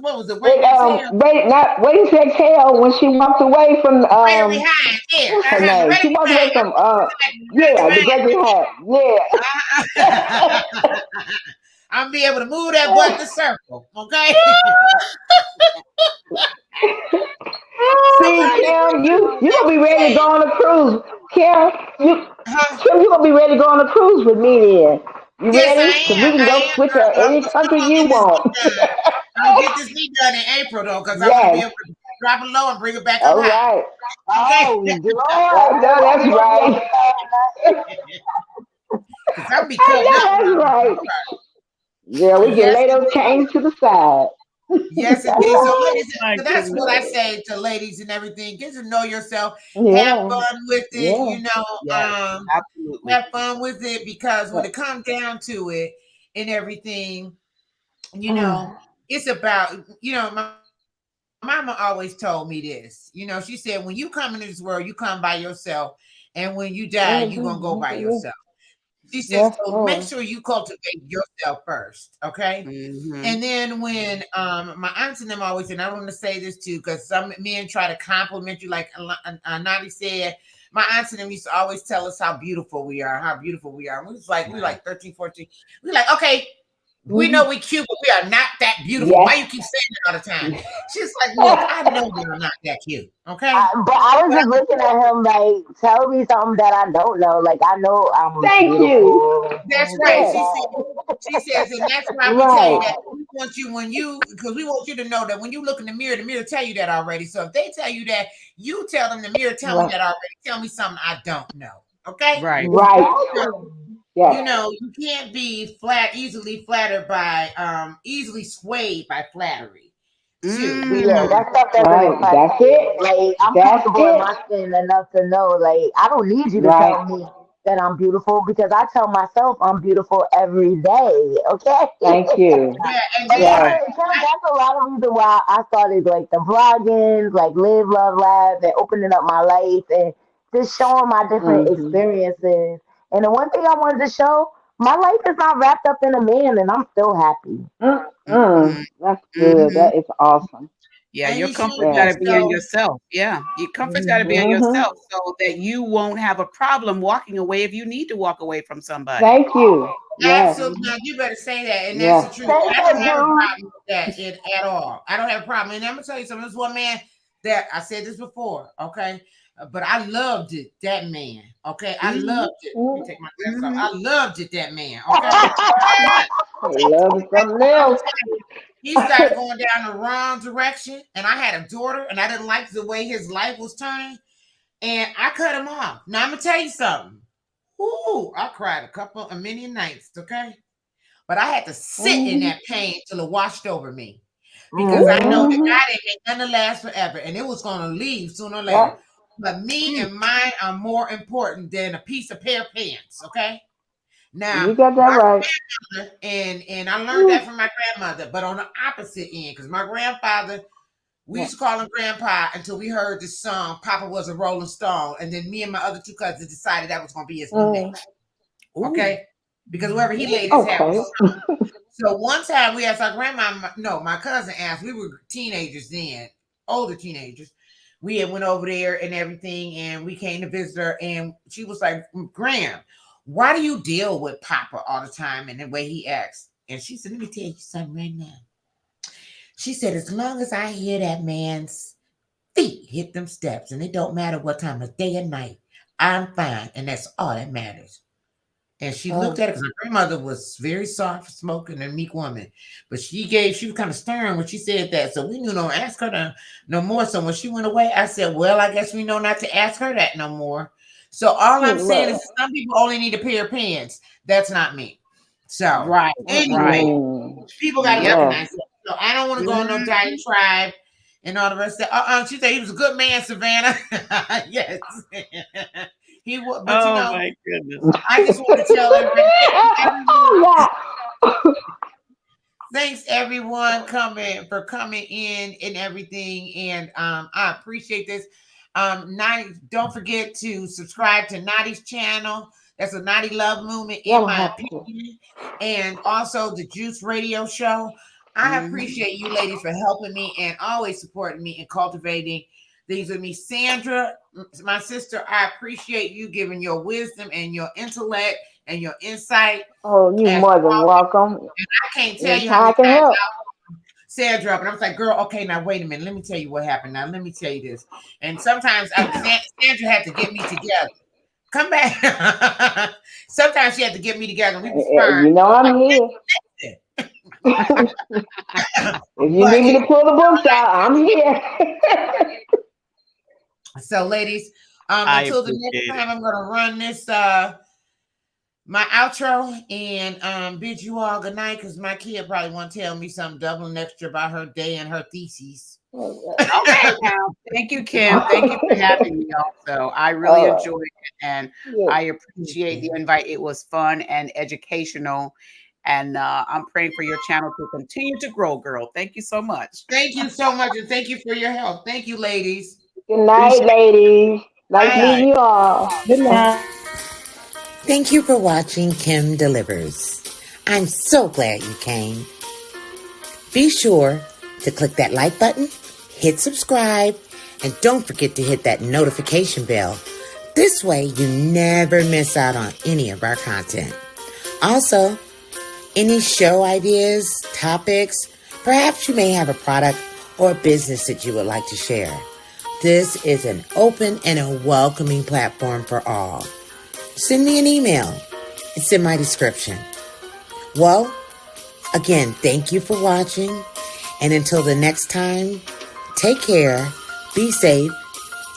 What was it? Waiting Wait, in Hell? wait, not waiting to exhale when she walked away from Ready Behind. Yeah, what's her name? Ready She walked Behind. away I'm from Ready yeah, the Behind. Great Hat. Yeah. I'm gonna be able to move that button to circle. Okay. Oh See, my Kim, you gonna be ready to Every go day. on a cruise. Huh? Kim, you gonna be ready to go on a cruise with me then. You Yes, I ready? Cause we am. can I go am, switch girl. at But any we still country gonna you get this want. knee done. I'm gonna get this knee done in April though, because I'm gonna be Yes. able to drop it low and bring it back up All high. right. Okay. Oh, I Lord, know girl, that's you gonna be on the right. side. Because I'm gonna be I cutting know up that's around right. this. Yeah, we can Yes, lay those indeed. chains to the side. Yes, indeed. So, ladies, my so that's goodness. what I say to ladies and everything. Get to know yourself. Have Yeah. fun with it. Yeah. Yes, absolutely. Have fun with it, because when Yeah. it comes down to it and everything, you know, it's about, my mama always told me this. She said, when you come into this world, you come by yourself. And when you die, you're going to go by yourself. She said, so Yes, make sure you Lord. cultivate yourself first. Okay. And Mhm. then when my aunts and them always, and I want to say this too, because some men try to compliment you, like Nani said, my aunts and them used to always tell us how beautiful we are, how beautiful we are. And we were Right. like 13, 14. We were like, okay, we Hmm. know we cute, but we are not that beautiful. Yes. Why you keep saying it all the time? She's like, look, I know you're not that cute. Okay. But I was But just looking at him like, tell me something that I don't know. Like, I know I'm Thank you. beautiful and that's things right. like Yes. She says, and that's why we tell you Right. that we want you because we want you to know that when you look in the mirror tell you that already. So if they tell you that, you tell them the mirror tell me Right. that already. Tell me something I don't know. Okay? Right. So, Right. exactly. You Yes. know, you can't be easily flattered by, easily swayed by flattery, too. You Yeah, know. Mm. that stuff doesn't Right. impress That's me. it. Like, I'm That's comfortable in it. my skin enough to know, like, I don't need you to Right. tell me that I'm beautiful because I tell myself I'm beautiful every day. Okay. Thank you. Yeah, and And then Yes. that's a lot of reason why I started like the vlogging, like live, love, laugh, and opening up my life and just showing my different Mm-hmm. experiences. And the one thing I wanted to show, my life is not wrapped up in a man, and I'm still happy. Mm-mm. Mhm. That's good. Mhm. That is awesome. Yeah, and your you should comfort be. got Yes. to be in So yourself. Yeah, your comfort's got to be in Mm-hmm. yourself so that you won't have a problem walking away if you need to walk away from somebody. Thank you. Yes. absolutely, now you better say that, and that's the Yes. truth. Thank I you, don't have a dude. problem with that at all. I don't have a problem. And I'm gonna tell you something. This one man that I said this before, okay, but I loved it. That man, okay, I Mhm. loved it. Let me Mm. take my glasses off. Mhm. I loved it. That man, okay. Love is something I'm gonna else. tell you, he started going down the wrong direction, and I had a daughter, and I didn't like the way his life was turning, and I cut him off. Now I'm gonna tell you something. Ooh, I cried a many nights, okay? But I had to sit in Mm-hmm. that pain till it washed over me because I know Hmm. that Mm-hmm. God ain't make nothing last forever, and it was gonna leave sooner or later. Yep. But me Mm. and mine are more important than a piece of pair of pants, okay? You Now, got that right. and I learned that Woo. from my grandmother, but on the opposite end, because my grandfather, we Yeah. used to call him Grandpa until we heard this song, Papa Was a Rolling Stone, and then me and my other two cousins decided that was gonna be his new name, Mm. Ooh. okay? Because wherever he laid his hat Okay. was. So one time we asked our grandma, no, my cousin asked, we were teenagers then, older teenagers. We had went over there and everything, and we came to visit her, and she was like, Graham, why do you deal with Papa all the time and the way he acts? And she said, let me tell you something right now. She said, as long as I hear that man's feet hit them steps, and it don't matter what time of day or night, I'm fine. And that's all that matters. And she looked Mm. at it because her grandmother was very soft spoken and meek woman. But she was kind of stern when she said that. So we knew don't ask her no more. So when she went away, I said, well, I guess we know not to ask her that no more. So all I'm saying is Look. some people only need a pair of pants. That's not me. So Right. anyway, Right. Mm-mm. people got to Yep. Yes. recognize that. So I don't want to go on no Mhm. diatribe and all the rest of that. She said he was a good man, Savannah. Yes. He was, but Oh my goodness. I just want to tell everybody, Yeah. thanks everyone coming in and everything, and I appreciate this. Naughty, don't forget to subscribe to Naughty's channel. That's a Naughty Love Movement, Yeah, in I'm gonna my have to. opinion, and also the Juice Radio Show. I Mhm. appreciate you ladies for helping me and always supporting me and cultivating things with me. Sandra, my sister, I appreciate you giving your wisdom and your intellect and your insight Oh, you as more than welcome. I can't tell you how Anytime many I can times help. Sandra up, and I was like, "Girl, okay, now wait a minute. Let me tell you what happened. Now let me tell you this." And sometimes Sandra had to get me together. Come back. Sometimes she had to get me together, and we was fine. You know I'm here. If you But need me to pull the books out, I'm here. so, ladies, I until the next appreciate it. time, I'm gonna run this my outro and bid you all good night because my kid probably want to tell me something double and extra about her day and her theses. Okay, now. Thank you, Kim. Thank you for having me also. I really All right. enjoyed it and Yes. I appreciate the invite. It was fun and educational. And I'm praying for your channel to continue to grow, girl. Thank you so much. Thank you so much, and thank you for your help. Thank you, ladies. Good night, Appreciate it. ladies. Nice Bye. meeting you all. Good night. Thank you for watching Kim Delivers. I'm so glad you came. Be sure to click that like button, hit subscribe, and don't forget to hit that notification bell. This way you never miss out on any of our content. Also, any show ideas, topics, perhaps you may have a product or a business that you would like to share. This is an open and a welcoming platform for all. Send me an email. It's in my description. Well, again, thank you for watching. And until the next time, take care, be safe,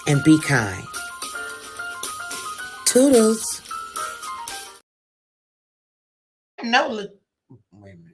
and be kind. Toodles. know. Wait a minute.